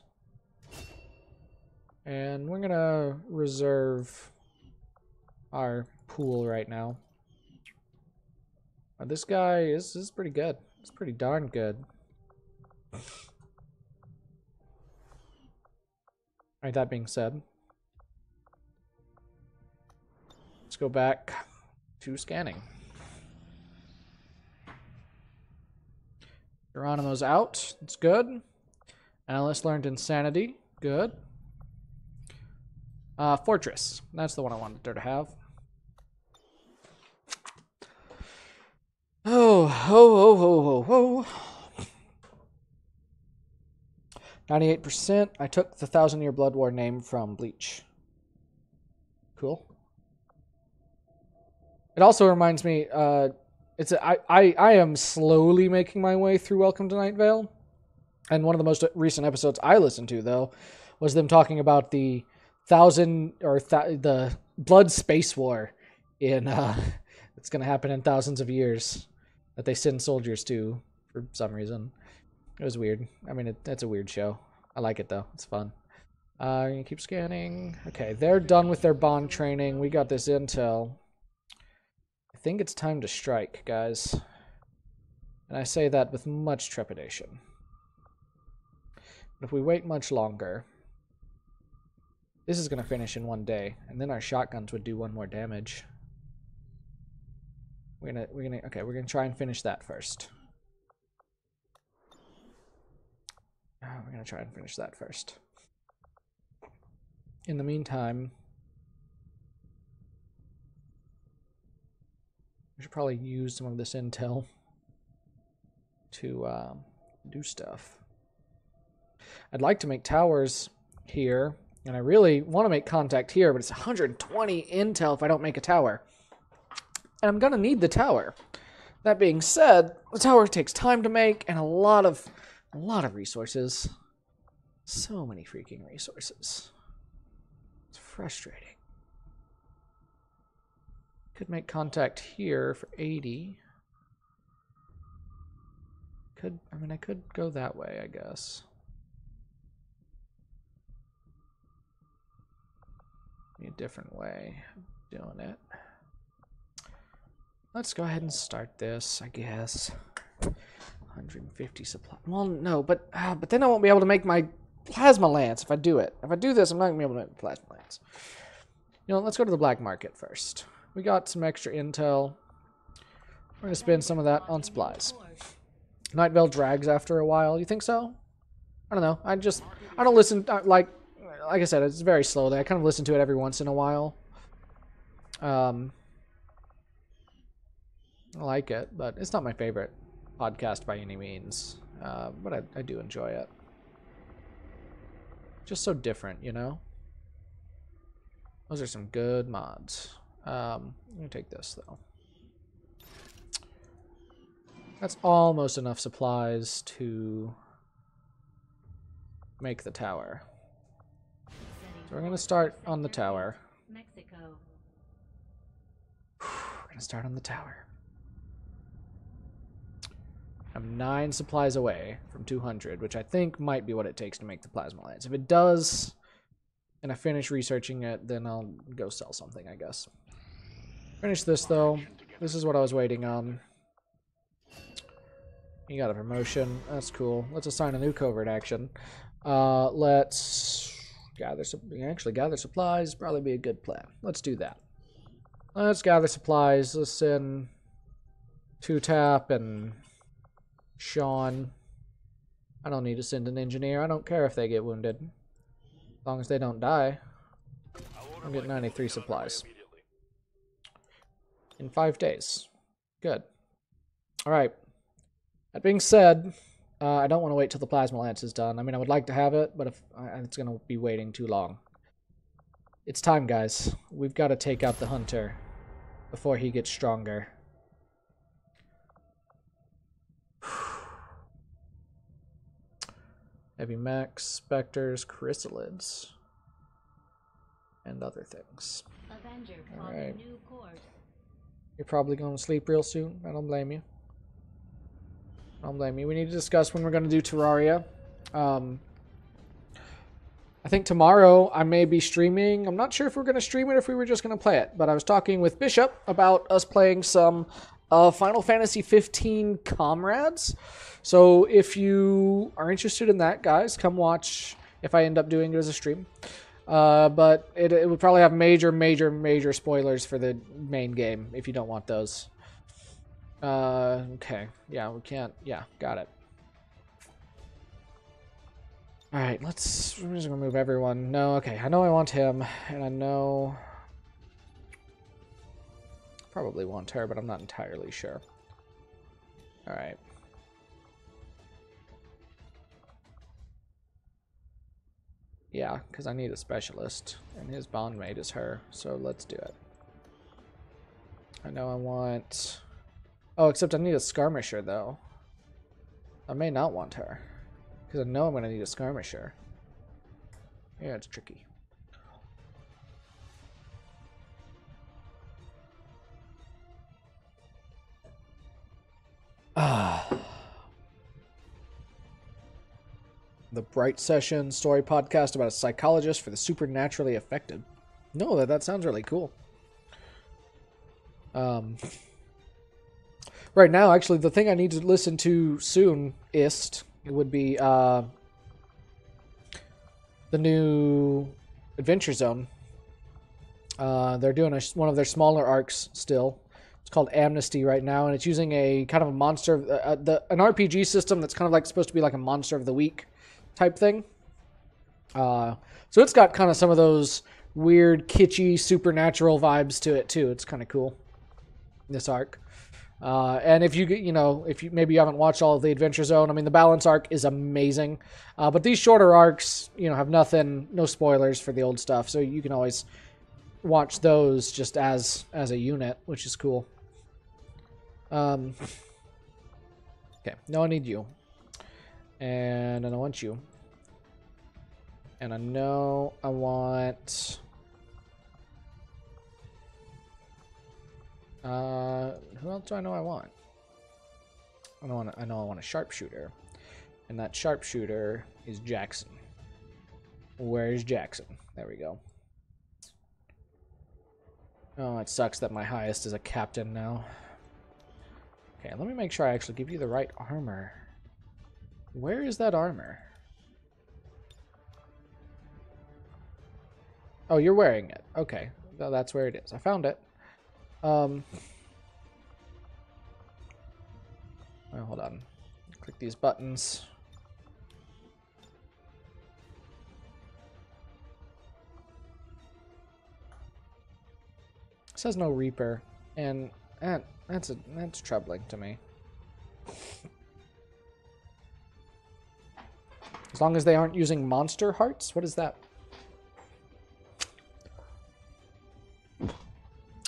And we're gonna reserve our pool right now. This guy is pretty good. It's pretty darn good. Alright, that being said, let's go back to scanning. Geronimo's out. That's good. Analyst learned insanity. Good. Fortress. That's the one I wanted her to have. Oh. 98%. I took the 1,000-Year Blood War name from Bleach. Cool. It also reminds me, I am slowly making my way through Welcome to Night Vale. And one of the most recent episodes I listened to, though, was them talking about the the Blood Space War in it's going to happen in thousands of years that they send soldiers to for some reason. It was weird. I mean, it's a weird show. I like it, though. It's fun. I'm going to keep scanning. Okay, they're done with their bond training. We got this intel. I think it's time to strike, guys. And I say that with much trepidation. But if we wait much longer, this is going to finish in one day, and then our shotguns would do 1 more damage. We're gonna try and finish that first. We're gonna try and finish that first. In the meantime, we should probably use some of this intel to do stuff. I'd like to make towers here, and I really want to make contact here, but it's 120 intel if I don't make a tower. And I'm going to need the tower. That being said, the tower takes time to make and a lot of resources. So many freaking resources. It's frustrating. Could make contact here for 80. I could go that way, I guess. Be a different way of doing it. Let's go ahead and start this, I guess. 150 supply. Well, no, but then I won't be able to make my plasma lance if I do it. If I do this, I'm not going to be able to make the plasma lance. You know, let's go to the black market first. We got some extra intel. We're going to spend some of that on supplies. Night Vale drags after a while. You think so? I don't know. I don't listen, like I said, it's very slowly. I kind of listen to it every once in a while. I like it, but it's not my favorite podcast by any means. But I do enjoy it. Just so different, you know? Those are some good mods. I'm going to take this, though. That's almost enough supplies to make the tower. So we're going to start on the tower. Mexico. We're going to start on the tower. I'm 9 supplies away from 200, which I think might be what it takes to make the plasma lance. If it does, and I finish researching it, then I'll go sell something, I guess. Finish this, though. This is what I was waiting on. You got a promotion. That's cool. Let's assign a new covert action. Let's gather supplies. Probably be a good plan. Let's do that. Let's gather supplies. Let's send 2-Tap and Sean. I don't need to send an engineer. I don't care if they get wounded. As long as they don't die. I'll get 93 supplies. in 5 days. Good. All right. That being said, I don't want to wait till the plasma lance is done. I mean, I would like to have it, but if it's going to be waiting too long. It's time, guys. We've got to take out the hunter before he gets stronger. Heavy mechs, specters, chrysalids, and other things. All right. You're probably going to sleep real soon. I don't blame you. I don't blame you. We need to discuss when we're going to do Terraria. I think tomorrow I may be streaming. I'm not sure if we're going to stream it or if we were just going to play it. But I was talking with Bishop about us playing some Final Fantasy 15 Comrades. So if you are interested in that, guys, come watch if I end up doing it as a stream. But it would probably have major spoilers for the main game if you don't want those. Okay. Yeah, we can't. Yeah, got it. Alright, we're just gonna move everyone. No, okay, I know I want him, and I know... probably want her, but I'm not entirely sure. Alright. Yeah, because I need a specialist, and his bondmate is her, so let's do it. I know I want... oh, except I need a skirmisher, though. I may not want her. Because I know I'm going to need a skirmisher. Yeah, it's tricky. The Bright Session story podcast about a psychologist for the supernaturally affected. No, that sounds really cool. Right now, actually, the thing I need to listen to soon-ist would be the new Adventure Zone. They're doing one of their smaller arcs still. It's called Amnesty right now, and it's using a kind of a monster, an RPG system that's kind of like supposed to be like a Monster of the Week type thing. So it's got kind of some of those weird, kitschy, supernatural vibes to it too. It's kind of cool. This arc. And if if you maybe you haven't watched all of the Adventure Zone, I mean, the Balance arc is amazing. But these shorter arcs, have no spoilers for the old stuff, so you can always watch those just as a unit, which is cool. Okay, now I need you. And I want you. And I know I want... who else do I know I want? I know I want a sharpshooter. And that sharpshooter is Jackson. Where's Jackson? There we go. Oh, it sucks that my highest is a captain now. Okay, let me make sure I actually give you the right armor. Where is that armor? Oh, you're wearing it. Okay, that's where it is. I found it. Well, hold on. Click these buttons. It says no Reaper, and that's troubling to me. As long as they aren't using monster hearts? What is that?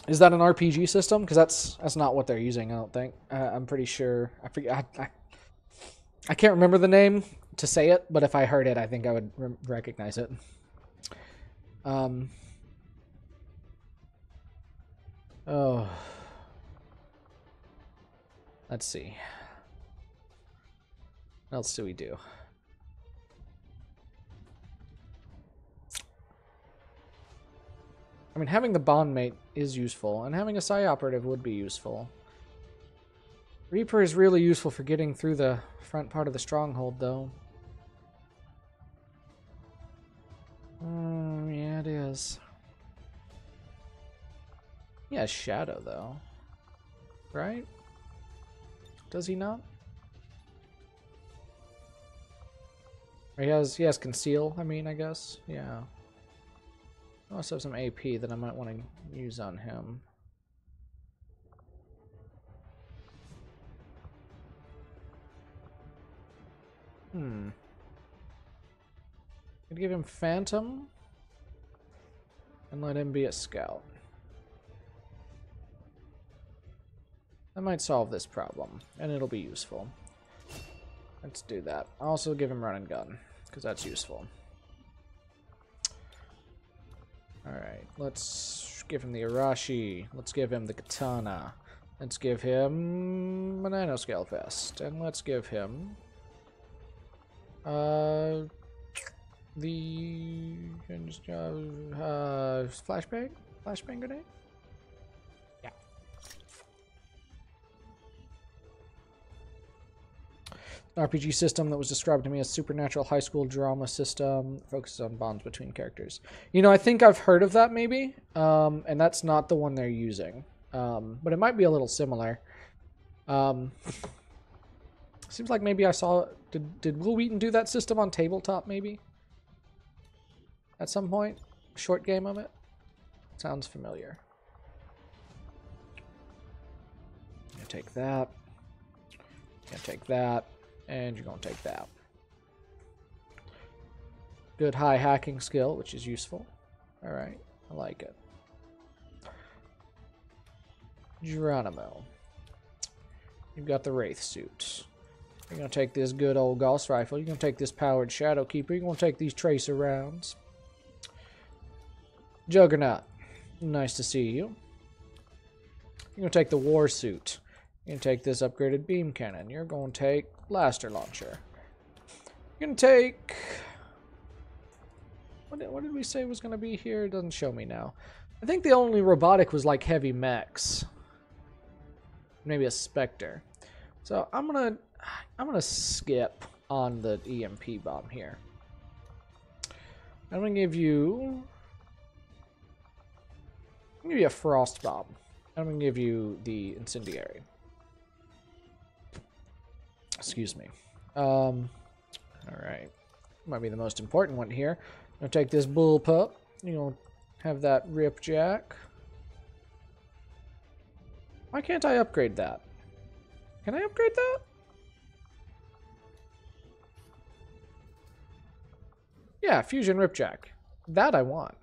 Is that an RPG system? Because that's not what they're using, I don't think. I'm pretty sure. I forget. I can't remember the name to say it, but if I heard it, I think I would recognize it. Oh. Let's see. What else do we do? I mean, having the bondmate is useful, and having a Psi operative would be useful. Reaper is really useful for getting through the front part of the stronghold, though. Yeah, it is. He has Shadow, though. Right? Does he not? Or he has Conceal, I mean, I guess. Yeah. I also have some AP that I might want to use on him. Could give him Phantom and let him be a scout. That might solve this problem, and it'll be useful. Let's do that. I'll also give him run and gun, because that's useful. Alright, let's give him the Arashi. Let's give him the Katana. Let's give him a Nanoscale Vest. And let's give him the flashbang? Flashbang grenade? Yeah. An RPG system that was described to me as supernatural high school drama system that focuses on bonds between characters. You know, I think I've heard of that maybe, and that's not the one they're using. But it might be a little similar. Seems like maybe I saw... Did Will Wheaton do that system on tabletop, maybe? At some point? A short game of it? Sounds familiar. I'm gonna take that. I'm gonna take that. And you're gonna take that. Good high hacking skill, which is useful. Alright, I like it. Geronimo. You've got the Wraith suit. You're going to take this good old Gauss rifle. You're going to take this powered Shadow Keeper. You're going to take these Tracer rounds. Juggernaut. Nice to see you. You're going to take the War suit. You're going to take this upgraded beam cannon. You're going to take Blaster Launcher. You're going to take... What did we say was going to be here? It doesn't show me now. I think the only robotic was like heavy mechs. Maybe a Spectre. So I'm gonna skip on the EMP bomb here. I'm gonna give you a frost bomb. I'm gonna give you the incendiary. Excuse me. All right. Might be the most important one here. I'm gonna take this bullpup. You know, have that ripjack. Why can't I upgrade that? Can I upgrade that? Yeah, fusion ripjack. That I want.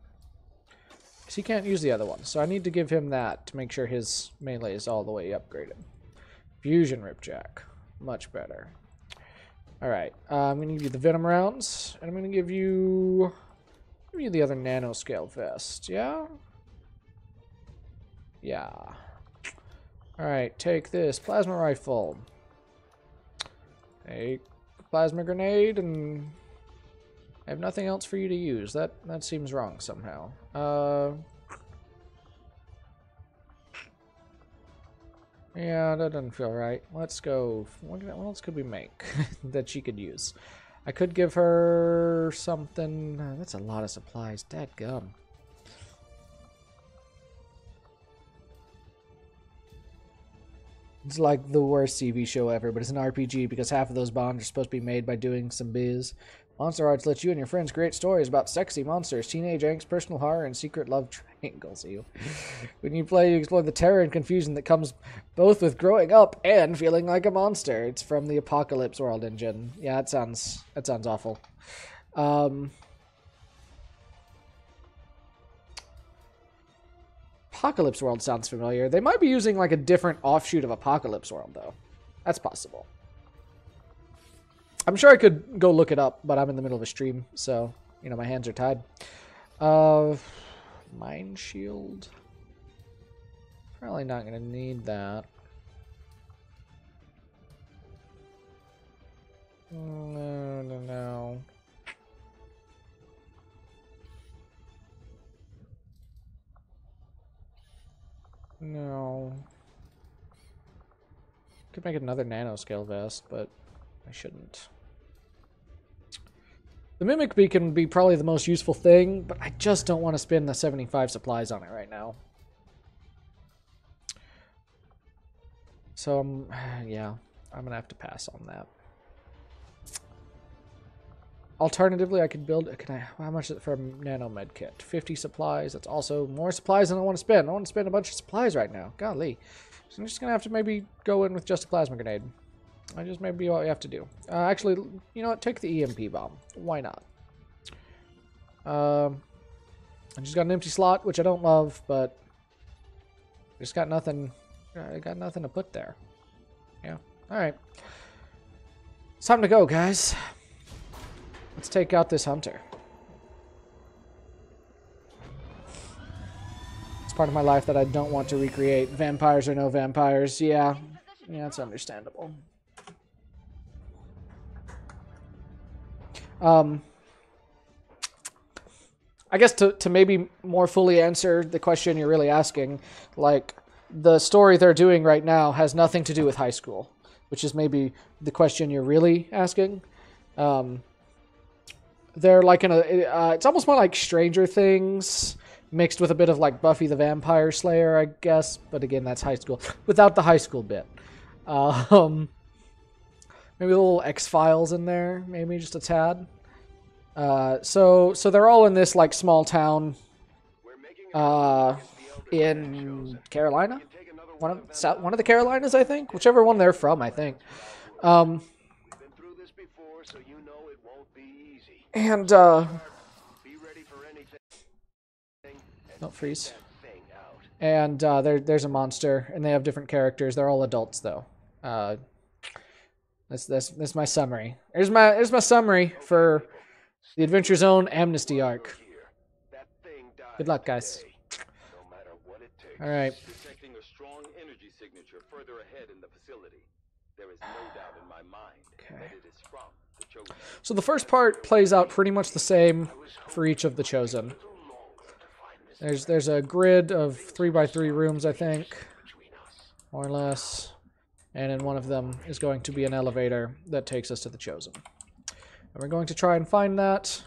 Because he can't use the other one, so I need to give him that to make sure his melee is all the way upgraded. Fusion ripjack. Much better. Alright, I'm going to give you the venom rounds, and I'm going to give you the other nanoscale vest, yeah? Yeah. Alright, take this plasma rifle. Take plasma grenade, and I have nothing else for you to use. That seems wrong somehow. Yeah, that doesn't feel right. Let's go. What else could we make that she could use? I could give her something. That's a lot of supplies. Dadgum. It's like the worst TV show ever, but it's an RPG because half of those bonds are supposed to be made by doing some biz. Monster Arts lets you and your friends create stories about sexy monsters, teenage angst, personal horror, and secret love triangles. When you play, you explore the terror and confusion that comes both with growing up and feeling like a monster. It's from the Apocalypse World engine. Yeah, that sounds awful. Apocalypse World sounds familiar. They might be using like a different offshoot of Apocalypse World, though. That's possible. I'm sure I could go look it up, but I'm in the middle of a stream, so, you know, my hands are tied. Mind Shield. Probably not going to need that. No. No. Could make another nanoscale vest, but I shouldn't. The Mimic Beacon would be probably the most useful thing, but I just don't want to spend the 75 supplies on it right now. So, yeah, I'm going to have to pass on that. Alternatively, I could build... how much is it for a nano med kit? 50 supplies. That's also more supplies than I want to spend. I want to spend a bunch of supplies right now. Golly. So I'm just going to have to maybe go in with just a plasma grenade. That just may be what we have to do. Actually, you know what? Take the EMP bomb. Why not? I just got an empty slot, which I don't love, but just got nothing. I got nothing to put there. Yeah. All right. It's time to go, guys. Let's take out this hunter. It's part of my life that I don't want to recreate. Vampires or no vampires. Yeah. Yeah, it's understandable. I guess to maybe more fully answer the question you're really asking, like, the story they're doing right now has nothing to do with high school, which is maybe the question you're really asking. They're like in a, it's almost more like Stranger Things mixed with a bit of like Buffy the Vampire Slayer, I guess. But again, that's high school without the high school bit. Maybe a little X-Files in there, maybe just a tad. So they're all in this like small town in Carolina, one of the Carolinas, I think, whichever one they're from, I think. And don't freeze. And there's a monster, and they have different characters. They're all adults though. That's my summary. Here's my summary for the Adventure Zone Amnesty arc. Good luck, guys. All right. Detecting a strong energy signature further ahead in the facility. There is no doubt in my mind that it is from the Chosen. So the first part plays out pretty much the same for each of the Chosen. There's a grid of 3x3 rooms, I think, more or less, and in one of them is going to be an elevator that takes us to the Chosen. And we're going to try and find that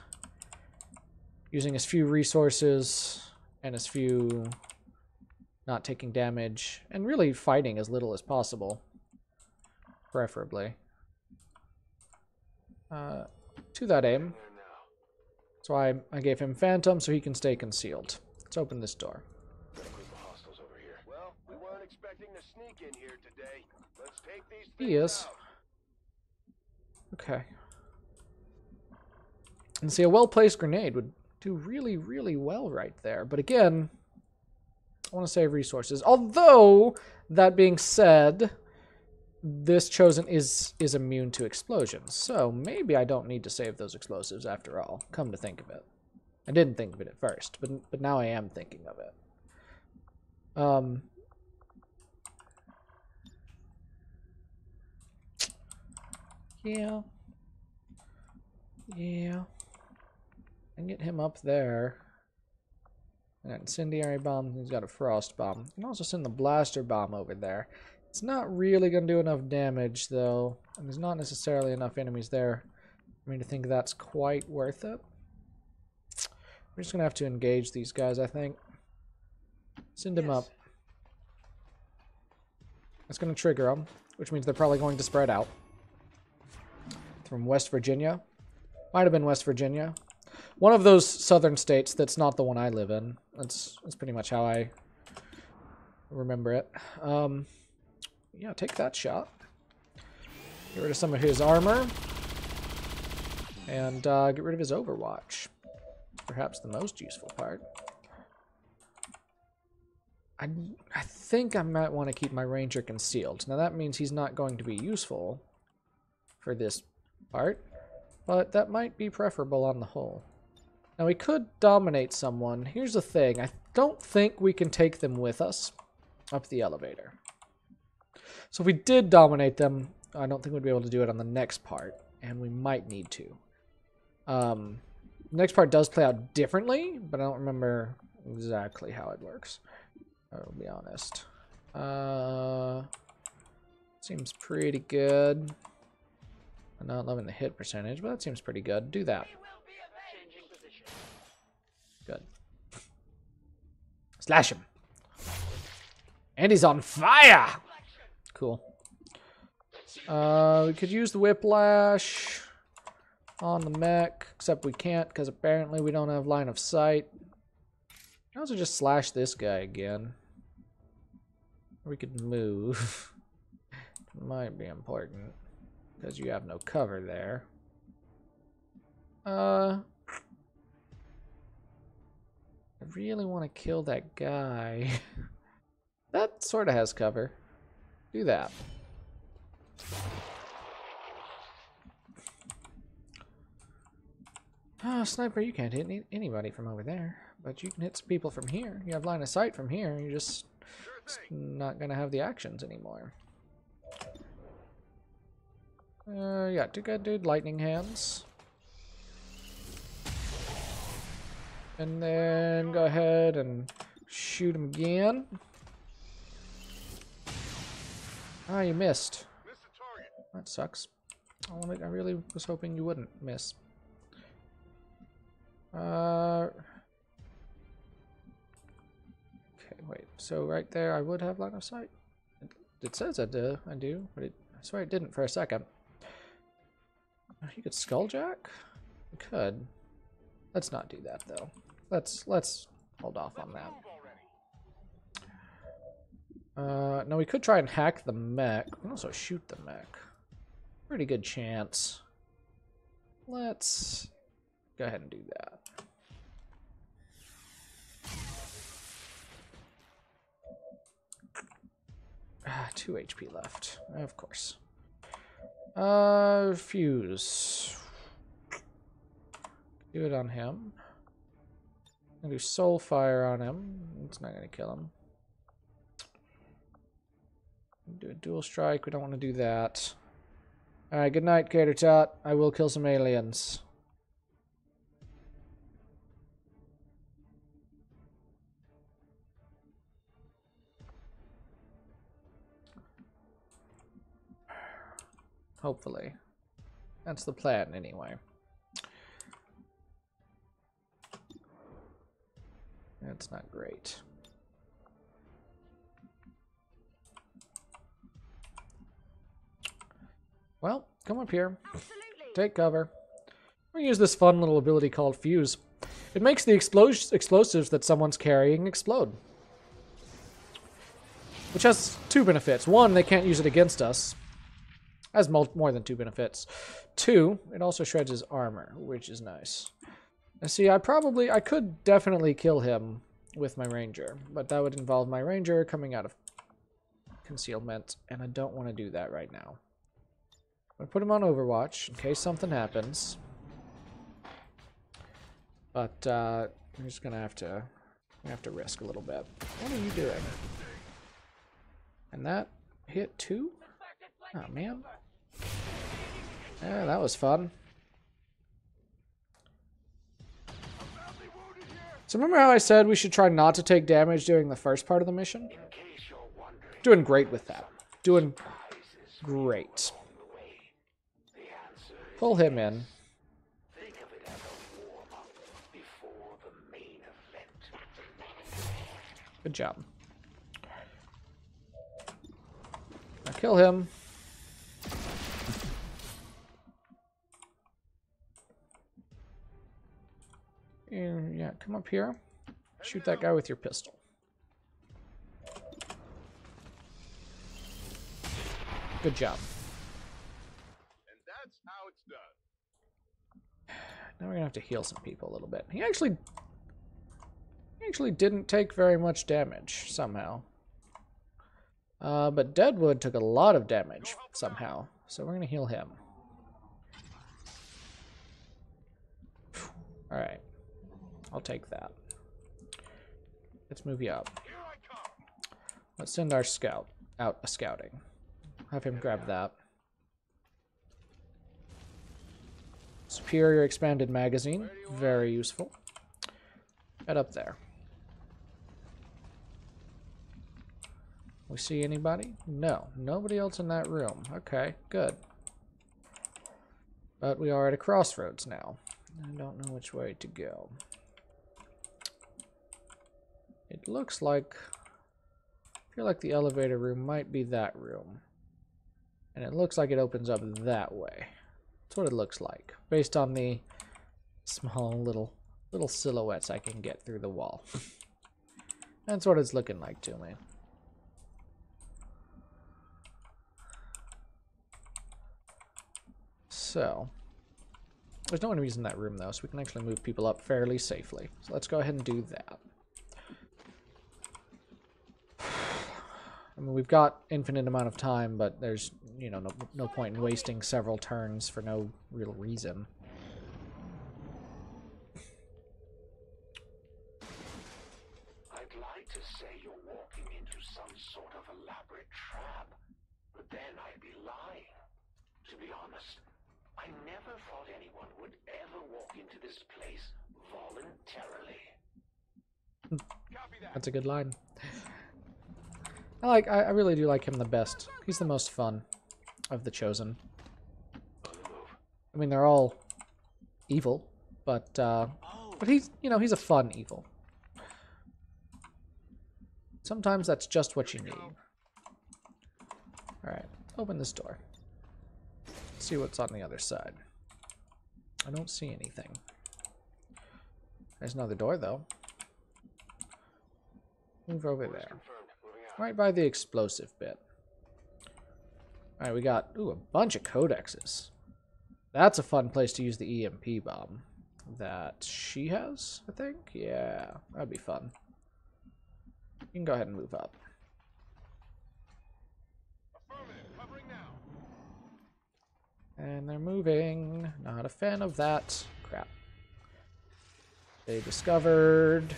using as few resources and as few not taking damage, and really fighting as little as possible, preferably. To that aim. That's why I gave him Phantom, so he can stay concealed. Let's open this door. Well, we weren't expecting to sneak in here today. Let's take these He is. Okay. And see, a well-placed grenade would do really, really well right there. But again, I want to save resources. Although, that being said, this Chosen is immune to explosions. So maybe I don't need to save those explosives after all, come to think of it. I didn't think of it at first, but now I am thinking of it. Yeah. Yeah. I can get him up there. I got incendiary bomb. He's got a frost bomb. I can also send the blaster bomb over there. It's not really going to do enough damage, though. And there's not necessarily enough enemies there for me to think that's quite worth it. We're just going to have to engage these guys, I think. Send him up. That's going to trigger them, which means they're probably going to spread out. From West Virginia. Might have been West Virginia. One of those southern states that's not the one I live in. That's pretty much how I remember it. Yeah, take that shot. Get rid of some of his armor. And get rid of his Overwatch. Perhaps the most useful part. I think I might want to keep my Ranger concealed. Now that means he's not going to be useful for this part. But that might be preferable on the whole. Now we could dominate someone. Here's the thing. I don't think we can take them with us up the elevator. So if we did dominate them, I don't think we'd be able to do it on the next part. And we might need to. The next part does play out differently, but I don't remember exactly how it works. I'll be honest. Seems pretty good. I'm not loving the hit percentage, but that seems pretty good. Do that. Good. Slash him. And he's on fire! Cool. We could use the whiplash on the mech, except we can't because apparently we don't have line of sight. We can also just slash this guy again. We could move. Might be important. because you have no cover there. I really want to kill that guy. That sort of has cover. Do that. Oh, sniper, you can't hit anybody from over there, but you can hit some people from here. You have line of sight from here. You're just not gonna have the actions anymore. Yeah, dude, lightning hands. And then go ahead and shoot him again. Ah, you missed. That sucks. I really was hoping you wouldn't miss. Okay, wait. So right there, I would have line of sight. It says I do, but I swear it didn't for a second. You could skulljack? You could. Let's not do that though. Let's hold off on that. No, we could try and hack the mech. We can also shoot the mech. Pretty good chance. Let's go ahead and do that. 2 HP left, of course. Fuse. Do it on him. I'm gonna do soul fire on him. It's not gonna kill him. Do a dual strike. We don't want to do that. Alright, good night, Cater Tot. I will kill some aliens. Hopefully. That's the plan, anyway. That's not great. Well, come up here. Absolutely. Take cover. We're gonna use this fun little ability called Fuse. It makes the explosives that someone's carrying explode. Which has 2 benefits. 1, they can't use it against us. Has more than 2 benefits. 2, it also shreds his armor, which is nice. Now see, I could definitely kill him with my ranger, but that would involve my ranger coming out of concealment, and I don't want to do that right now. I'm going to put him on Overwatch in case something happens. But I'm just going to have to risk a little bit. What are you doing? And that hit 2? Oh, man. Yeah, that was fun. So remember how I said we should try not to take damage during the first part of the mission? Doing great with that. Doing great. Pull him in. Good job. Now kill him. Yeah, come up here. Shoot that guy with your pistol. Good job. And that's how it's done. Now we're gonna have to heal some people a little bit. He actually didn't take very much damage somehow. But Deadwood took a lot of damage somehow, so we're gonna heal him. All right. I'll take that. Let's move you up. Let's send our scout out scouting. Have him grab that. Superior expanded magazine. Very useful. Head up there. We see anybody? No. Nobody else in that room. Okay, good. But we are at a crossroads now. I don't know which way to go. It looks like... I feel like the elevator room might be that room. And it looks like it opens up that way. That's what it looks like. Based on the small little silhouettes I can get through the wall. That's what it's looking like to me. So, there's no enemies in that room, though, so we can actually move people up fairly safely. So let's go ahead and do that. I mean, we've got infinite amount of time, but there's, you know, no point in wasting several turns for no real reason. I'd like to say you're walking into some sort of elaborate trap, but then I'd be lying. To be honest, I never thought anyone would ever walk into this place voluntarily. That's a good line. I really do like him the best. He's the most fun of the Chosen. I mean, they're all evil, but he's, you know, he's a fun evil. Sometimes that's just what you need. Alright, open this door. Let's see what's on the other side. I don't see anything. There's another door, though. Move over there. Right by the explosive bit. Alright, we got, ooh, a bunch of codexes. That's a fun place to use the EMP bomb. That she has, I think? Yeah, that'd be fun. You can go ahead and move up. And they're moving. Not a fan of that. Crap. They discovered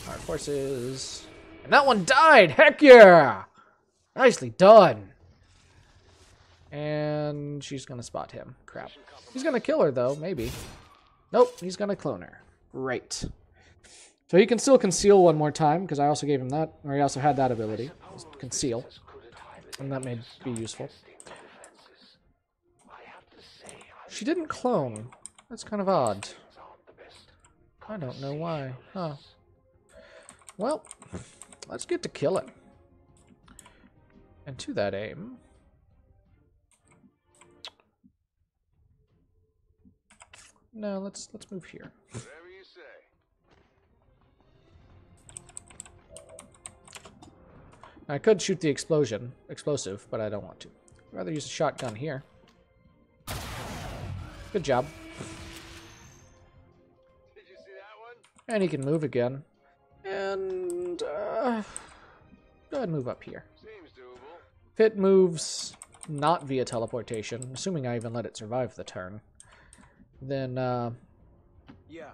our forces. And that one died! Heck yeah! Nicely done! And she's gonna spot him. Crap. He's gonna kill her, though. Maybe. Nope, he's gonna clone her. Great. So he can still conceal one more time, because I also gave him that, or he also had that ability. Conceal. And that may be useful. She didn't clone. That's kind of odd. I don't know why. Huh. Well, let's get to killing. And to that aim... No, let's move here. Whatever you say. I could shoot the explosive, but I don't want to. I'd rather use a shotgun here. Good job. Did you see that one? And he can move again. And go ahead and move up here. Seems doable. If it moves not via teleportation, assuming I even let it survive the turn, then Yeah.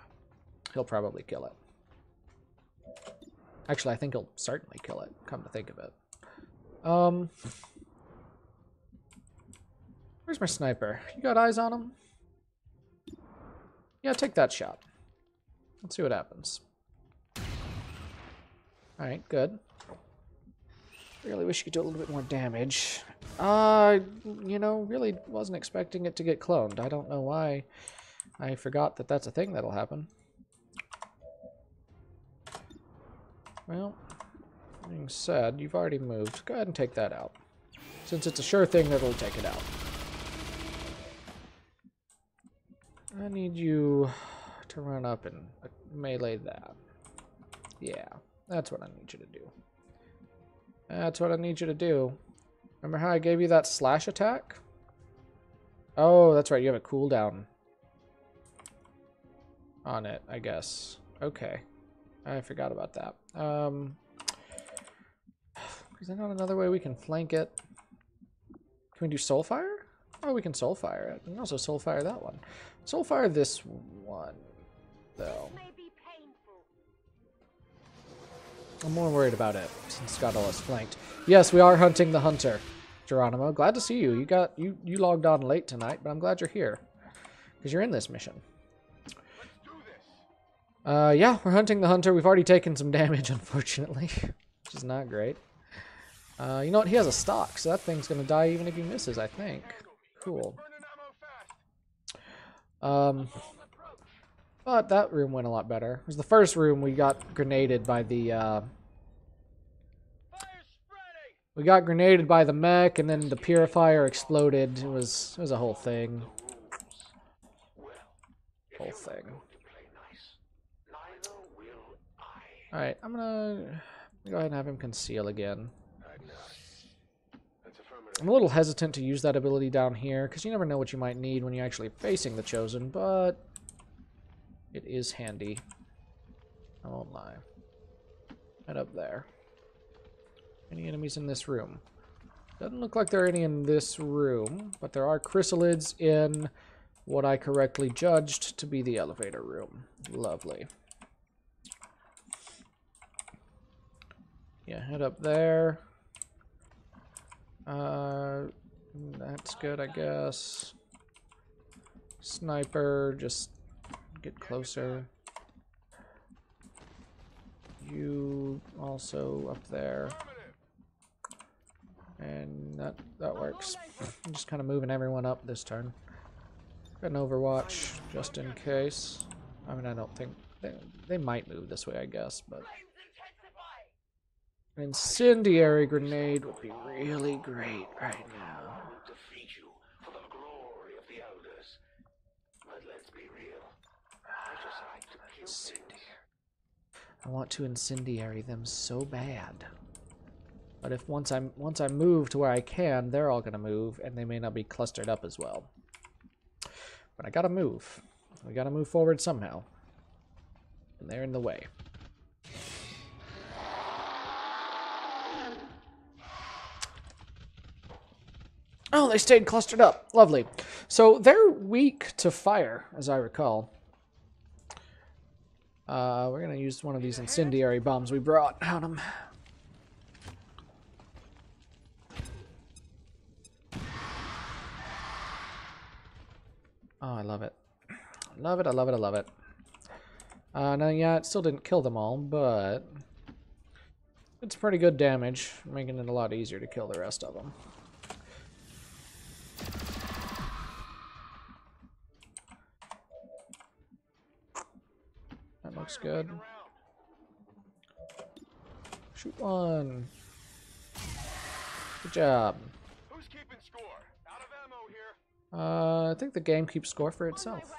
he'll probably kill it. Actually, I think he'll certainly kill it, come to think of it. Where's my sniper? You got eyes on him? Yeah, take that shot. Let's see what happens. Alright, good. Really wish you could do a little bit more damage. You know, really wasn't expecting it to get cloned. I don't know why I forgot that that's a thing that'll happen. Well, being said, you've already moved. Go ahead and take that out. Since it's a sure thing that'll take it out. I need you to run up and melee that. Yeah, that's what I need you to do. That's what I need you to do. Remember how I gave you that slash attack? Oh, that's right, you have a cooldown on it, I guess. Okay. I forgot about that. Is there not another way we can flank it? Can we do Soulfire? Oh, we can Soulfire it. And also Soulfire that one. Soulfire this one, though. I'm more worried about it, since Scottle is flanked. Yes, we are hunting the hunter, Geronimo. Glad to see you. You logged on late tonight, but I'm glad you're here. Because you're in this mission. Yeah, we're hunting the hunter. We've already taken some damage, unfortunately. Which is not great. You know what? He has a stock, so that thing's going to die even if he misses, I think. Cool. But that room went a lot better. It was the first room we got grenaded by the, we got grenaded by the mech, and then the purifier exploded. It was a whole thing. Whole thing. Alright, I'm gonna go ahead and have him conceal again. I'm a little hesitant to use that ability down here, because you never know what you might need when you're actually facing the Chosen, but it is handy. I won't lie. Head up there. Any enemies in this room? Doesn't look like there are any in this room, but there are chrysalids in what I correctly judged to be the elevator room. Lovely. Yeah, head up there. That's good, I guess. Sniper, just get closer. You also up there. And that works. I'm just kind of moving everyone up this turn. Got an Overwatch, just in case. I mean, I don't think... They might move this way, I guess, but... An incendiary grenade would be really great right now. I want to incendiary them so bad. But if once I move to where I can, they're all gonna move, and they may not be clustered up as well. But I gotta move. We gotta move forward somehow. And they're in the way. Oh, they stayed clustered up. Lovely. So they're weak to fire, as I recall. We're going to use one of these incendiary bombs we brought at them. Oh, I love it. I love it, I love it, I love it. Now, yeah, it still didn't kill them all, but it's pretty good damage, making it a lot easier to kill the rest of them. That looks good. Shoot one. Good job. Who's keeping score? Out of ammo here. I think the game keeps score for itself.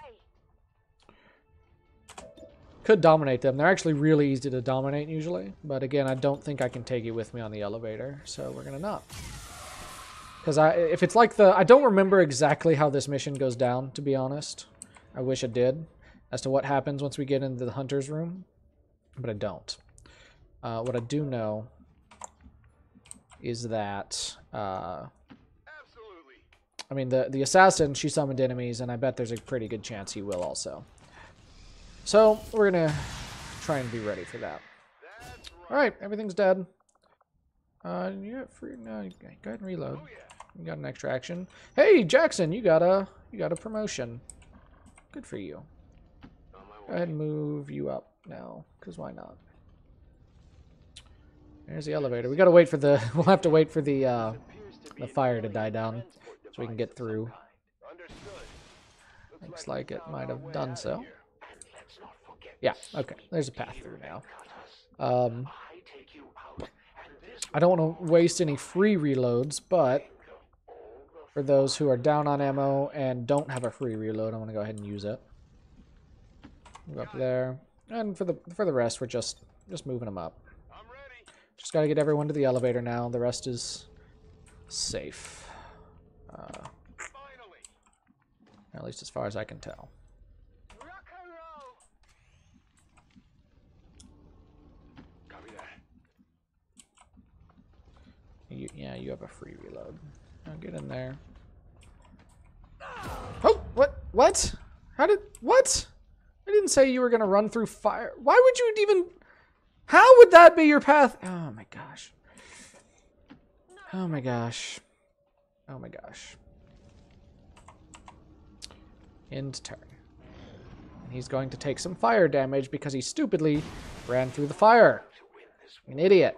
Could dominate them. They're actually really easy to dominate usually, but again, I don't think I can take it with me on the elevator, so we're gonna not. Because if it's like I don't remember exactly how this mission goes down, to be honest. I wish I did, as to what happens once we get into the hunter's room, but I don't. What I do know is that, I mean, the assassin, she summoned enemies, and I bet there's a pretty good chance he will also. So, we're gonna try and be ready for that. Alright, everything's dead. You're free. No, go ahead and reload. You got an extra action. Hey, Jackson, you got a promotion. Good for you. Go ahead and move you up now, because why not? There's the elevator. We gotta wait for the... We'll have to wait for the fire to die down, so we can get through. Looks like it might have done so. Yeah, okay. There's a path through now. I don't want to waste any free reloads, but for those who are down on ammo and don't have a free reload, I want to go ahead and use it. Move up there. And for the rest, we're just moving them up. Just got to get everyone to the elevator now. The rest is safe. At least as far as I can tell. Yeah, you have a free reload. Now get in there. Oh, what? What? What? I didn't say you were going to run through fire. Why would you even... How would that be your path? Oh my gosh. Oh my gosh. Oh my gosh. End turn. And he's going to take some fire damage because he stupidly ran through the fire. An idiot.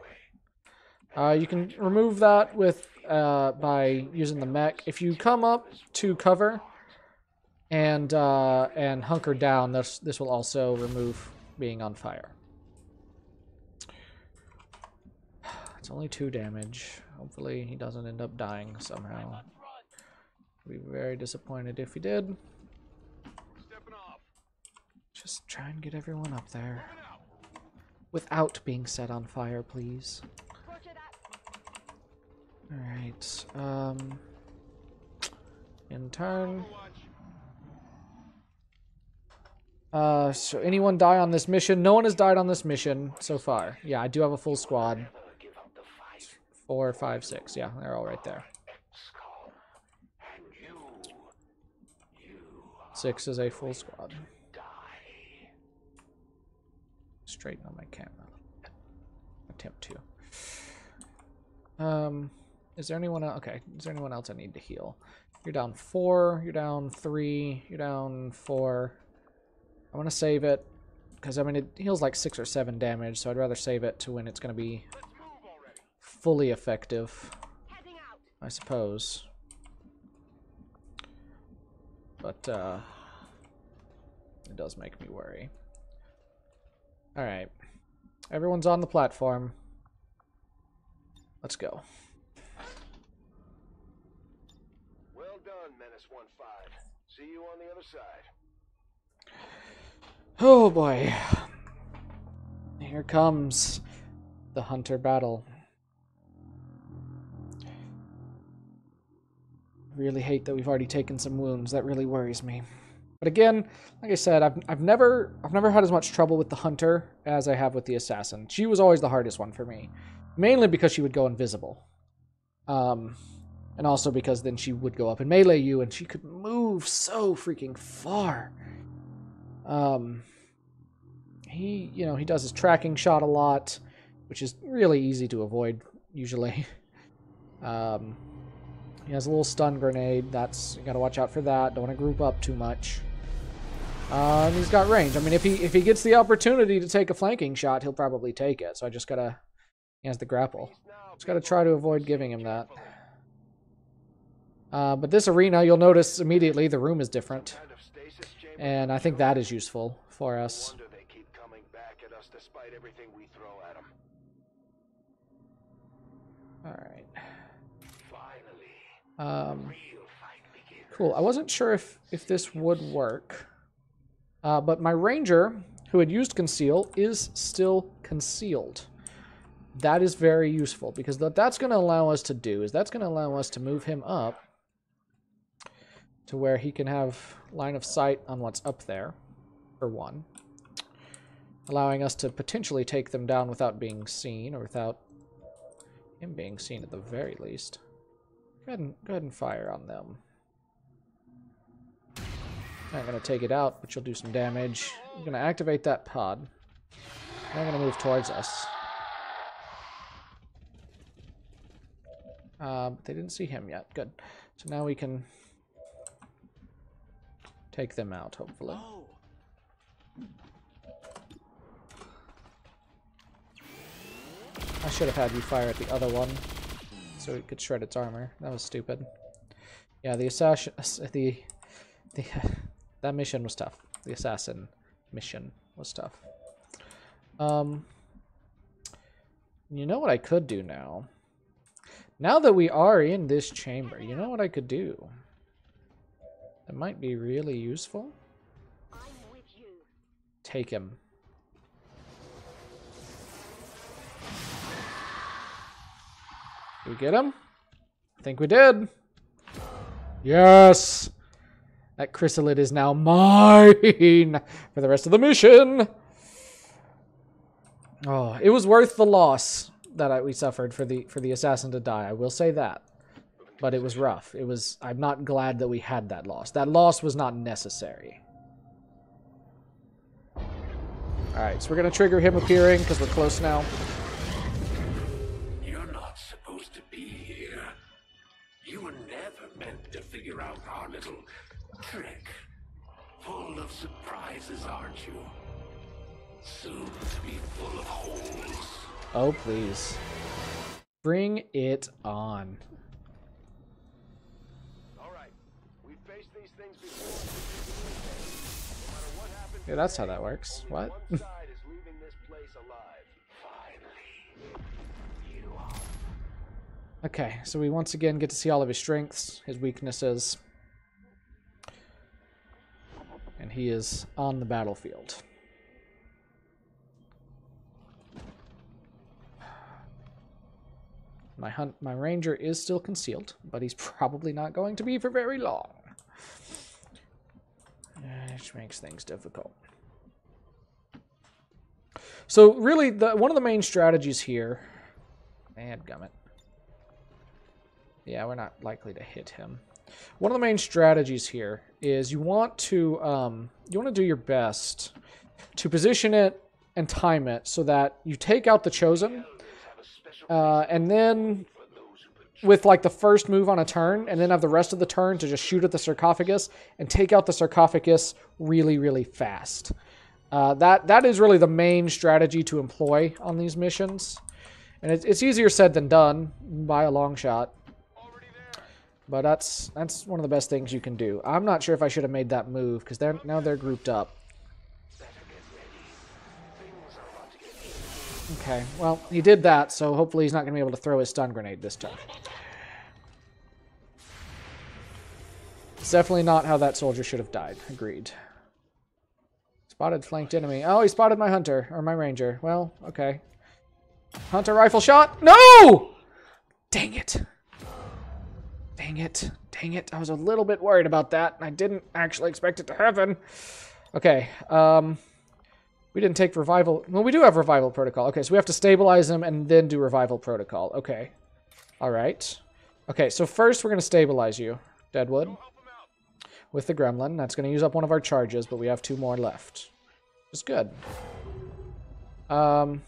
You can remove that with by using the mech. If you come up to cover and hunker down, this will also remove being on fire. It's only 2 damage. Hopefully he doesn't end up dying somehow. I'd be very disappointed if he did. Just try and get everyone up there without being set on fire, please. Alright, in turn. So anyone die on this mission? No one has died on this mission so far. Yeah, I do have a full squad. 4, 5, 6. Yeah, they're all right there. 6 is a full squad. Straighten on my camera. Attempt to. Is there anyone else? Okay, is there anyone else I need to heal? You're down 4, you're down 3, you're down 4. I want to save it, because I mean it heals like 6 or 7 damage, so I'd rather save it to when it's going to be fully effective, I suppose. But it does make me worry. Alright. Everyone's on the platform. Let's go. Well done, Menace 1-5. See you on the other side. Oh boy. Here comes the Hunter battle. Really hate that we've already taken some wounds. That really worries me. But again, like I said, I've never had as much trouble with the Hunter as I have with the Assassin. She was always the hardest one for me, mainly because she would go invisible, and also because then she would go up and melee you, and she could move so freaking far. He does his tracking shot a lot, which is really easy to avoid usually. He has a little stun grenade. You gotta watch out for that. Don't want to group up too much. And he's got range. I mean, if he gets the opportunity to take a flanking shot, he'll probably take it. So I just gotta... He has the grapple. Just gotta try to avoid giving him that. But this arena, you'll notice immediately the room is different. And I think that is useful for us. Alright. Cool. I wasn't sure if this would work. But my ranger, who had used conceal, is still concealed. That is very useful, because what that's going to allow us to do is that's going to allow us to move him up to where he can have line of sight on what's up there, for one. Allowing us to potentially take them down without being seen, or without him being seen at the very least. Go ahead and fire on them. I'm going to take it out, but you'll do some damage. I'm going to activate that pod. They're going to move towards us. But they didn't see him yet. Good. So now we can take them out, hopefully. I should have had you fire at the other one, so it could shred its armor. That was stupid. Yeah, the assassin... that mission was tough. The assassin mission was tough. You know what I could do now? Now that we are in this chamber, you know what I could do? That might be really useful. I'm with you. Take him. Did we get him? I think we did. Yes! That chrysalid is now mine for the rest of the mission. Oh, it was worth the loss that we suffered for the assassin to die. I will say that. But it was rough. I'm not glad that we had that loss. That loss was not necessary. Alright, so we're going to trigger him appearing because we're close now. You're not supposed to be here. You were never meant to figure out our little trick. Full of surprises, aren't you? Soon to be full of holes. Oh, please. Bring it on. Alright. We faced these things before. No matter what happens, Yeah, that's how that works. What? one side is leaving this place alive. Finally, you are. Okay, so we once again get to see all of his strengths, his weaknesses. And he is on the battlefield. My ranger is still concealed, but he's probably not going to be for very long. Which makes things difficult. So really, one of the main strategies here... Dadgummit. Yeah, we're not likely to hit him. One of the main strategies here is you want to do your best to position it and time it so that you take out the Chosen, and then with like the first move on a turn, and then have the rest of the turn to just shoot at the sarcophagus and take out the sarcophagus really, really fast. That is really the main strategy to employ on these missions. And it's easier said than done by a long shot. But that's one of the best things you can do. I'm not sure if I should have made that move, because now they're grouped up. Okay, well, he did that, so hopefully he's not going to be able to throw his stun grenade this time. It's definitely not how that soldier should have died. Agreed. Spotted flanked enemy. Oh, he spotted my hunter, or my ranger. Well, okay. Hunter rifle shot. No! Dang it. Dang it. Dang it. I was a little bit worried about that, and I didn't actually expect it to happen. Okay, we didn't take revival. Well, we do have revival protocol. Okay, so we have to stabilize him and then do revival protocol. Okay. All right. Okay, so first we're going to stabilize you, Deadwood, with the gremlin. That's going to use up one of our charges, but we have 2 more left. It's good. And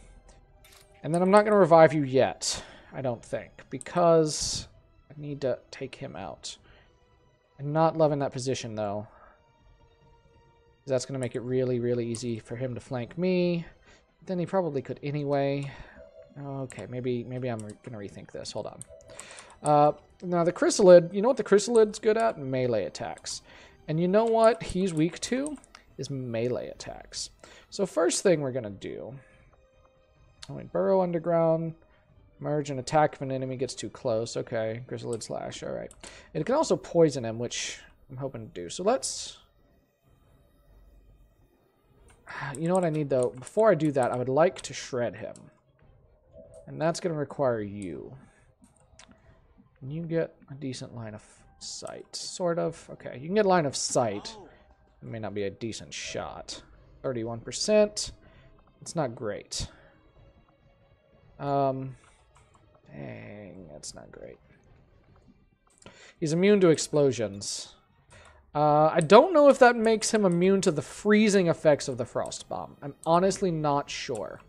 then I'm not going to revive you yet, I don't think, because I need to take him out. I'm not loving that position, though. That's going to make it really, really easy for him to flank me. Then he probably could anyway. Okay, maybe I'm going to rethink this. Hold on. Now, the Chrysalid, you know what the Chrysalid's good at? Melee attacks. And you know what he's weak to? Is melee attacks. So first thing we're going to do... Oh, wait, burrow underground. Merge and attack if an enemy gets too close. Okay, Chrysalid slash. All right. It can also poison him, which I'm hoping to do. So let's... You know what I need, though? Before I do that, I would like to shred him. And that's going to require you. Can you get a decent line of sight? Sort of. Okay, you can get a line of sight. It may not be a decent shot. 31%. It's not great. Dang, that's not great. He's immune to explosions. I don't know if that makes him immune to the freezing effects of the frost bomb. I'm honestly not sure.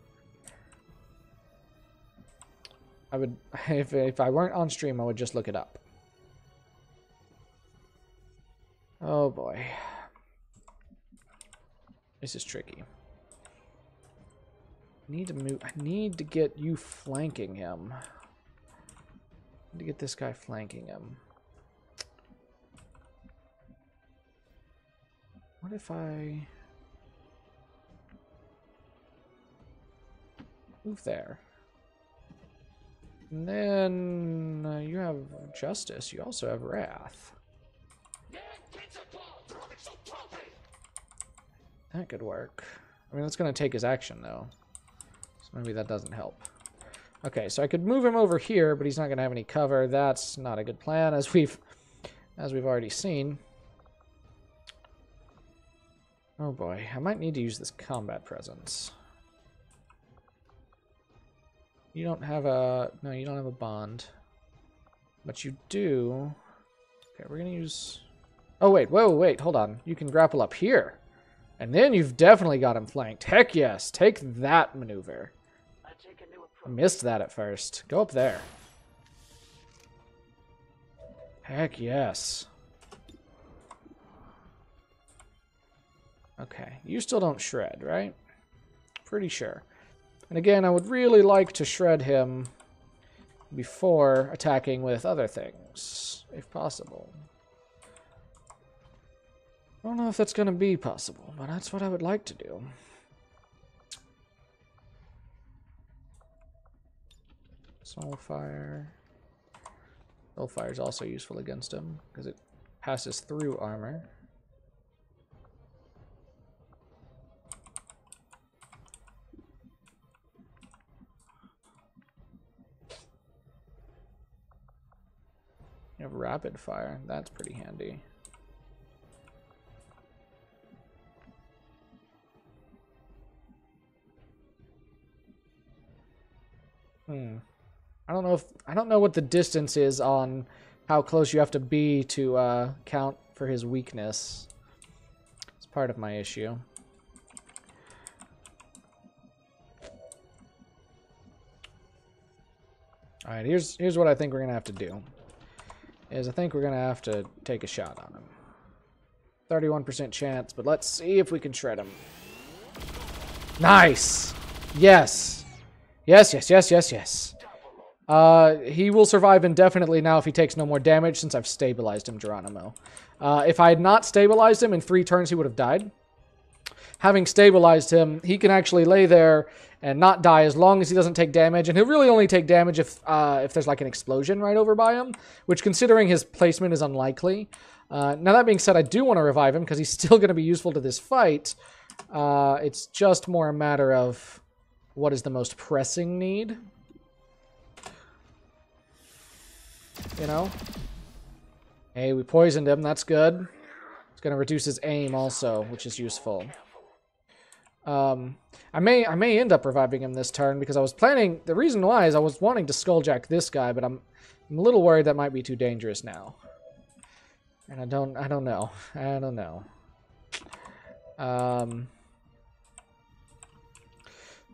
I would, if I weren't on stream, I would just look it up. Oh boy. This is tricky. I need to move. I need to get you flanking him. I need to get this guy flanking him. What if I move there? And then you have justice. You also have wrath. That could work. I mean, that's going to take his action, though. So maybe that doesn't help. Okay, so I could move him over here, but he's not going to have any cover. That's not a good plan, as we've already seen. Oh boy, I might need to use this combat presence. You don't have a... No, you don't have a bond. But you do... Okay, we're gonna use... Oh wait, whoa, wait, hold on. You can grapple up here. And then you've definitely got him flanked. Heck yes, take that maneuver. I missed that at first. Go up there. Heck yes. Okay, you still don't shred, right? Pretty sure. And again, I would really like to shred him before attacking with other things, if possible. I don't know if that's going to be possible, but that's what I would like to do. Soulfire. Soulfire is also useful against him, because it passes through armor. You have rapid fire. That's pretty handy. I don't know what the distance is on how close you have to be to count for his weakness. It's part of my issue. All right, here's what I think we're gonna have to do. I think we're gonna have to take a shot on him. 31% chance, but let's see if we can shred him. Nice. Yes. Yes. He will survive indefinitely now if he takes no more damage since I've stabilized him, Geronimo. If I had not stabilized him in 3 turns, he would have died. Having stabilized him, he can actually lay there and not die as long as he doesn't take damage. And he'll really only take damage if there's like an explosion right over by him, which considering his placement is unlikely. Now that being said, I do want to revive him because he's still going to be useful to this fight. It's just more a matter of what is the most pressing need. You know? Hey, we poisoned him. That's good. It's going to reduce his aim also, which is useful. I may end up reviving him this turn because I was planning... The reason why is I was wanting to skulljack this guy, but I'm a little worried that might be too dangerous now. And I don't know.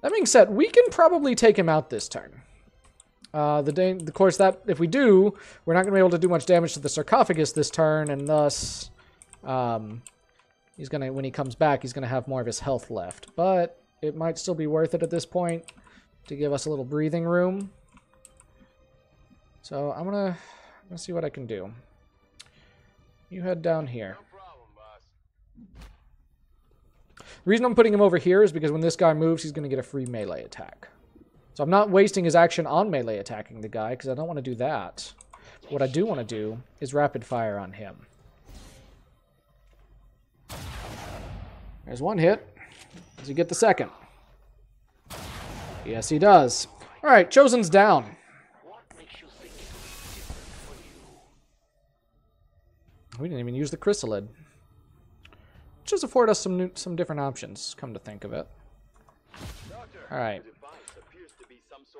That being said, we can probably take him out this turn. Of course, that if we do, we're not going to be able to do much damage to the sarcophagus this turn, and thus, he's gonna, when he comes back, he's gonna have more of his health left. But it might still be worth it at this point to give us a little breathing room. So I'm gonna see what I can do. You head down here. No problem, boss. The reason I'm putting him over here is because when this guy moves, he's gonna get a free melee attack. So I'm not wasting his action on melee attacking the guy, because I don't want to do that. What I do want to do is rapid fire on him. There's one hit. Does he get the second? Yes, he does. Alright, Chosen's down. We didn't even use the chrysalid. Which does afford us some different options, come to think of it. Alright.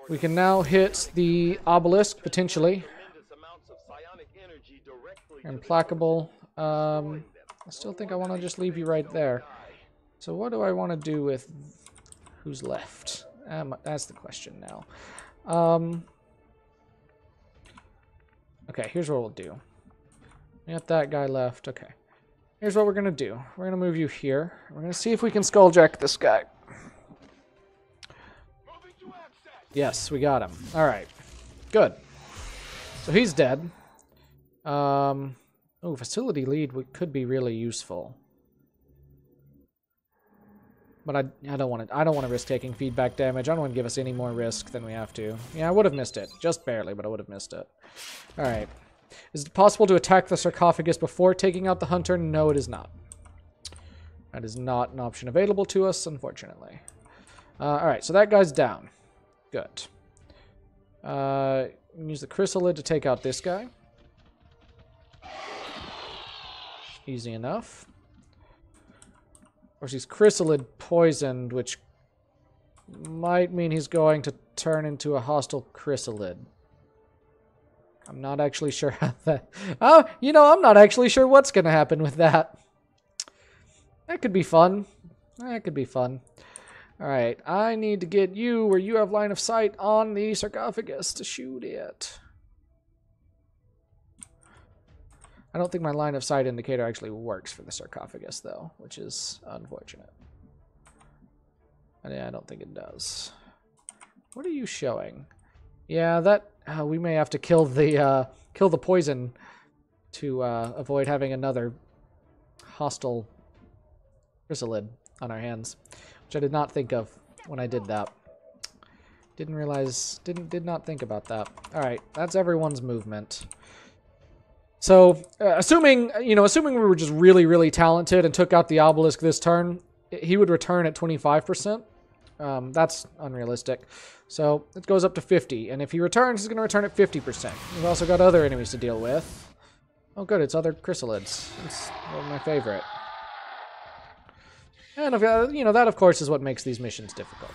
We can now hit the obelisk, potentially. Implacable. I still think I want to just leave you right there. So what do I want to do with who's left? That's the question now. Okay, here's what we'll do. We got that guy left. Okay. Here's what we're going to do. We're going to move you here. We're going to see if we can skulljack this guy. Yes, we got him. Alright. Good. So he's dead. Oh, facility lead could be really useful. But I don't want to risk taking feedback damage. I don't want to give us any more risk than we have to. Yeah, I would have missed it. Just barely, but I would have missed it. Alright. Is it possible to attack the sarcophagus before taking out the hunter? No, it is not. That is not an option available to us, unfortunately. Alright, so that guy's down. Good. Use the chrysalid to take out this guy. Easy enough. Of course, he's chrysalid poisoned, which might mean he's going to turn into a hostile chrysalid. I'm not actually sure how that... Oh, you know, I'm not actually sure what's going to happen with that. That could be fun. That could be fun. Alright, I need to get you where you have line of sight on the sarcophagus to shoot it. I don't think my line of sight indicator actually works for the sarcophagus, though, which is unfortunate. Yeah, I don't think it does. What are you showing? Yeah, that... we may have to kill the poison to avoid having another hostile chrysalid on our hands. Which I did not think of when I did that. Did not think about that. Alright, that's everyone's movement. So, assuming we were just really, really talented and took out the obelisk this turn, he would return at 25%. That's unrealistic. So it goes up to 50, and if he returns, he's going to return at 50%. We've also got other enemies to deal with. Oh, good, it's other chrysalids. It's one of my favorite. And, you know, that, of course, is what makes these missions difficult.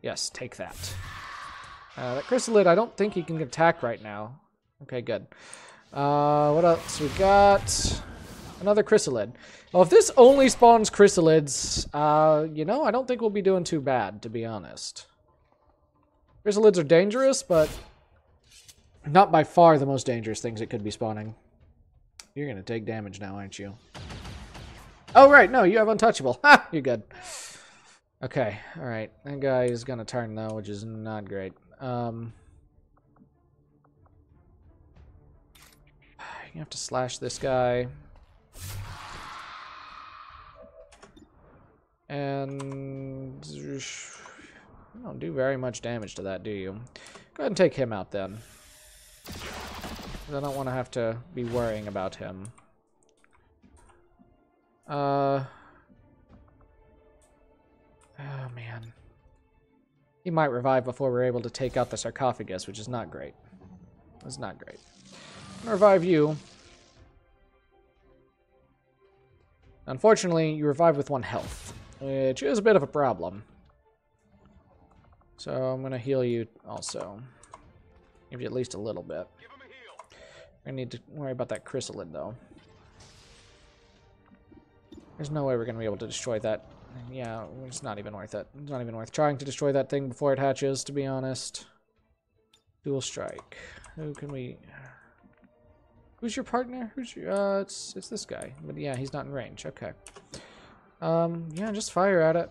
Yes, take that. That chrysalid, I don't think he can attack right now. Okay, good. What else we got? Another chrysalid. Well, if this only spawns chrysalids, you know, I don't think we'll be doing too bad, to be honest. Chrysalids are dangerous, but not by far the most dangerous things it could be spawning. You're going to take damage now, aren't you? Oh, right. No, you have untouchable. Ha! You're good. Okay. All right. That guy is going to turn, though, which is not great. You have to slash this guy. And you don't do very much damage to that, do you? Go ahead and take him out, then. I don't want to have to be worrying about him. Oh, man. He might revive before we're able to take out the sarcophagus, which is not great. It's not great. I'm gonna revive you. Unfortunately, you revive with 1 health, which is a bit of a problem. So I'm gonna heal you also. Give you at least a little bit. I need to worry about that chrysalid, though. There's no way we're gonna be able to destroy that. Yeah, it's not even worth it. It's not even worth trying to destroy that thing before it hatches, to be honest. Dual strike. Who can we... Who's your partner? Who's your... it's this guy. But yeah, he's not in range. Okay. Yeah, just fire at it.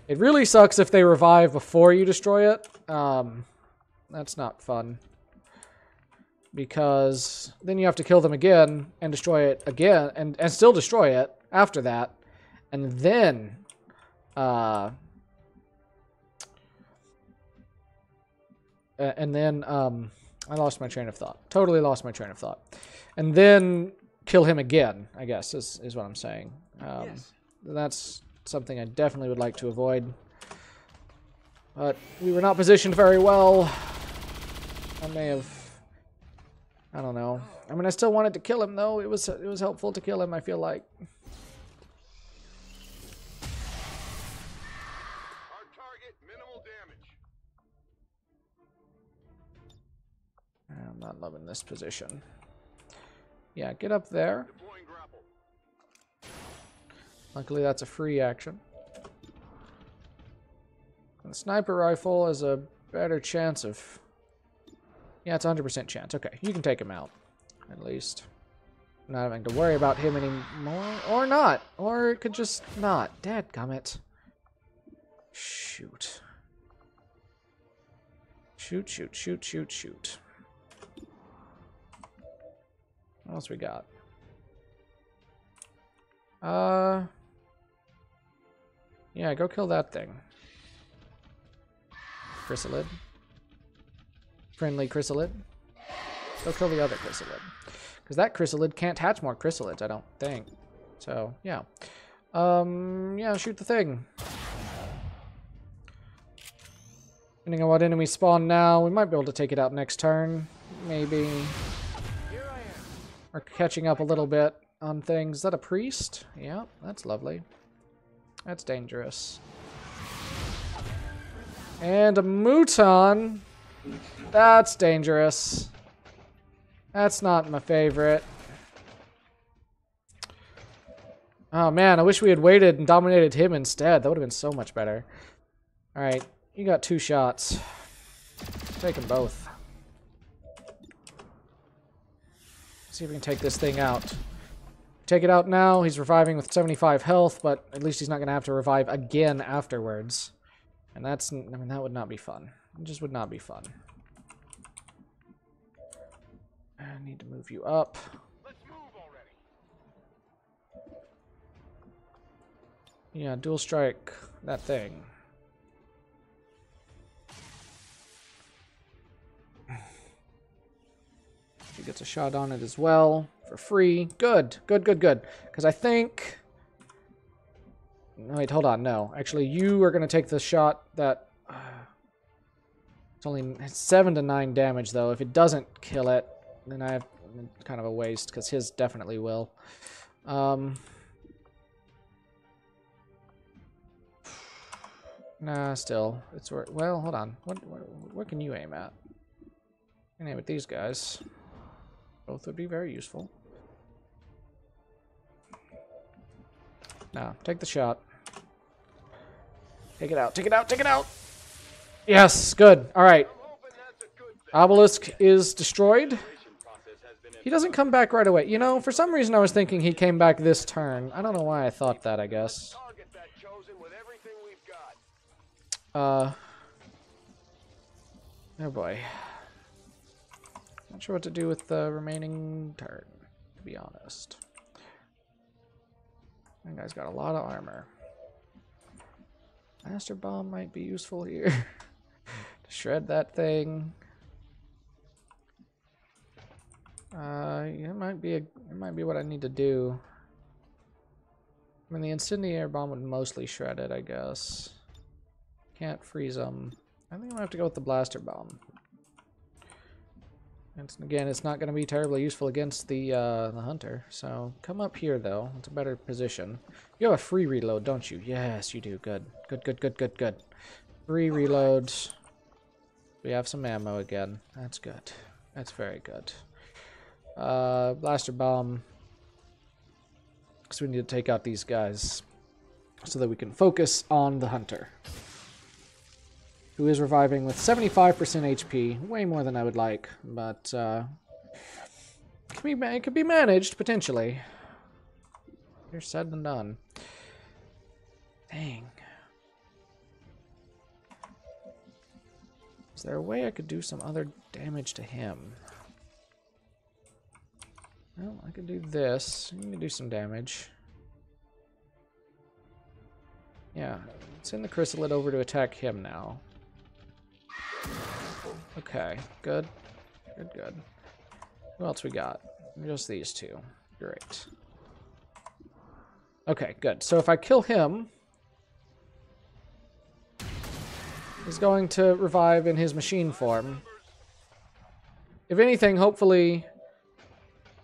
It really sucks if they revive before you destroy it. That's not fun. Because then you have to kill them again and destroy it again and still destroy it after that. And then I lost my train of thought. Totally lost my train of thought. And then kill him again, I guess, is what I'm saying. Yes. That's something I definitely would like to avoid. But we were not positioned very well. I may have... I don't know. I mean, I still wanted to kill him, though. It was helpful to kill him, I feel like. Our target, minimal damage. I'm not loving this position. Yeah, get up there. Luckily, that's a free action. And the sniper rifle has a better chance of... Yeah, it's a 100% chance. Okay, you can take him out, at least. Not having to worry about him anymore. Or not. Or it could just not. Dadgummit. Shoot. Shoot, shoot, shoot, shoot, shoot. What else we got? Yeah, go kill that thing. Chrysalid. Friendly chrysalid. Go kill the other chrysalid. Because that chrysalid can't hatch more chrysalids, I don't think. So, yeah. Yeah, shoot the thing. Depending on what enemies spawn now, we might be able to take it out next turn. Maybe. We're catching up a little bit on things. Is that a priest? Yeah, that's lovely. That's dangerous. And a Mouton. That's dangerous. That's not my favorite. Oh man, I wish we had waited and dominated him instead. That would have been so much better. Alright, you got 2 shots. Take them both. See if we can take this thing out. Take it out now. He's reviving with 75 health, but at least he's not going to have to revive again afterwards. And that's, I mean, that would not be fun. It just would not be fun. I need to move you up. Let's move already. Yeah, dual strike that thing. He gets a shot on it as well for free. Good, good, good, good. Because I think No, wait, hold on. No. Actually, you are going to take the shot that... it's only 7 to 9 damage, though. If it doesn't kill it, then I have kind of a waste, because his definitely will. Nah, still. It's... Well, hold on. What can you aim at? I can aim at these guys. Both would be very useful. Now, take the shot. Take it out, take it out, take it out! Yes, good. Alright. Obelisk is destroyed. He doesn't come back right away. You know, for some reason I was thinking he came back this turn. I don't know why I thought that, I guess. Oh boy. Not sure what to do with the remaining turn, to be honest. That guy's got a lot of armor. Master Bomb might be useful here. To shred that thing. It might be what I need to do. I mean, the Incendiary Bomb would mostly shred it, I guess. Can't freeze them. I think I'm gonna have to go with the Blaster Bomb. And again, it's not going to be terribly useful against the hunter. So come up here, though. It's a better position. You have a free reload, don't you? Yes, you do. Good. Good, good, good, good, good. Free reloads. We have some ammo again. That's good. That's very good. Blaster bomb. Because we need to take out these guys so that we can focus on the hunter, who is reviving with 75% HP, way more than I would like, but it could be managed, potentially. You're said and done. Dang. Is there a way I could do some other damage to him? Well, I could do this. You can do some damage. Yeah, send the chrysalid over to attack him now. Okay, good. Good, good. Who else we got? Just these two. Great. Okay, good. So if I kill him, he's going to revive in his machine form. If anything, hopefully...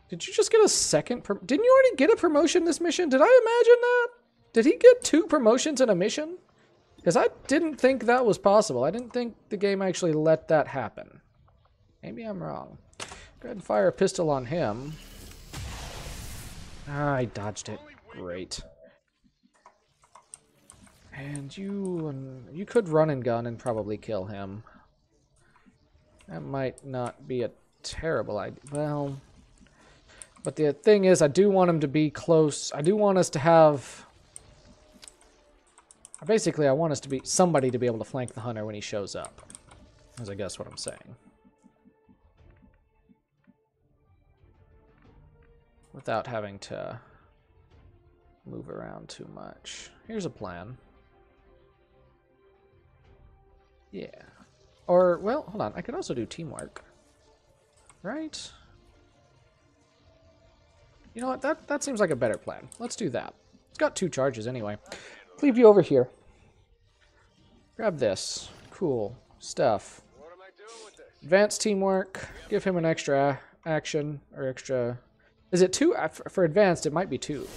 Did you just get a second... Didn't you already get a promotion this mission? Did I imagine that? Did he get 2 promotions in a mission? Because I didn't think that was possible. I didn't think the game actually let that happen. Maybe I'm wrong. Go ahead and fire a pistol on him. Ah, I dodged it. Great. And you could run and gun and probably kill him. That might not be a terrible idea. Well, but the thing is, I do want him to be close. I do want us to have... Basically, I want us to be somebody to be able to flank the hunter when he shows up. Is I guess what I'm saying. Without having to move around too much. Here's a plan. Yeah. Or, well, hold on. I could also do teamwork. Right? You know what? That seems like a better plan. Let's do that. It's got 2 charges anyway. Leave you over here. Grab this. Cool stuff. Advanced teamwork. Give him an extra action or extra. Is it 2? For advanced, it might be 2.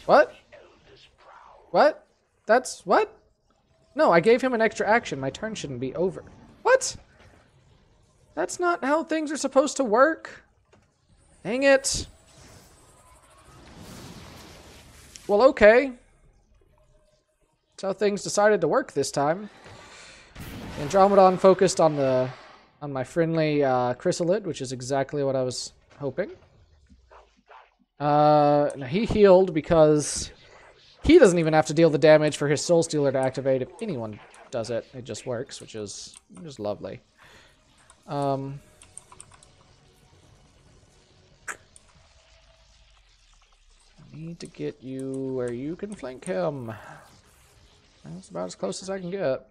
What? What? That's what? No, I gave him an extra action. My turn shouldn't be over. What? That's not how things are supposed to work. Dang it. Well, okay. That's how things decided to work this time. Andromedon focused on my friendly chrysalid, which is exactly what I was hoping. He healed because he doesn't even have to deal the damage for his Soul Stealer to activate. If anyone does it, it just works, which is just lovely. I need to get you where you can flank him. That's about as close as I can get.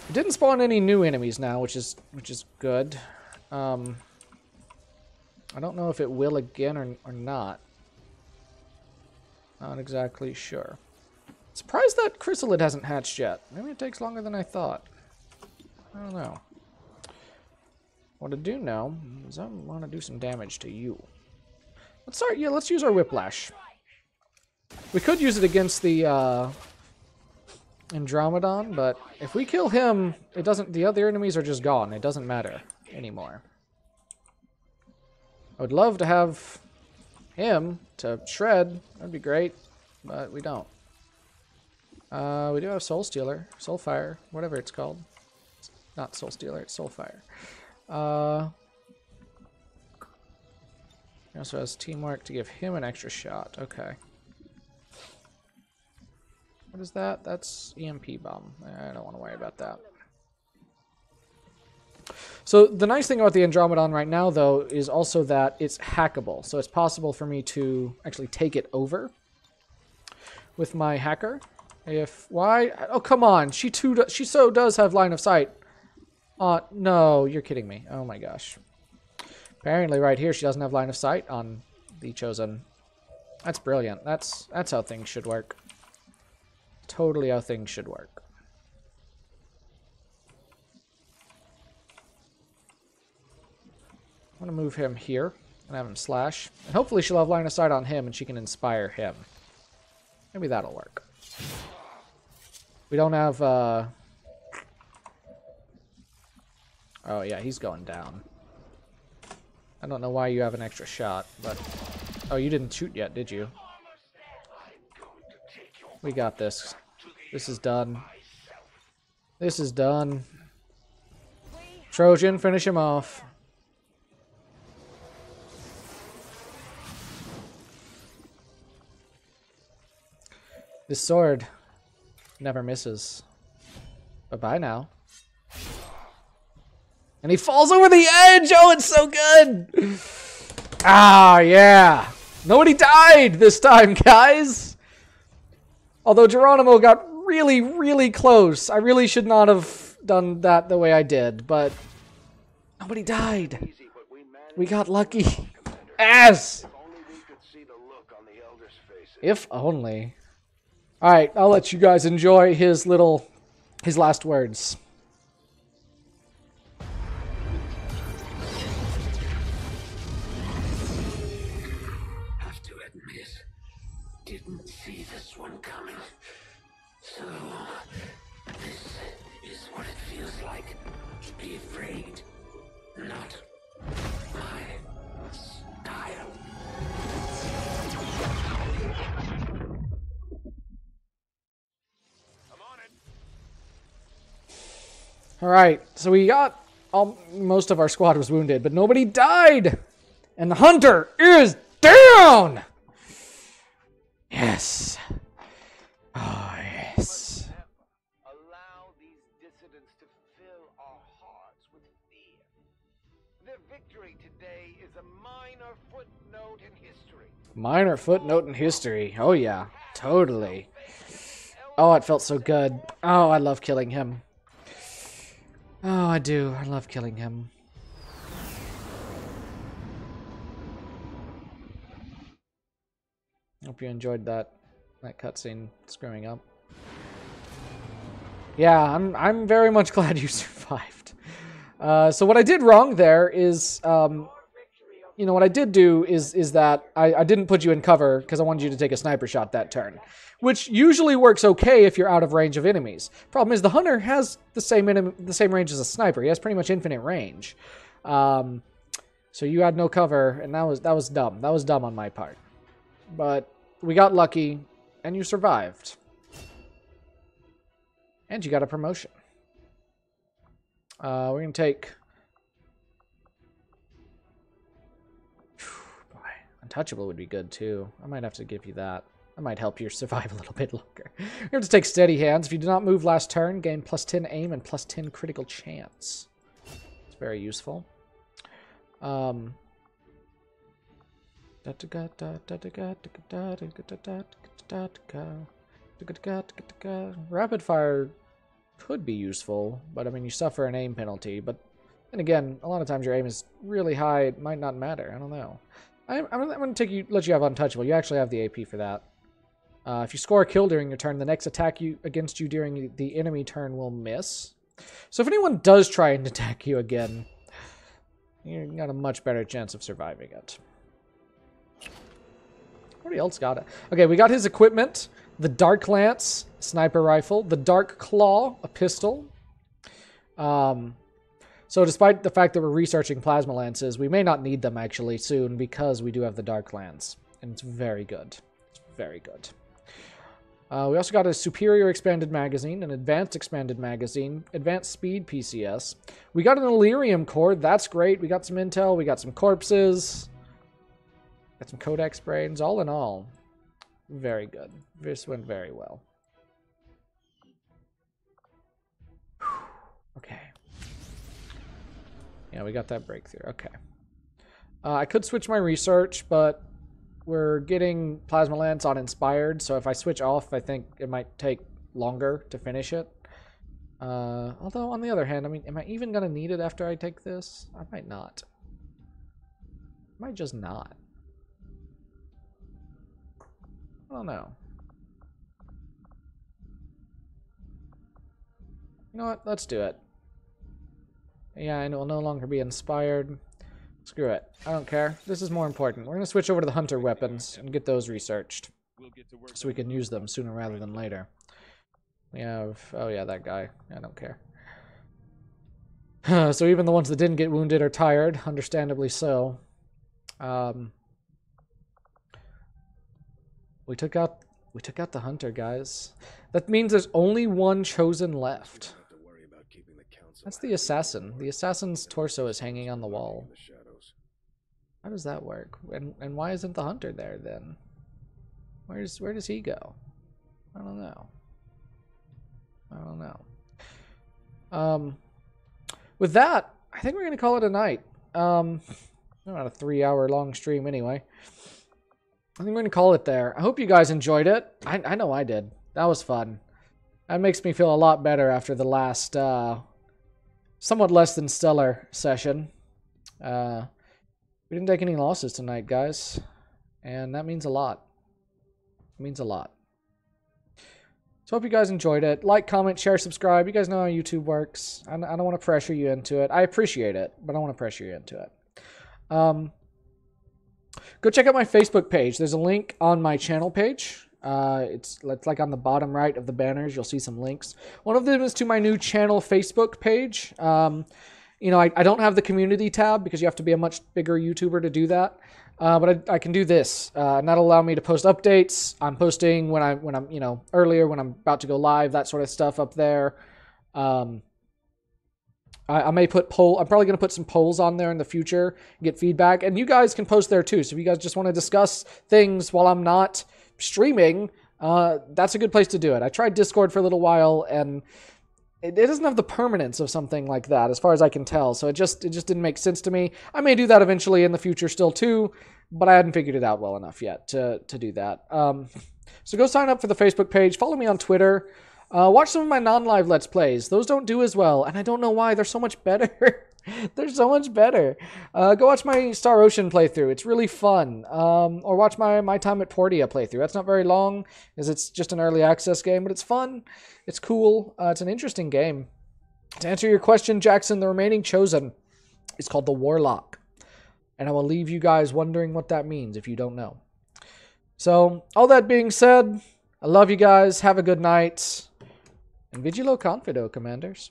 It didn't spawn any new enemies now, which is good. I don't know if it will again or not. Not exactly sure. Surprised that chrysalid hasn't hatched yet. Maybe it takes longer than I thought. I don't know. What I do know is I want to do some damage to you. Let's start. Yeah, let's use our whiplash. We could use it against the Andromedon, but if we kill him, it doesn't. The other enemies are just gone. It doesn't matter anymore. I would love to have him to shred. That'd be great, but we don't. We do have Soul Stealer, Soulfire, whatever it's called. It's not Soul Stealer, it's Soulfire. He also has Teamwork to give him an extra shot. Okay. What is that? That's EMP bomb. I don't want to worry about that. So the nice thing about the Andromedon right now, though, is also that it's hackable. So it's possible for me to actually take it over with my hacker. Why? Oh, come on. She so does have line of sight. No, you're kidding me. Oh my gosh. Apparently right here she doesn't have line of sight on the Chosen. That's brilliant. That's how things should work. Totally how things should work. I'm going to move him here and have him slash. And hopefully she'll have line of sight on him and she can inspire him. Maybe that'll work. We don't have, Oh yeah, he's going down. I don't know why you have an extra shot, but... Oh, you didn't shoot yet, did you? We got this. This is done. This is done. Trojan, finish him off. This sword never misses. Bye-bye now. And he falls over the edge! Oh, it's so good! Ah, yeah! Nobody died this time, guys! Although Geronimo got really, really close. I really should not have done that the way I did, but... Nobody died. We got lucky. Ass! If only. Alright, I'll let you guys enjoy his last words. Have to admit, didn't see this one coming. So, this is what it feels like to be afraid. Not my style. Alright, so we got most of our squad was wounded, but nobody died! And the hunter is down! Yes. Oh, yes. Allow these dissidents to fill our hearts with fear. Their victory today is a minor footnote in history. Minor footnote in history. Oh, yeah. Totally. Oh, it felt so good. Oh, I love killing him. Oh, I do. I love killing him. Hope you enjoyed that cutscene screwing up. Yeah, I'm very much glad you survived. So what I did wrong there is, you know, what I did do is that I didn't put you in cover because I wanted you to take a sniper shot that turn, which usually works okay if you're out of range of enemies. Problem is the hunter has the same range as a sniper. He has pretty much infinite range. So you had no cover, and that was dumb. That was dumb on my part. But we got lucky, and you survived. And you got a promotion. We're going to take... Boy, Untouchable would be good, too. I might have to give you that. That might help you survive a little bit longer. You have to take Steady Hands. If you do not move last turn, gain +10 aim and +10 critical chance. It's very useful. Rapid Fire could be useful, but I mean, you suffer an aim penalty. But then again, a lot of times your aim is really high. It might not matter. I don't know. I'm going to let you have Untouchable. You actually have the AP for that. If you score a kill during your turn, the next attack against you during the enemy turn will miss. So if anyone does try and attack you again, you got a much better chance of surviving it. Everybody else got it. Okay, we got his equipment. The Dark Lance, sniper rifle. The Dark Claw, a pistol. So despite the fact that we're researching plasma lances, we may not need them actually soon because we do have the Dark Lance. And it's very good. It's very good. We also got a superior expanded magazine, an advanced expanded magazine, advanced speed PCS. We got an Illyrium core. That's great. We got some intel. We got some corpses. Got some codex brains. All in all, very good. This went very well. Okay. Yeah, we got that breakthrough. Okay. I could switch my research, but we're getting Plasma Lance on Inspired, so if I switch off, I think it might take longer to finish it. Although, on the other hand, I mean, am I even going to need it after I take this? I might not. I might just not. I don't know. You know what? Let's do it. Yeah, I will no longer be inspired. Screw it. I don't care. This is more important. We're going to switch over to the hunter weapons and get those researched. So we can use them sooner rather than later. We have... Oh yeah, that guy. I don't care. So even the ones that didn't get wounded are tired. Understandably so. We took out the hunter, guys. That means there's only one chosen left. That's the assassin. The assassin's torso is hanging on the wall. How does that work? And why isn't the hunter there then? Where does he go? I don't know. I don't know. With that, I think we're gonna call it a night. Not a 3-hour long stream anyway. I think we're gonna call it there. I hope you guys enjoyed it. I know I did. That was fun. That makes me feel a lot better after the last somewhat less than stellar session. We didn't take any losses tonight, guys. And that means a lot. It means a lot. So hope you guys enjoyed it. Like, comment, share, subscribe. You guys know how YouTube works. I don't want to pressure you into it. I appreciate it, but I don't want to pressure you into it. Go check out my Facebook page. There's a link on my channel page. It's like on the bottom right of the banners. You'll see some links. One of them is to my new channel Facebook page. You know, I don't have the community tab because you have to be a much bigger YouTuber to do that. But I can do this, and that'll allow me to post updates. I'm posting when I'm you know, earlier when I'm about to go live, that sort of stuff up there. I may put I'm probably going to put some polls on there in the future, get feedback, and you guys can post there too. So if you guys just want to discuss things while I'm not streaming, that's a good place to do it. I tried Discord for a little while, and it doesn't have the permanence of something like that, as far as I can tell. So it just didn't make sense to me. I may do that eventually in the future still too, but I hadn't figured it out well enough yet to do that. So go sign up for the Facebook page. Follow me on Twitter. Watch some of my non-live Let's Plays. Those don't do as well, and I don't know why. They're so much better. They're so much better. Go watch my Star Ocean playthrough. It's really fun. Or watch my Time at Portia playthrough. That's not very long, as it's just an early access game, but it's fun. It's cool. It's an interesting game. To answer your question, Jackson, the remaining chosen is called the Warlock. And I will leave you guys wondering what that means if you don't know. So, all that being said, I love you guys. Have a good night. And Vigilo Confido, Commanders.